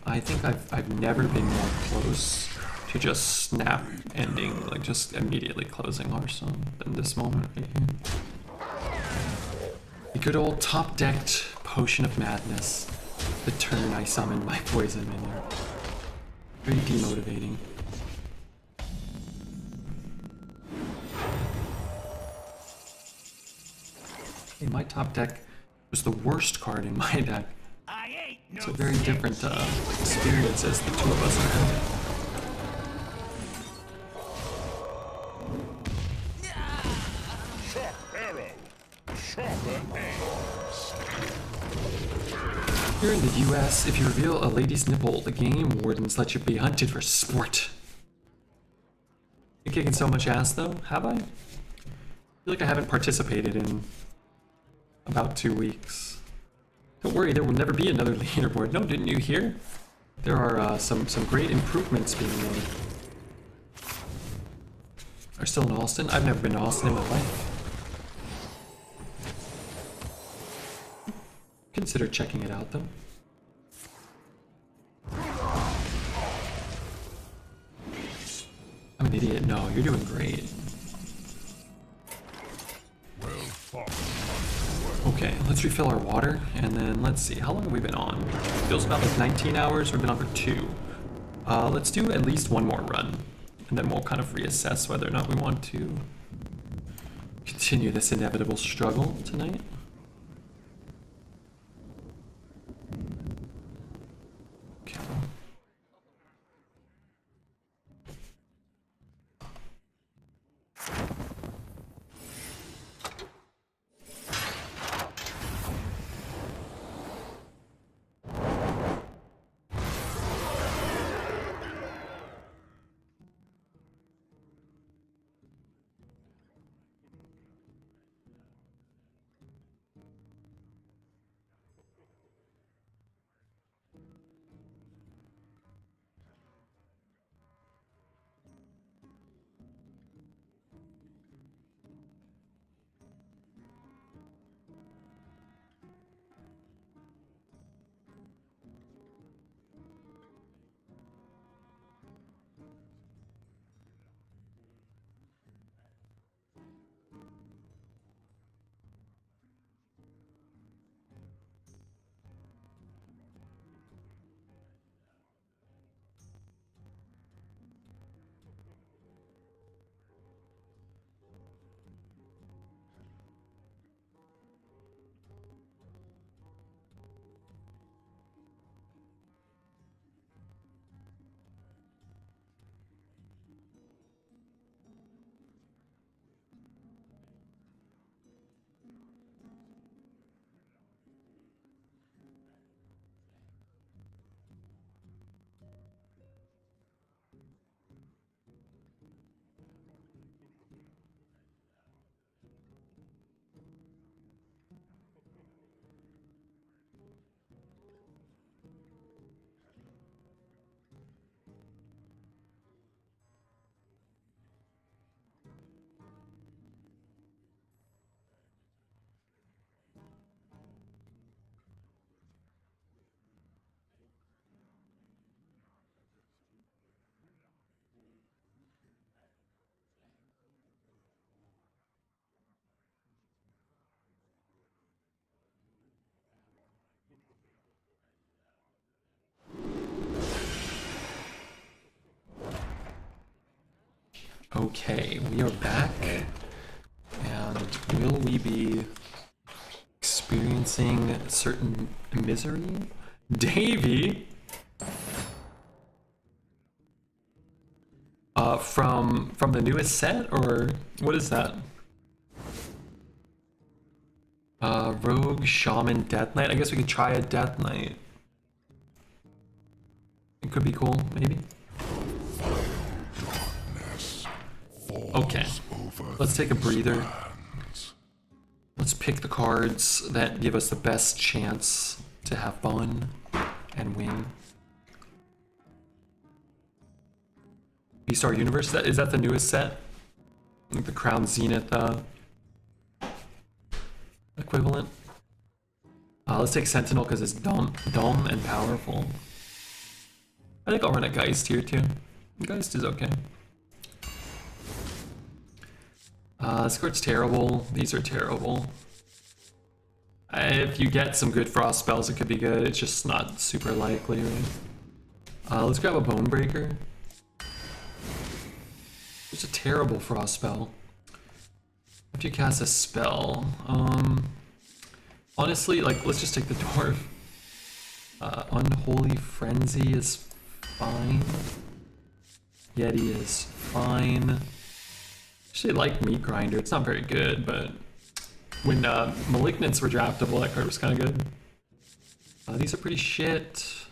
I think I've never been more close to just snap ending, like just immediately closing Hearthstone than this moment right here. The good old top-decked Potion of Madness. The turn I summoned my poison minion. Very demotivating. In my top deck was the worst card in my deck. I ain't no It's a very different experience as the two of us are having. Sharp arrow. Sharper aims. Here in the US, if you reveal a lady's nipple, the game wardens let you be hunted for sport. You're kicking so much ass though, have I? I feel like I haven't participated in about 2 weeks. Don't worry, there will never be another leaderboard. No, didn't you hear? There are some great improvements being made. Are still in Austin? I've never been to Austin in my life. Consider checking it out though. I'm an idiot. No, you're doing great. Well fought. Okay, let's refill our water, and then let's see. How long have we been on? Feels about like 19 hours. We've been on for 2. Let's do at least one more run, and then we'll kind of reassess whether or not we want to continue this inevitable struggle tonight. Okay. Okay, we are back. And will we be experiencing certain misery? Davy? From the newest set, or what is that? Rogue, Shaman, Death Knight. I guess we could try a Death Knight. It could be cool, maybe. Okay, let's take a breather. Let's pick the cards that give us the best chance to have fun and win. Beastar Universe, is that the newest set? Like the Crown Zenith equivalent. Let's take Sentinel because it's dumb and powerful. I think I'll run a Geist here too. Geist is okay. This card's terrible. These are terrible. If you get some good frost spells, it could be good. It's just not super likely, right? Let's grab a Bone Breaker. It's a terrible frost spell. After you cast a spell, honestly, like, let's just take the Dwarf. Unholy Frenzy is fine. Yeti is fine. Actually, like Meat Grinder. It's not very good, but when Malignants were draftable, that card was kind of good. These are pretty shit.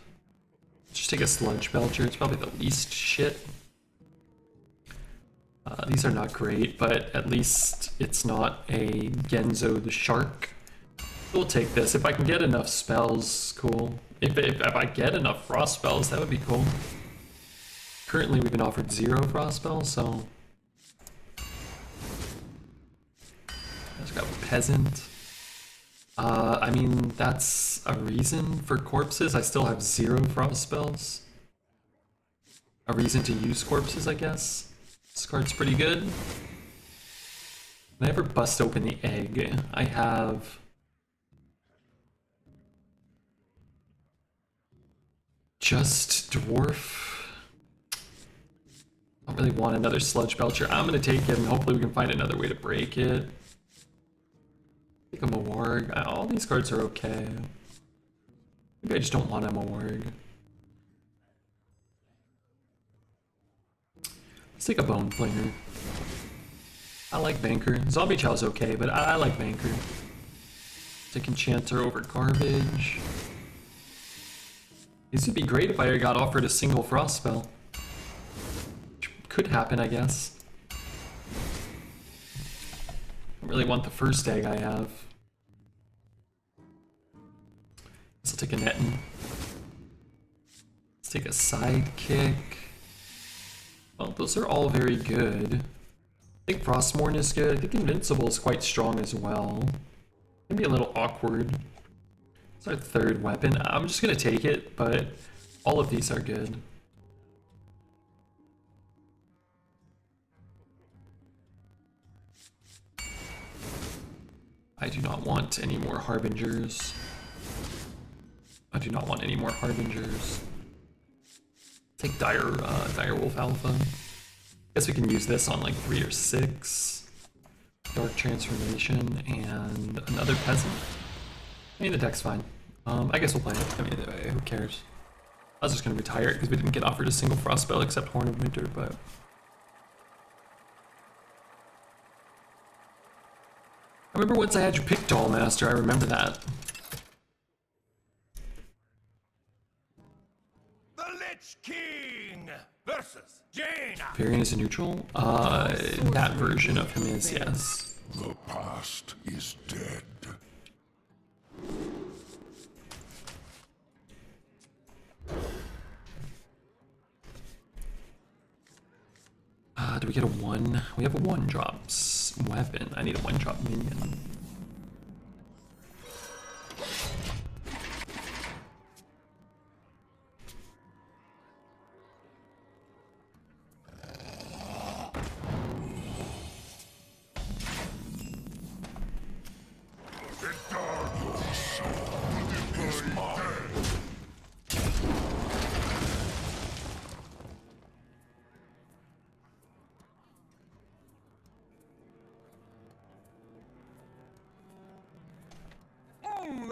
Just take a Sludge Belcher. It's probably the least shit. These are not great, but at least it's not a Genzo the Shark. We'll take this. If I can get enough spells, cool. If I get enough frost spells, that would be cool. Currently, we've been offered 0 frost spells, so... Let's grab a Peasant. I mean, that's a reason for corpses. I still have 0 frost spells. A reason to use corpses, I guess. This card's pretty good. Can I ever bust open the egg? I have... just Dwarf. I don't really want another Sludge Belcher. I'm gonna take it and hopefully we can find another way to break it. take a Mawarg. All these cards are okay. Maybe I just don't want a Mawarg. Let's take a Bone Flinger. I like Banker. Zombie Chow's okay, but I like Banker. Take Enchanter over Garbage. This would be great if I got offered a single Frost spell. Which could happen, I guess. I really want the first egg I have. Guess I'll take a Netton. Let's take a Sidekick. Well, those are all very good. I think Frostmourne is good. I think Invincible is quite strong as well. Maybe a little awkward. It's our third weapon. I'm just gonna take it, but all of these are good. I do not want any more Harbingers. I do not want any more Harbingers. Take Direwolf Alpha. Guess we can use this on like 3 or 6. Dark Transformation and another Peasant. I mean, the deck's fine. I guess we'll play it. I mean, who cares? I was just gonna retire it because we didn't get offered a single Frost spell except Horn of Winter, but... I remember once I had you pick Doll Master, I remember that. The Lich King versus Jaina. Varian is a neutral? That version of him is, yes. The past is dead. Do we get a 1? We have a 1-drop weapon. I need a 1-drop minion.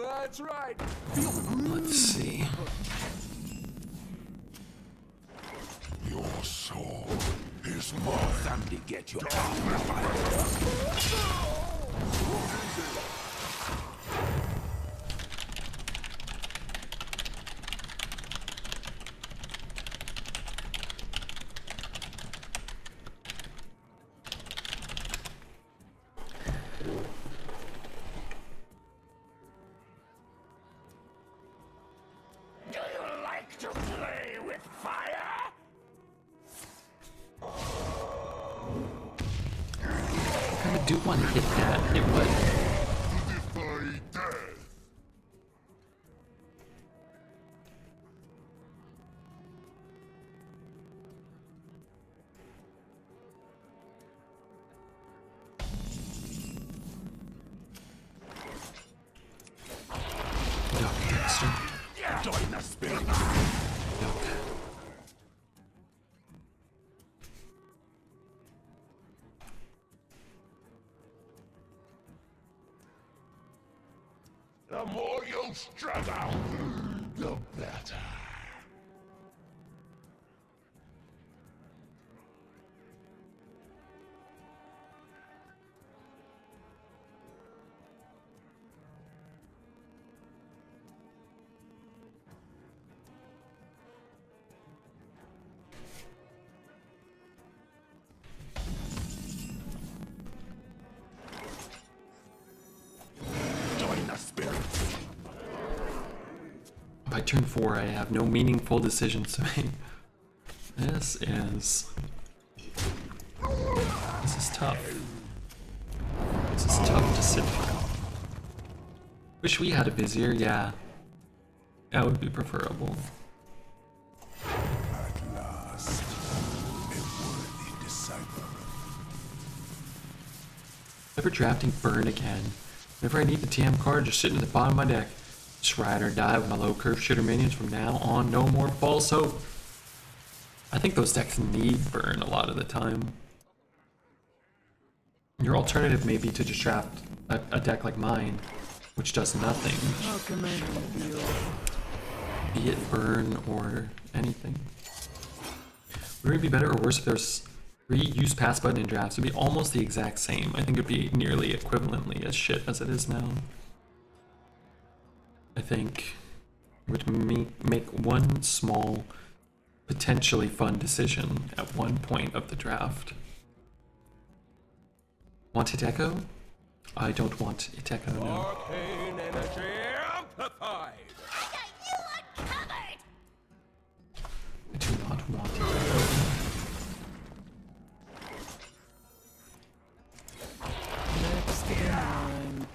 That's right. Let's see. Your soul is mine. Somebody get your Do you like to play with fire? I kinda do want to hit that. Hit what? Defy death. Duck, Dexter. Join the spirit. Duck. The more you struggle, the better. Join the spirits. By turn 4, I have no meaningful decisions to make. This is tough. This is tough to sit through. Wish we had a Vizier, yeah. That would be preferable. At last, a worthy disciple. Never drafting Burn again. Whenever I need the TM card, just sitting at the bottom of my deck. Just ride or die with my low curve shitter minions from now on. No more false hope. I think those decks need Burn a lot of the time. Your alternative may be to just draft a deck like mine, which does nothing. How can I help you? Be it burn or anything. Would it be better or worse if there's 3 use pass button in drafts? It'd be almost the exact same. I think it'd be nearly equivalently as shit as it is now. I think it would make one small, potentially fun decision at one point of the draft. Want it echo? I don't want it echo, no. Arcane energy amplified. I do not want it echo. Next in line.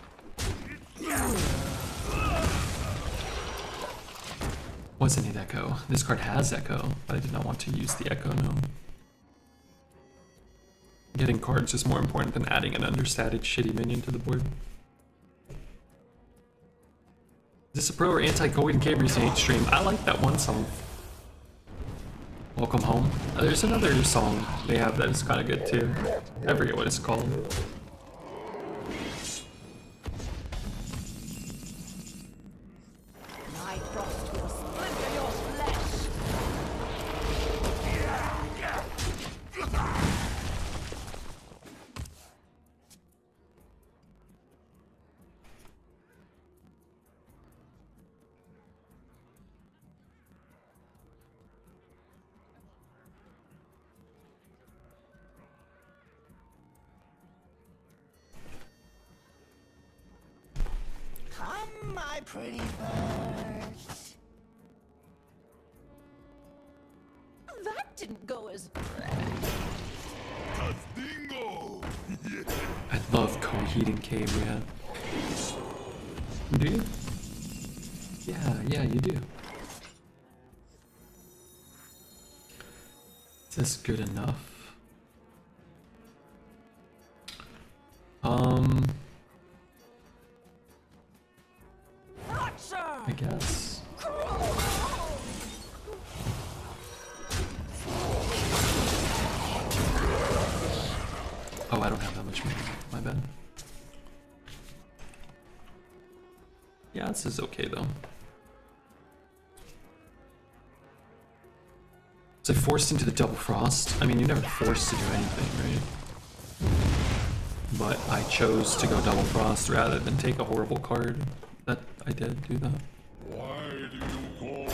Wasn't it echo? This card has echo, but I did not want to use the echo, no. Getting cards is more important than adding an understated shitty minion to the board. Is this a pro or anti-GUY1234567 stream? I like that one song. Welcome Home. There's another song they have that is kind of good too. I forget what it's called. My frost will splinter your flesh. Come, my pretty bird. That didn't go as Dingo! I love co-heating cave, yeah. Do you? Yeah, you do. Is this good enough? I guess. Oh, I don't have that much money. My bad. Yeah, this is okay though. Was I forced into the double frost? I mean, you're never forced to do anything, right? But I chose to go double frost rather than take a horrible card. That I did do that. Why do you go?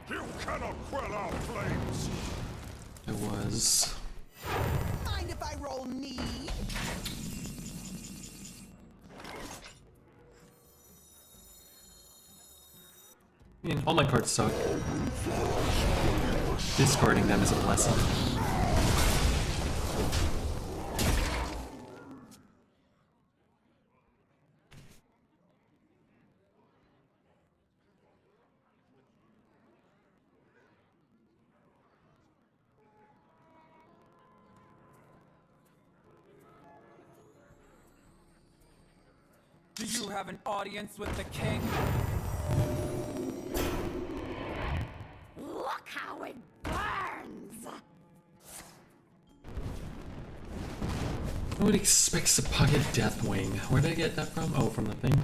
You cannot quell our flames! It was. Mind if I roll knee? I mean, all my cards suck. Discarding them is a blessing. Do you have an audience with the king? Look how it burns! Nobody expects a pocket Deathwing. Where did I get that from? Oh, from the thing.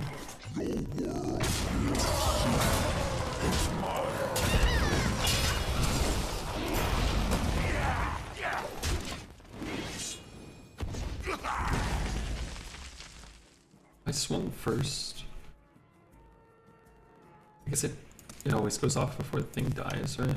I swung first. I guess it always goes off before the thing dies, right?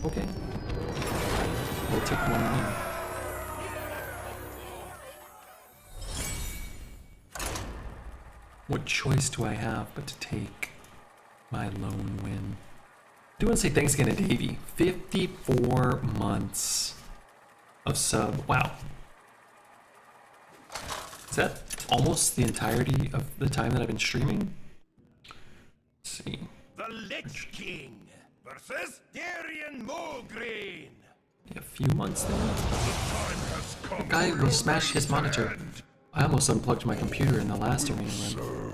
Okay. We'll take one win. What choice do I have but to take My lone win. I do want to say thanks again to Davey. 54 months of sub. Wow. Is that almost the entirety of the time that I've been streaming? Let's see. The Lich King versus Darian Mulgreen. Yeah, a few months there. Time has come. The guy will smash his monitor. I almost unplugged my computer in the last arena run.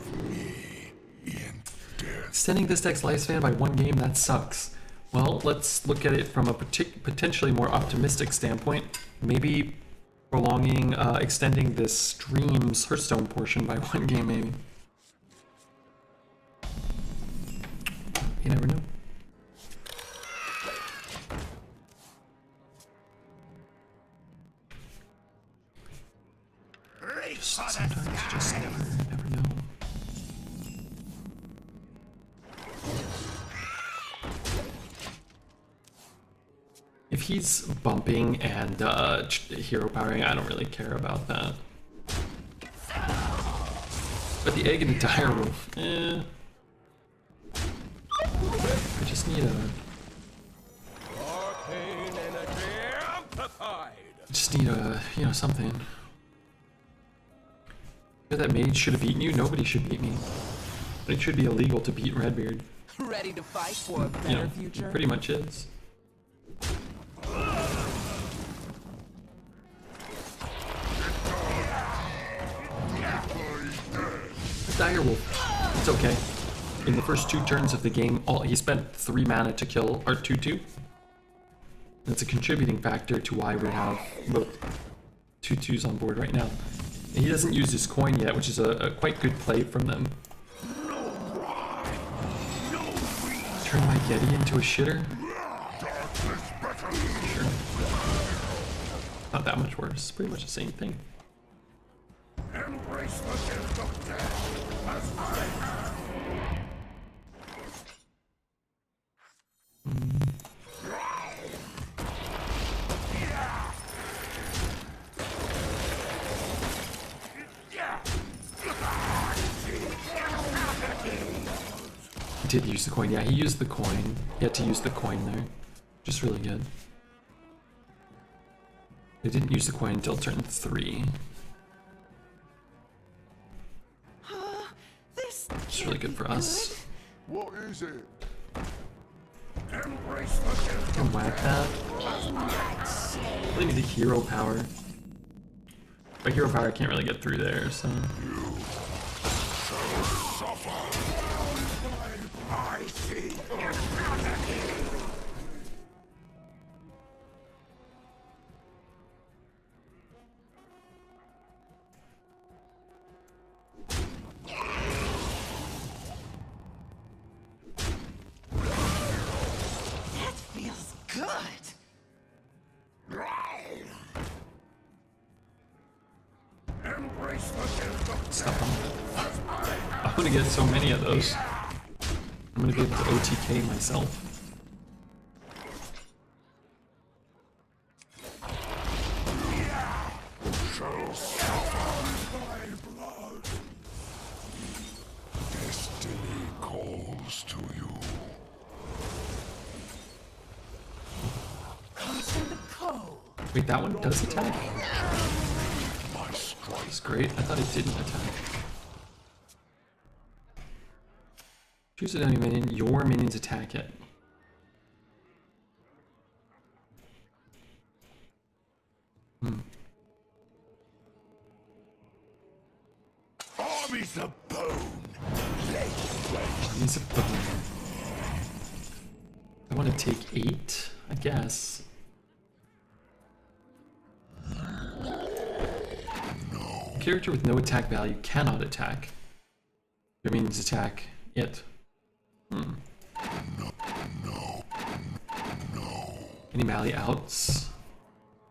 Extending this deck's lifespan by 1 game, that sucks. Well, let's look at it from a potentially more optimistic standpoint. Maybe prolonging, extending this stream's Hearthstone portion by 1 game, maybe. You never know. Sometimes you just never know. If he's bumping and hero powering, I don't really care about that. But the egg and the dire wolf, I just need a... you know, something. Yeah, that mage should have beaten you. Nobody should beat me. It should be illegal to beat Redbeard. Ready to fight for a better You know, future? it pretty much is. Direwolf. It's okay. In the first 2 turns of the game, he spent 3 mana to kill our 2/2. That's a contributing factor to why we have both 2/2s on board right now. And he doesn't use his coin yet, which is a quite good play from them. Turn my Yeti into a shitter? Sure. Not that much worse. Pretty much the same thing. Embrace the gift of death as I have. He did use the coin. Yeah, he used the coin. He had to use the coin there. Just really good. They didn't use the coin until turn 3. It's really good for us. What is it? Can whack that. Really need the hero power. But hero power I can't really get through there, so. I see. That feels good. Embrace the gift of Stop them. I'm gonna get so many of those. I'm gonna be able to OTK myself. shall suffer my blood. Destiny calls to you. Wait, that one does attack? My strike. That's great. I thought it didn't attack. Choose an enemy minion. Your minions attack it. Armies of bone. Armies of bone. I want to take 8, I guess. A character with no attack value cannot attack. Your minions attack it. Any Mally outs?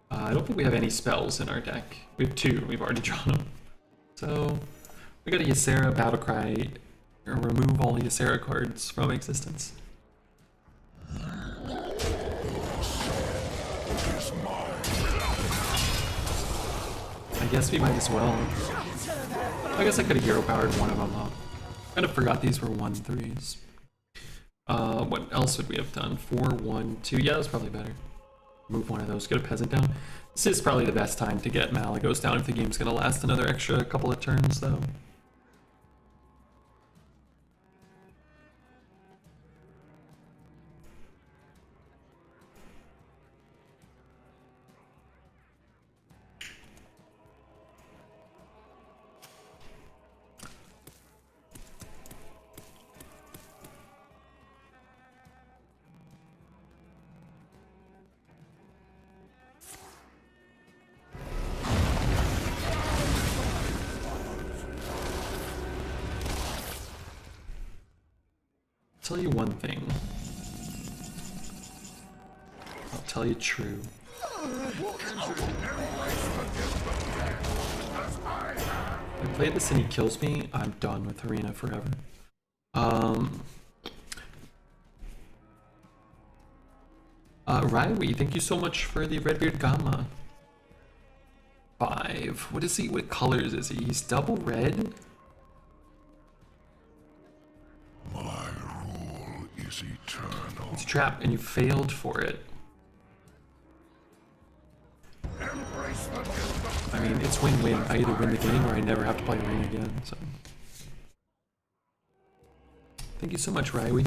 I don't think we have any spells in our deck. We have 2. We've already drawn them. So we got a Ysera Battlecry. Or remove all Ysera cards from existence. I guess we might as well. I guess I could have hero powered one of them though. Kind of forgot these were 1/3s. What else would we have done? 4, 1, 2. Yeah, that's probably better. Move one of those, get a peasant down. This is probably the best time to get Malagos down if the game's gonna last another extra couple of turns, though. Tell you one thing. I'll tell you true. If I play this and he kills me, I'm done with Arena forever. Riley, thank you so much for the Redbeard Gamma. 5. What is he? What colors is he? He's double red? My rule is eternal. It's trapped and you failed for it. I mean, it's win-win. I either win the game or I never have to play Arena again, so. Thank you so much, Riley.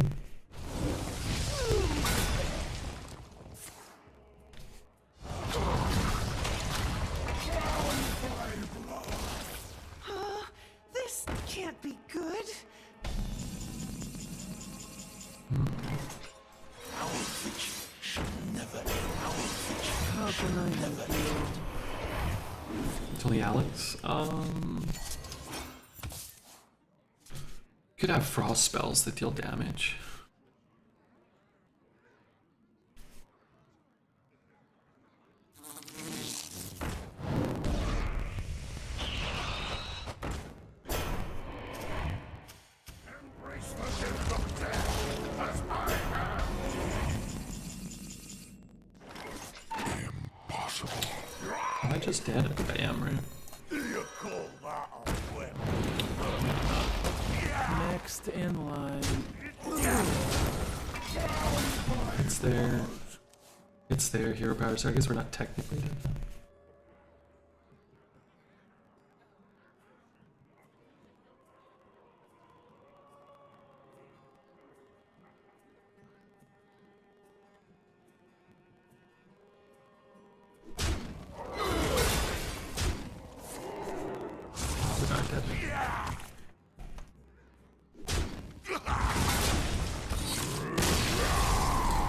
This can't be good. How can I help you? It's only Alex. Could have frost spells that deal damage. Am I just dead? I think I am, right? Next in line. It's there. It's there, hero power, so I guess we're not technically dead. We're not dead.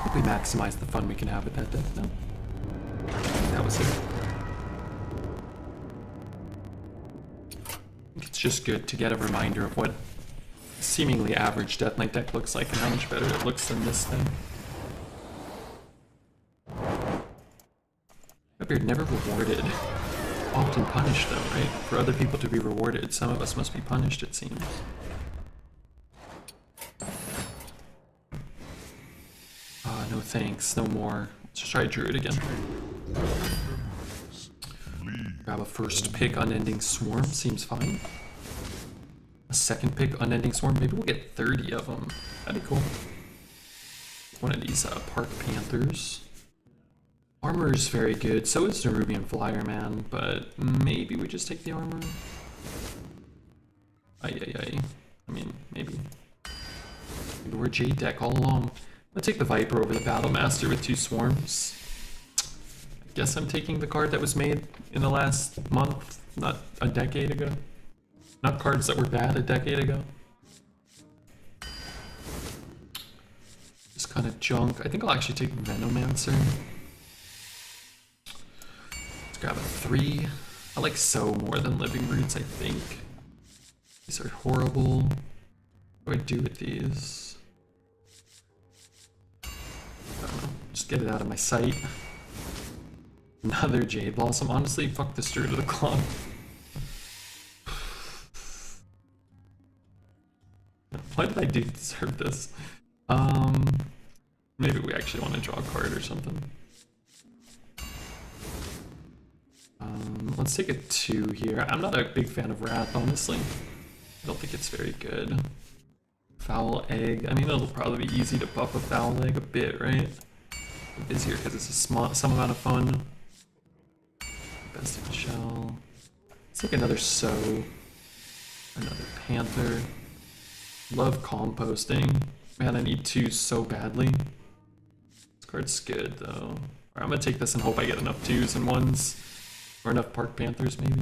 I think we maximize the fun we can have with that death. No. That was it. It's just good to get a reminder of what seemingly average Death Knight deck looks like and how much better it looks than this thing. Redbeard never rewarded. Often punished though, right? For other people to be rewarded, some of us must be punished, it seems. No thanks, no more. Let's just try Druid again. Grab a first pick, Unending Swarm, seems fine. A second pick, Unending Swarm, maybe we'll get 30 of them. That'd be cool. One of these Park Panthers. Armor is very good, so is Nerubian Flyer Man, but maybe we just take the armor. I mean, maybe. Maybe we're Jade deck all along. I'll take the Viper over the Battlemaster with 2 swarms. I guess I'm taking the card that was made in the last month, not a decade ago. Not cards that were bad a decade ago. Just kind of junk. I think I'll actually take Venomancer. Let's grab a 3. I like So more than Living Roots, I think. These are horrible. What do I do with these? I don't know. Just get it out of my sight. Another Jade Blossom. Honestly, fuck the Druid of the Claw. Why did I deserve this? Maybe we actually want to draw a card or something. Let's take a 2 here. I'm not a big fan of Wrath, honestly. I don't think it's very good. Foul egg. I mean, it'll probably be easy to buff a foul egg a bit, right? Busier because it's a some amount of fun. Best in shell. Let's take another sow. Another panther. Love composting. Man, I need 2 so badly. This card's good though. Alright, I'm gonna take this and hope I get enough 2s and 1s. Or enough Park Panthers maybe.